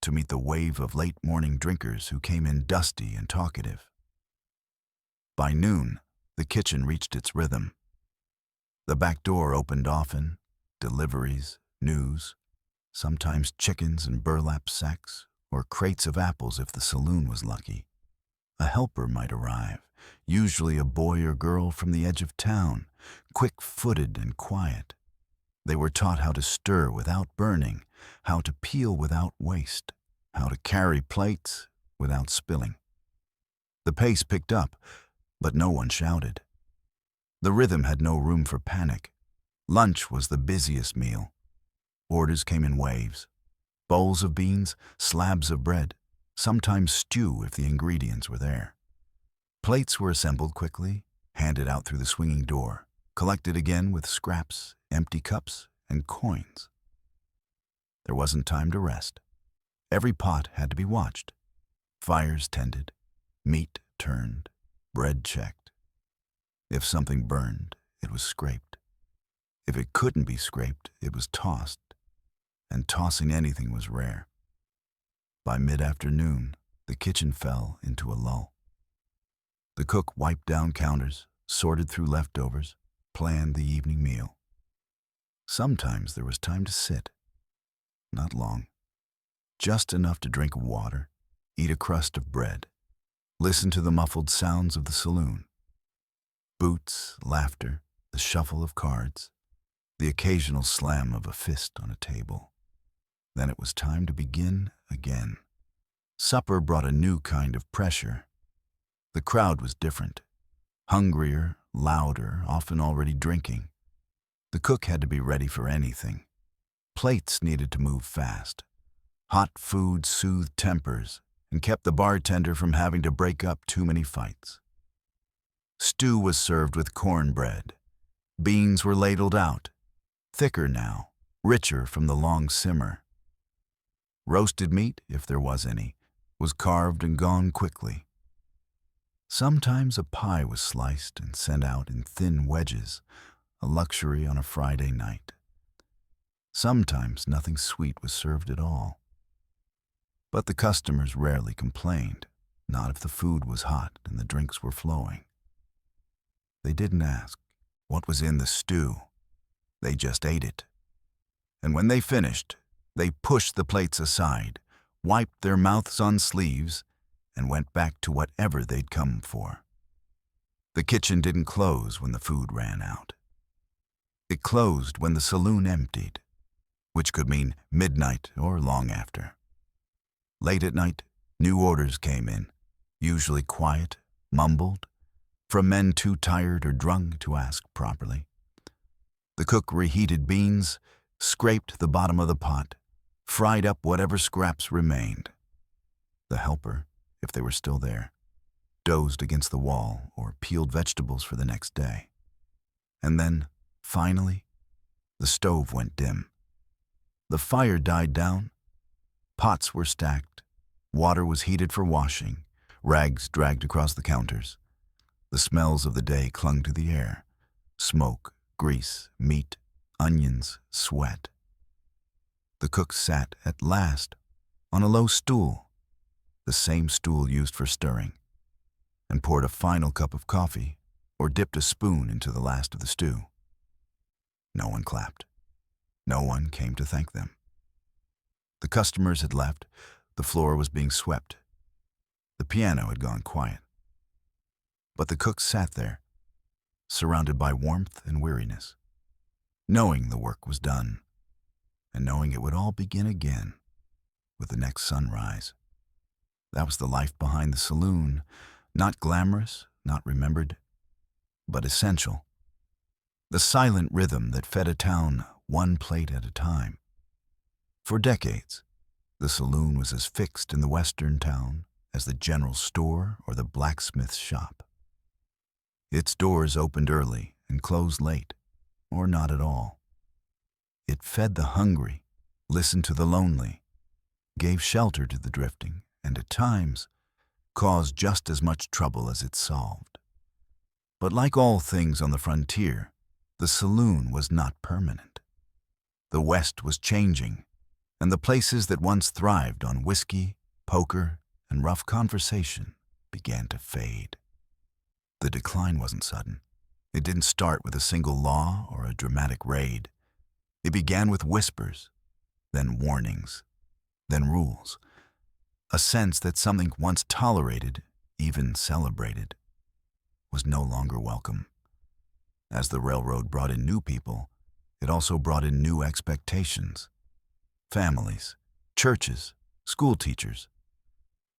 to meet the wave of late-morning drinkers who came in dusty and talkative. By noon, the kitchen reached its rhythm. The back door opened often, deliveries, news, sometimes chickens in burlap sacks, or crates of apples if the saloon was lucky. A helper might arrive, usually a boy or girl from the edge of town, quick-footed and quiet. They were taught how to stir without burning, how to peel without waste, how to carry plates without spilling. The pace picked up, but no one shouted. The rhythm had no room for panic. Lunch was the busiest meal. Orders came in waves. Bowls of beans, slabs of bread, sometimes stew if the ingredients were there. Plates were assembled quickly, handed out through the swinging door, collected again with scraps, empty cups, and coins. There wasn't time to rest. Every pot had to be watched. Fires tended, meat turned, bread checked. If something burned, it was scraped. If it couldn't be scraped, it was tossed, and tossing anything was rare. By mid-afternoon, the kitchen fell into a lull. The cook wiped down counters, sorted through leftovers, planned the evening meal. Sometimes there was time to sit. Not long. Just enough to drink water, eat a crust of bread, listen to the muffled sounds of the saloon. Boots, laughter, the shuffle of cards, the occasional slam of a fist on a table. Then it was time to begin again. Supper brought a new kind of pressure. The crowd was different. Hungrier, louder, often already drinking. The cook had to be ready for anything. Plates needed to move fast. Hot food soothed tempers and kept the bartender from having to break up too many fights. Stew was served with cornbread. Beans were ladled out, thicker now, richer from the long simmer. Roasted meat, if there was any, was carved and gone quickly. Sometimes a pie was sliced and sent out in thin wedges, a luxury on a Friday night. Sometimes nothing sweet was served at all. But the customers rarely complained, not if the food was hot and the drinks were flowing. They didn't ask. what was in the stew. They just ate it. And when they finished, they pushed the plates aside, wiped their mouths on sleeves, and went back to whatever they'd come for. The kitchen didn't close when the food ran out. It closed when the saloon emptied, which could mean midnight or long after. Late at night, new orders came in, usually quiet, mumbled, from men too tired or drunk to ask properly. The cook reheated beans, scraped the bottom of the pot, fried up whatever scraps remained. The helper, if they were still there, dozed against the wall or peeled vegetables for the next day. And then, finally, the stove went dim. The fire died down. Pots were stacked. Water was heated for washing. Rags dragged across the counters. The smells of the day clung to the air. Smoke, grease, meat, onions, sweat. The cook sat, at last, on a low stool, the same stool used for stirring, and poured a final cup of coffee or dipped a spoon into the last of the stew. No one clapped. No one came to thank them. The customers had left. The floor was being swept. The piano had gone quiet. But the cook sat there, surrounded by warmth and weariness, knowing the work was done, and knowing it would all begin again with the next sunrise. That was the life behind the saloon, not glamorous, not remembered, but essential. The silent rhythm that fed a town one plate at a time. For decades, the saloon was as fixed in the western town as the general store or the blacksmith's shop. Its doors opened early and closed late, or not at all. It fed the hungry, listened to the lonely, gave shelter to the drifting, and at times caused just as much trouble as it solved. But like all things on the frontier, the saloon was not permanent. The West was changing, and the places that once thrived on whiskey, poker, and rough conversation began to fade. The decline wasn't sudden. It didn't start with a single law or a dramatic raid. It began with whispers, then warnings, then rules. A sense that something once tolerated, even celebrated, was no longer welcome. As the railroad brought in new people, it also brought in new expectations. Families, churches, school teachers.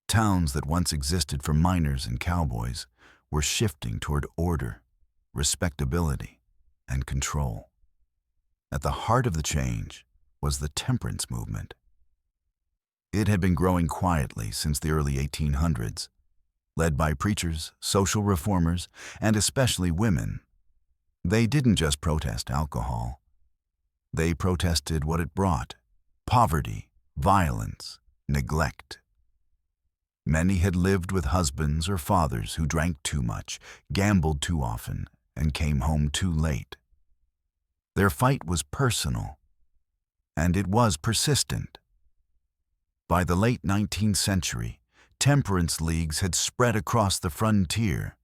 Towns that once existed for miners and cowboys were shifting toward order, respectability, and control. At the heart of the change was the temperance movement. It had been growing quietly since the early 1800s, led by preachers, social reformers, and especially women. They didn't just protest alcohol. They protested what it brought: poverty, violence, neglect. Many had lived with husbands or fathers who drank too much, gambled too often, and came home too late. Their fight was personal, and it was persistent. By the late 19th century, temperance leagues had spread across the frontier.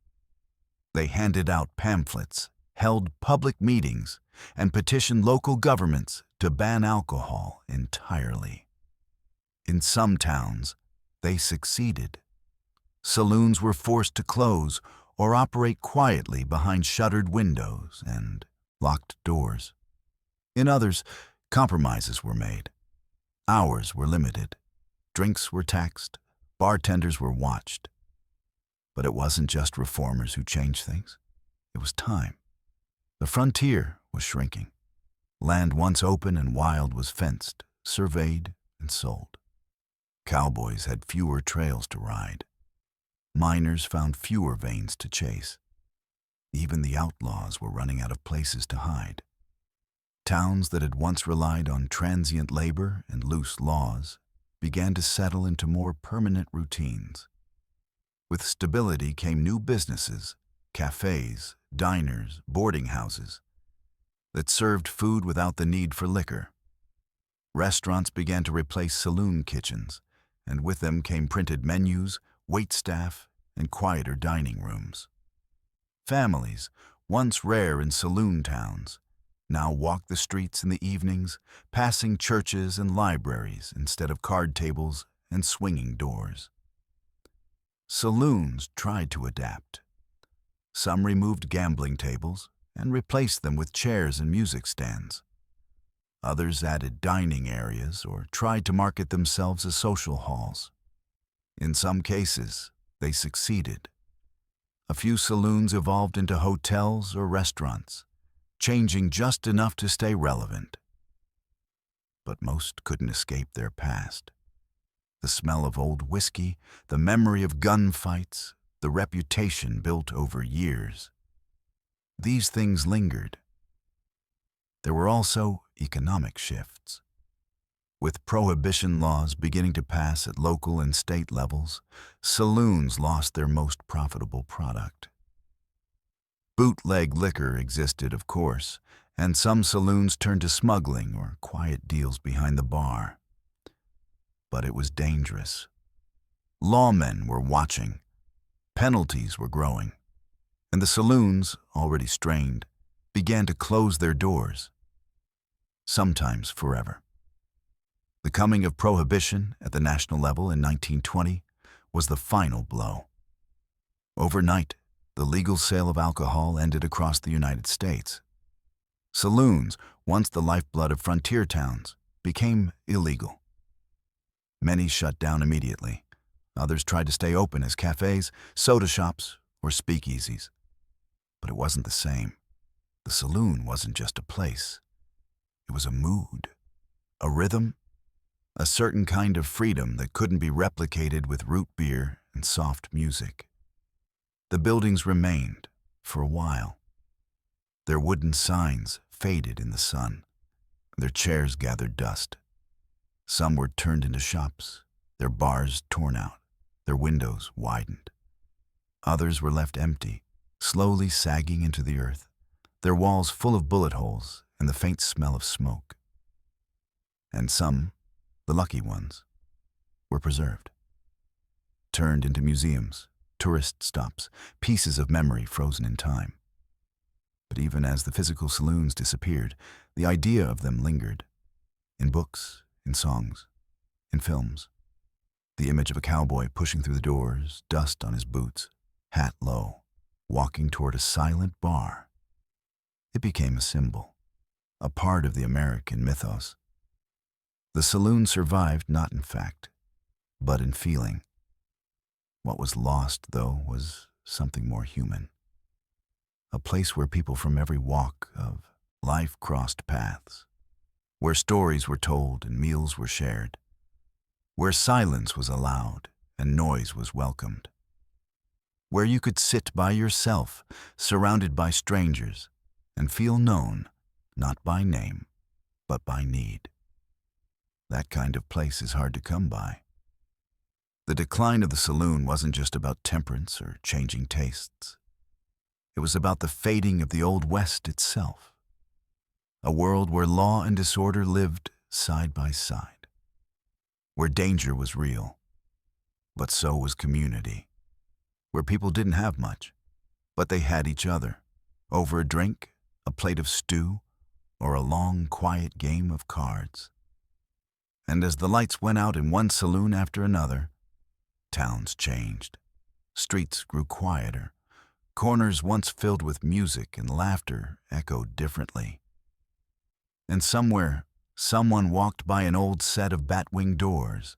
They handed out pamphlets, held public meetings, and petitioned local governments to ban alcohol entirely. In some towns, they succeeded. Saloons were forced to close or operate quietly behind shuttered windows and locked doors. In others, compromises were made. Hours were limited. Drinks were taxed. Bartenders were watched. But it wasn't just reformers who changed things. It was time. The frontier was shrinking. Land once open and wild was fenced, surveyed, and sold. Cowboys had fewer trails to ride. Miners found fewer veins to chase. Even the outlaws were running out of places to hide. Towns that had once relied on transient labor and loose laws began to settle into more permanent routines. With stability came new businesses, cafes, diners, boarding houses, that served food without the need for liquor. Restaurants began to replace saloon kitchens, and with them came printed menus, waitstaff, and quieter dining rooms. Families, once rare in saloon towns, now walk the streets in the evenings, passing churches and libraries instead of card tables and swinging doors. Saloons tried to adapt. Some removed gambling tables and replaced them with chairs and music stands. Others added dining areas or tried to market themselves as social halls. In some cases, they succeeded. A few saloons evolved into hotels or restaurants, changing just enough to stay relevant. But most couldn't escape their past. The smell of old whiskey, the memory of gunfights, the reputation built over years. These things lingered. There were also economic shifts. With prohibition laws beginning to pass at local and state levels, saloons lost their most profitable product. Bootleg liquor existed, of course, and some saloons turned to smuggling or quiet deals behind the bar. But it was dangerous. Lawmen were watching. Penalties were growing. And the saloons, already strained, began to close their doors. Sometimes forever. The coming of prohibition at the national level in 1920 was the final blow. Overnight, the legal sale of alcohol ended across the United States. Saloons, once the lifeblood of frontier towns, became illegal. Many shut down immediately. Others tried to stay open as cafes, soda shops, or speakeasies. But it wasn't the same. The saloon wasn't just a place. It was a mood, a rhythm, a certain kind of freedom that couldn't be replicated with root beer and soft music. The buildings remained for a while. Their wooden signs faded in the sun. Their chairs gathered dust. Some were turned into shops, their bars torn out, their windows widened. Others were left empty, slowly sagging into the earth, their walls full of bullet holes and the faint smell of smoke. And some, the lucky ones, were preserved, turned into museums, tourist stops, pieces of memory frozen in time. But even as the physical saloons disappeared, the idea of them lingered. In books, in songs, in films. The image of a cowboy pushing through the doors, dust on his boots, hat low, walking toward a silent bar. It became a symbol, a part of the American mythos. The saloon survived not in fact, but in feeling. What was lost, though, was something more human. A place where people from every walk of life crossed paths, where stories were told and meals were shared, where silence was allowed and noise was welcomed, where you could sit by yourself, surrounded by strangers, and feel known, not by name, but by need. That kind of place is hard to come by. The decline of the saloon wasn't just about temperance or changing tastes. It was about the fading of the Old West itself, a world where law and disorder lived side by side, where danger was real, but so was community, where people didn't have much, but they had each other, over a drink, a plate of stew, or a long, quiet game of cards. And as the lights went out in one saloon after another, towns changed. Streets grew quieter. Corners once filled with music and laughter echoed differently. And somewhere, someone walked by an old set of bat-wing doors,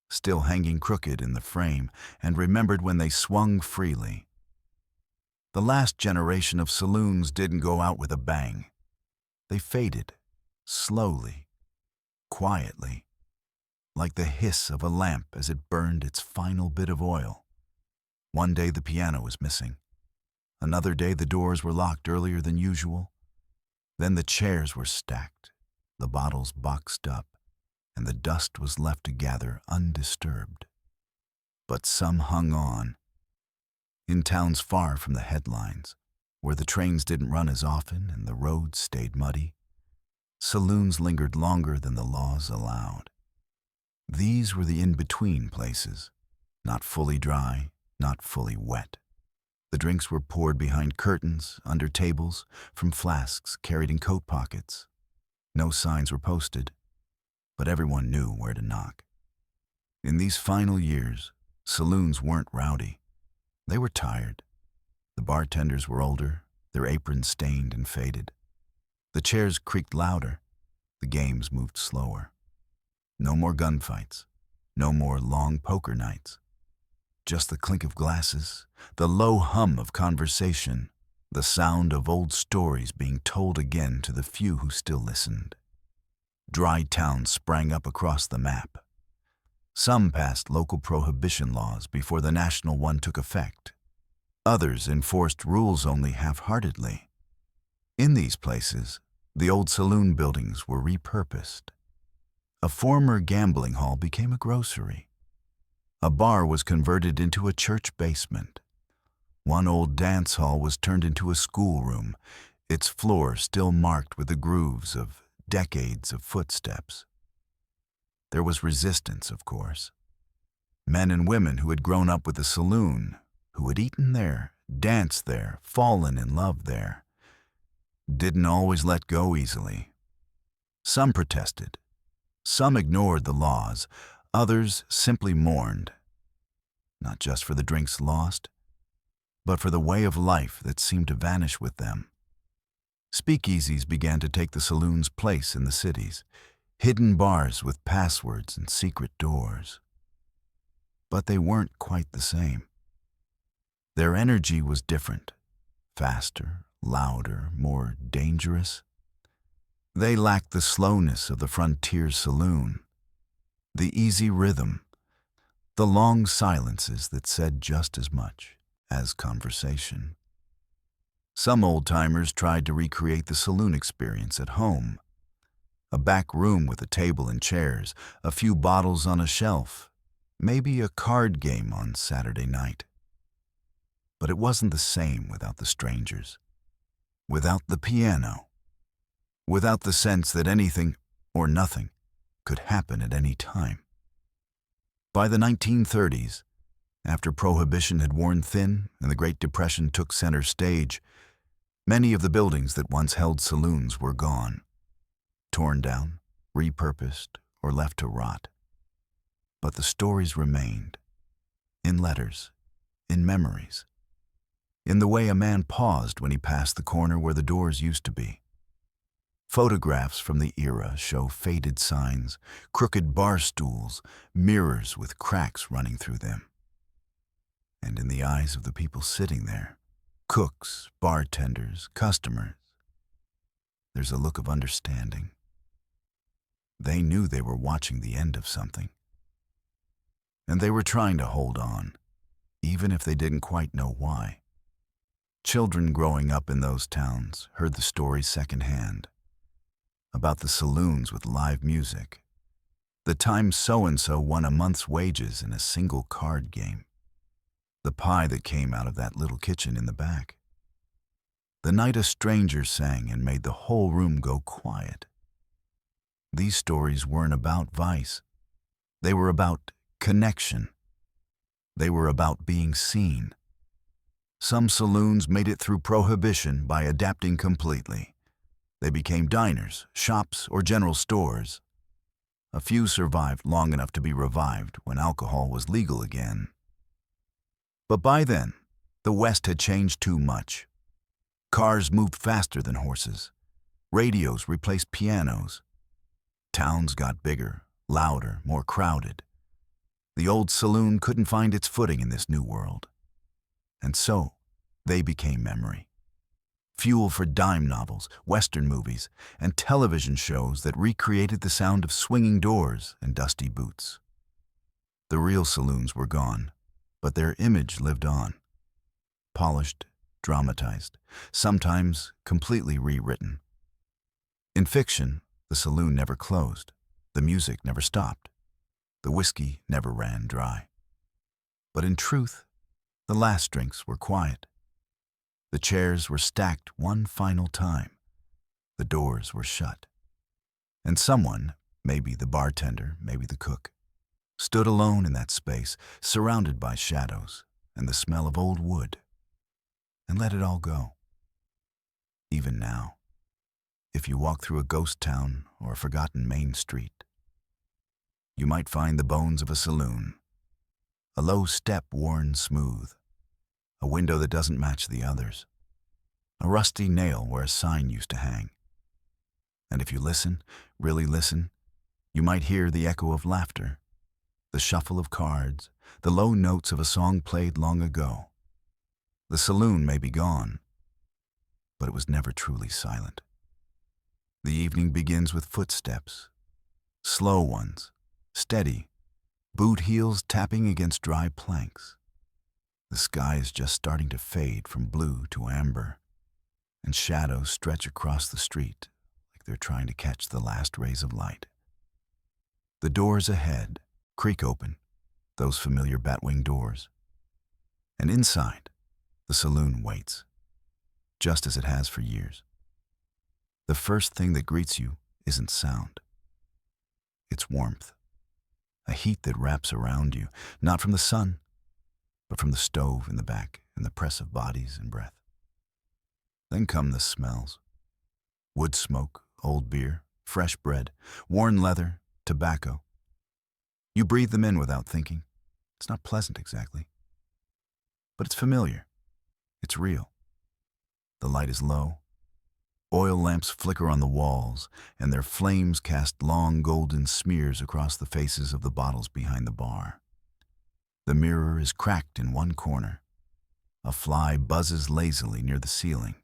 still hanging crooked in the frame, and remembered when they swung freely. The last generation of saloons didn't go out with a bang. They faded, slowly, quietly, like the hiss of a lamp as it burned its final bit of oil. One day the piano was missing. Another day the doors were locked earlier than usual. Then the chairs were stacked, the bottles boxed up, and the dust was left to gather undisturbed. But some hung on. In towns far from the headlines, where the trains didn't run as often and the roads stayed muddy, saloons lingered longer than the laws allowed. These were the in-between places, not fully dry, not fully wet, The drinks were poured behind curtains, under tables, from flasks carried in coat pockets. No signs were posted, but everyone knew where to knock. In these final years, saloons weren't rowdy. They were tired. The bartenders were older, their aprons stained and faded. The chairs creaked louder. The games moved slower. No more gunfights. No more long poker nights. Just the clink of glasses, the low hum of conversation, the sound of old stories being told again to the few who still listened. Dry towns sprang up across the map. Some passed local prohibition laws before the national one took effect. Others enforced rules only half-heartedly. In these places, the old saloon buildings were repurposed. A former gambling hall became a grocery. A bar was converted into a church basement. One old dance hall was turned into a schoolroom, its floor still marked with the grooves of decades of footsteps. There was resistance, of course. Men and women who had grown up with the saloon, who had eaten there, danced there, fallen in love there, didn't always let go easily. Some protested. Some ignored the laws. Others simply mourned, not just for the drinks lost, but for the way of life that seemed to vanish with them. Speakeasies began to take the saloon's place in the cities, hidden bars with passwords and secret doors. But they weren't quite the same. Their energy was different, faster, louder, more dangerous. They lacked the slowness of the frontier saloon, the easy rhythm, the long silences that said just as much as conversation. Some old-timers tried to recreate the saloon experience at home. A back room with a table and chairs, a few bottles on a shelf, maybe a card game on Saturday night. But it wasn't the same without the strangers, without the piano, without the sense that anything or nothing could happen at any time. By the 1930s, after Prohibition had worn thin and the Great Depression took center stage, many of the buildings that once held saloons were gone, torn down, repurposed, or left to rot. But the stories remained, in letters, in memories, in the way a man paused when he passed the corner where the doors used to be. Photographs from the era show faded signs, crooked bar stools, mirrors with cracks running through them. And in the eyes of the people sitting there, cooks, bartenders, customers, there's a look of understanding. They knew they were watching the end of something. And they were trying to hold on, even if they didn't quite know why. Children growing up in those towns heard the stories secondhand, about the saloons with live music, the time so-and-so won a month's wages in a single card game, the pie that came out of that little kitchen in the back, the night a stranger sang and made the whole room go quiet. These stories weren't about vice. They were about connection. They were about being seen. Some saloons made it through Prohibition by adapting completely. They became diners, shops, or general stores. A few survived long enough to be revived when alcohol was legal again. But by then, the West had changed too much. Cars moved faster than horses. Radios replaced pianos. Towns got bigger, louder, more crowded. The old saloon couldn't find its footing in this new world. And so, they became memory. Fuel for dime novels, Western movies, and television shows that recreated the sound of swinging doors and dusty boots. The real saloons were gone, but their image lived on. Polished, dramatized, sometimes completely rewritten. In fiction, the saloon never closed, the music never stopped, the whiskey never ran dry. But in truth, the last drinks were quiet. The chairs were stacked one final time. The doors were shut. And someone, maybe the bartender, maybe the cook, stood alone in that space, surrounded by shadows and the smell of old wood. and let it all go. Even now, if you walk through a ghost town or a forgotten main street, you might find the bones of a saloon, a low step worn smooth, a window that doesn't match the others, a rusty nail where a sign used to hang. And if you listen, really listen, you might hear the echo of laughter, the shuffle of cards, the low notes of a song played long ago. The saloon may be gone, but it was never truly silent. The evening begins with footsteps, slow ones, steady, boot heels tapping against dry planks. The sky is just starting to fade from blue to amber, and shadows stretch across the street like they're trying to catch the last rays of light. The doors ahead creak open, those familiar batwing doors. And inside, the saloon waits, just as it has for years. The first thing that greets you isn't sound. It's warmth, a heat that wraps around you, not from the sun, but from the stove in the back and the press of bodies and breath. Then come the smells. Wood smoke, old beer, fresh bread, worn leather, tobacco. You breathe them in without thinking. It's not pleasant exactly, but it's familiar. It's real. The light is low. Oil lamps flicker on the walls, and their flames cast long golden smears across the faces of the bottles behind the bar. The mirror is cracked in one corner. A fly buzzes lazily near the ceiling.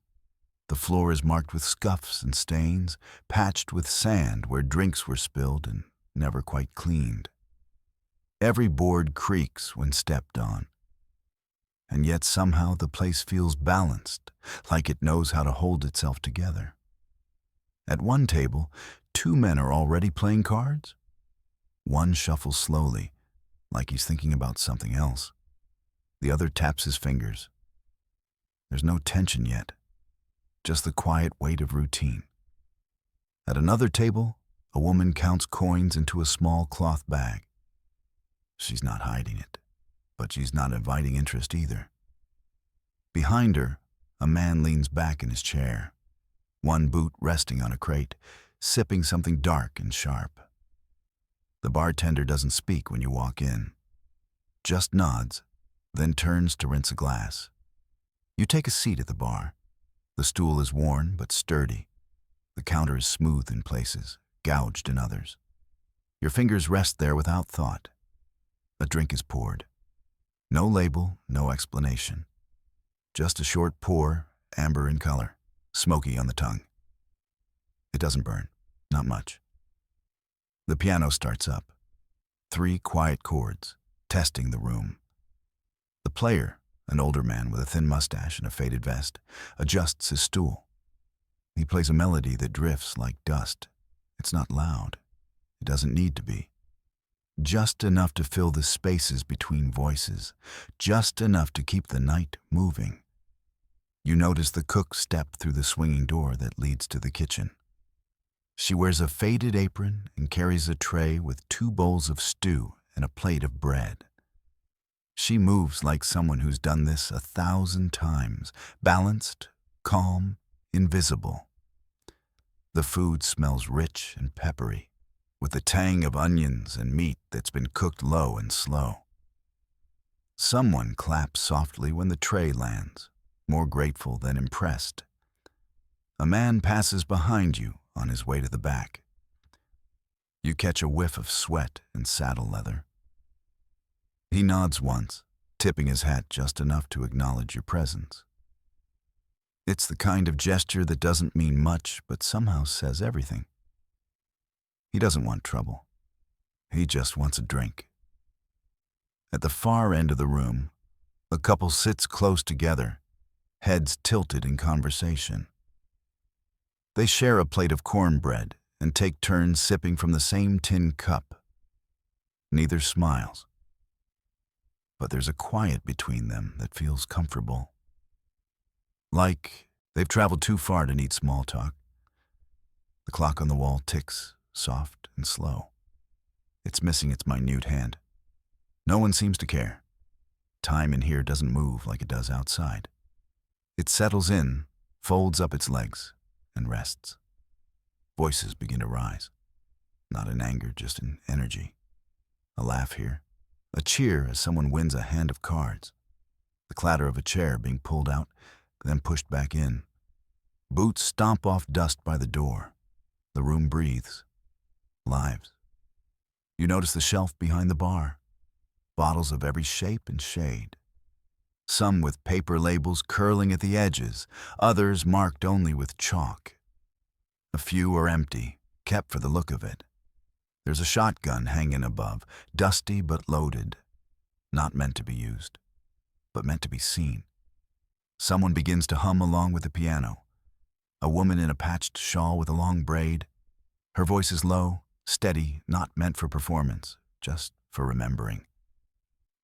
The floor is marked with scuffs and stains, patched with sand where drinks were spilled and never quite cleaned. Every board creaks when stepped on. And yet somehow the place feels balanced, like it knows how to hold itself together. At one table, 2 men are already playing cards. One shuffles slowly, like he's thinking about something else. The other taps his fingers. There's no tension yet, just the quiet weight of routine. At another table, a woman counts coins into a small cloth bag. She's not hiding it, but she's not inviting interest either. Behind her, a man leans back in his chair, one boot resting on a crate, sipping something dark and sharp. The bartender doesn't speak when you walk in, just nods, then turns to rinse a glass. You take a seat at the bar. The stool is worn but sturdy. The counter is smooth in places, gouged in others. Your fingers rest there without thought. A drink is poured. No label, no explanation. Just a short pour, amber in color, smoky on the tongue. It doesn't burn, not much. The piano starts up. 3 quiet chords, testing the room. The player, an older man with a thin mustache and a faded vest, adjusts his stool. He plays a melody that drifts like dust. It's not loud. It doesn't need to be. Just enough to fill the spaces between voices, just enough to keep the night moving. You notice the cook step through the swinging door that leads to the kitchen. She wears a faded apron and carries a tray with 2 bowls of stew and a plate of bread. She moves like someone who's done this 1,000 times, balanced, calm, invisible. The food smells rich and peppery, with the tang of onions and meat that's been cooked low and slow. Someone claps softly when the tray lands, more grateful than impressed. A man passes behind you on his way to the back. You catch a whiff of sweat and saddle leather. He nods once, tipping his hat just enough to acknowledge your presence. It's the kind of gesture that doesn't mean much but somehow says everything. He doesn't want trouble. He just wants a drink. At the far end of the room, a couple sits close together, heads tilted in conversation. They share a plate of cornbread and take turns sipping from the same tin cup. Neither smiles, but there's a quiet between them that feels comfortable. Like they've traveled too far to need small talk. The clock on the wall ticks, soft and slow. It's missing its minute hand. No one seems to care. Time in here doesn't move like it does outside. It settles in, folds up its legs, and rests. Voices begin to rise, not in anger, just in energy. A laugh here, a cheer as someone wins a hand of cards, the clatter of a chair being pulled out, then pushed back in. Boots stomp off dust by the door. The room breathes. Lives. You notice the shelf behind the bar. Bottles of every shape and shade. Some with paper labels curling at the edges, others marked only with chalk. A few are empty, kept for the look of it. There's a shotgun hanging above, dusty but loaded. Not meant to be used, but meant to be seen. Someone begins to hum along with the piano. A woman in a patched shawl with a long braid. Her voice is low, steady, not meant for performance, just for remembering.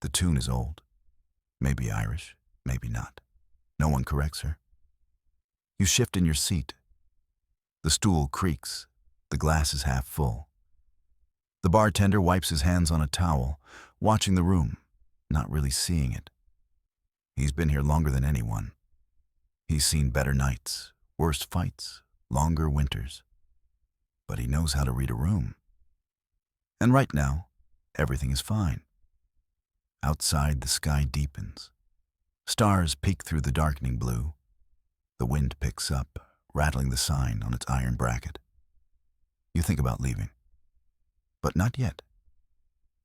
The tune is old. Maybe Irish, maybe not. No one corrects her. You shift in your seat. The stool creaks. The glass is half full. The bartender wipes his hands on a towel, watching the room, not really seeing it. He's been here longer than anyone. He's seen better nights, worse fights, longer winters. But he knows how to read a room. And right now, everything is fine. Outside, the sky deepens. Stars peek through the darkening blue. The wind picks up, rattling the sign on its iron bracket. You think about leaving. But not yet.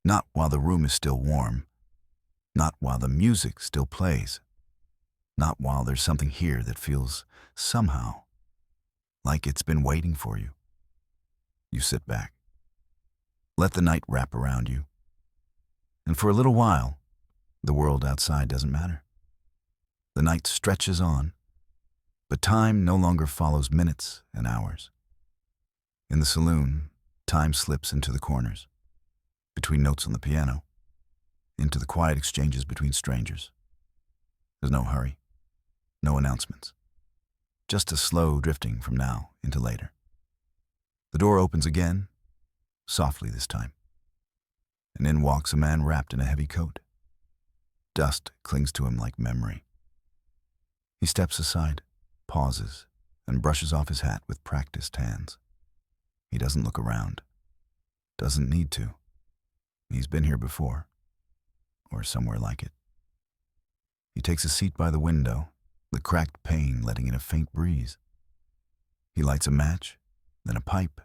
Not while the room is still warm. Not while the music still plays. Not while there's something here that feels, somehow, like it's been waiting for you. You sit back. Let the night wrap around you. And for a little while, the world outside doesn't matter. The night stretches on, but time no longer follows minutes and hours. In the saloon, time slips into the corners, between notes on the piano, into the quiet exchanges between strangers. There's no hurry, no announcements, just a slow drifting from now into later. The door opens again, softly this time, and in walks a man wrapped in a heavy coat. Dust clings to him like memory. He steps aside, pauses, and brushes off his hat with practiced hands. He doesn't look around. Doesn't need to. He's been here before, or somewhere like it. He takes a seat by the window, the cracked pane letting in a faint breeze. He lights a match, then a pipe,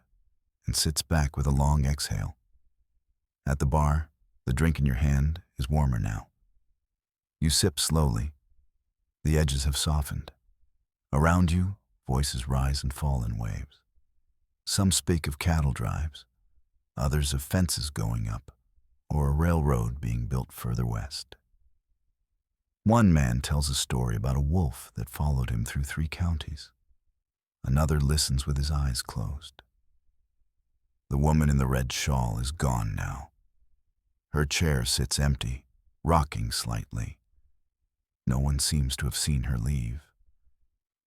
and sits back with a long exhale. At the bar, the drink in your hand is warmer now. You sip slowly. The edges have softened. Around you, voices rise and fall in waves. Some speak of cattle drives, others of fences going up, or a railroad being built further west. One man tells a story about a wolf that followed him through 3 counties. Another listens with his eyes closed. The woman in the red shawl is gone now. Her chair sits empty, rocking slightly. No one seems to have seen her leave.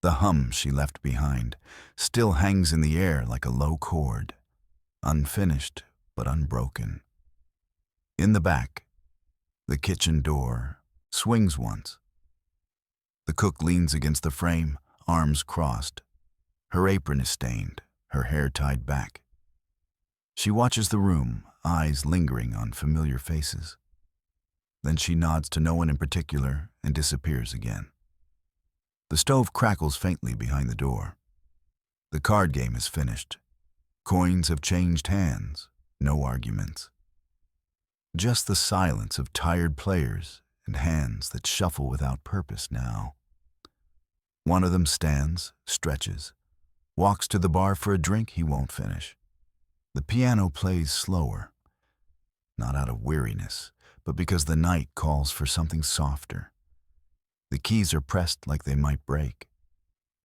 The hum she left behind still hangs in the air like a low chord, unfinished but unbroken. In the back, the kitchen door swings once. The cook leans against the frame, arms crossed. Her apron is stained, her hair tied back. She watches the room, eyes lingering on familiar faces. Then she nods to no one in particular and disappears again. The stove crackles faintly behind the door. The card game is finished. Coins have changed hands, no arguments. Just the silence of tired players and hands that shuffle without purpose now. One of them stands, stretches, walks to the bar for a drink he won't finish. The piano plays slower, not out of weariness, but because the night calls for something softer. The keys are pressed like they might break.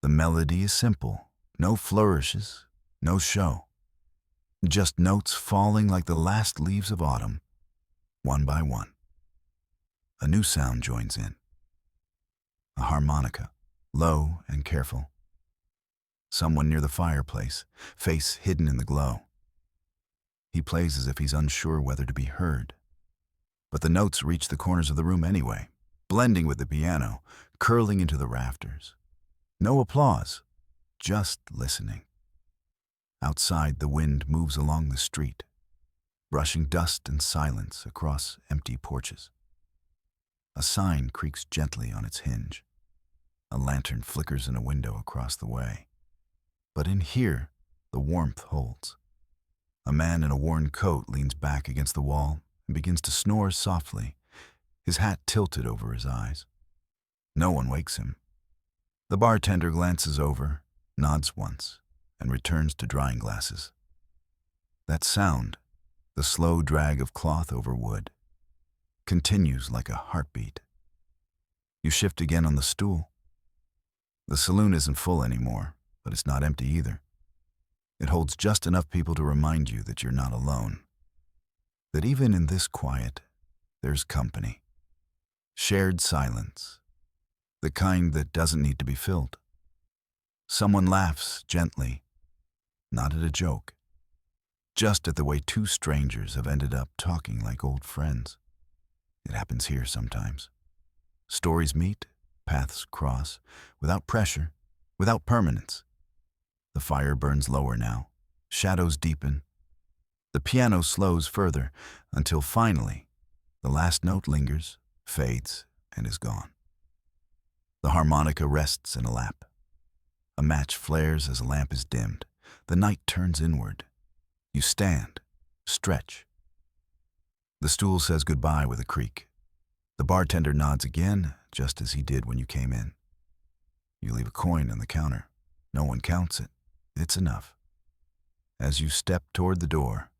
The melody is simple, no flourishes, no show. Just notes falling like the last leaves of autumn, one by one. A new sound joins in. A harmonica, low and careful. Someone near the fireplace, face hidden in the glow. He plays as if he's unsure whether to be heard. But the notes reach the corners of the room anyway, blending with the piano, curling into the rafters. No applause, just listening. Outside, the wind moves along the street, brushing dust and silence across empty porches. A sign creaks gently on its hinge. A lantern flickers in a window across the way. But in here, the warmth holds. A man in a worn coat leans back against the wall and begins to snore softly, his hat tilted over his eyes. No one wakes him. The bartender glances over, nods once, and returns to drying glasses. That sound, the slow drag of cloth over wood, continues like a heartbeat. You shift again on the stool. The saloon isn't full anymore, but it's not empty either. It holds just enough people to remind you that you're not alone. That even in this quiet, there's company. Shared silence. The kind that doesn't need to be filled. Someone laughs gently, not at a joke, just at the way two strangers have ended up talking like old friends. It happens here sometimes. Stories meet, paths cross, without pressure, without permanence. The fire burns lower now, shadows deepen. The piano slows further until finally the last note lingers, fades, and is gone. The harmonica rests in a lap. A match flares as a lamp is dimmed. The night turns inward. You stand, stretch. The stool says goodbye with a creak. The bartender nods again, just as he did when you came in. You leave a coin on the counter. No one counts it. It's enough. As you step toward the door,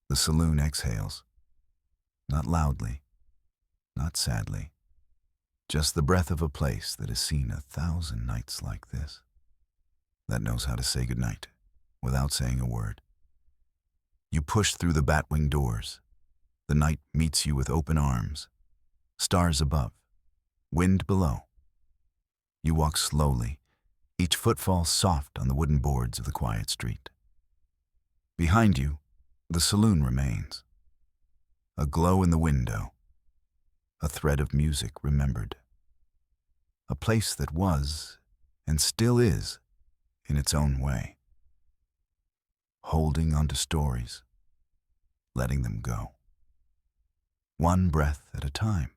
the saloon exhales. Not loudly, not sadly. Just the breath of a place that has seen 1,000 nights like this. That knows how to say goodnight, without saying a word. You push through the batwing doors. The night meets you with open arms. Stars above, wind below. You walk slowly, each footfall soft on the wooden boards of the quiet street. Behind you, the saloon remains. A glow in the window. A thread of music remembered. A place that was, and still is, in its own way. Holding onto stories, letting them go. One breath at a time.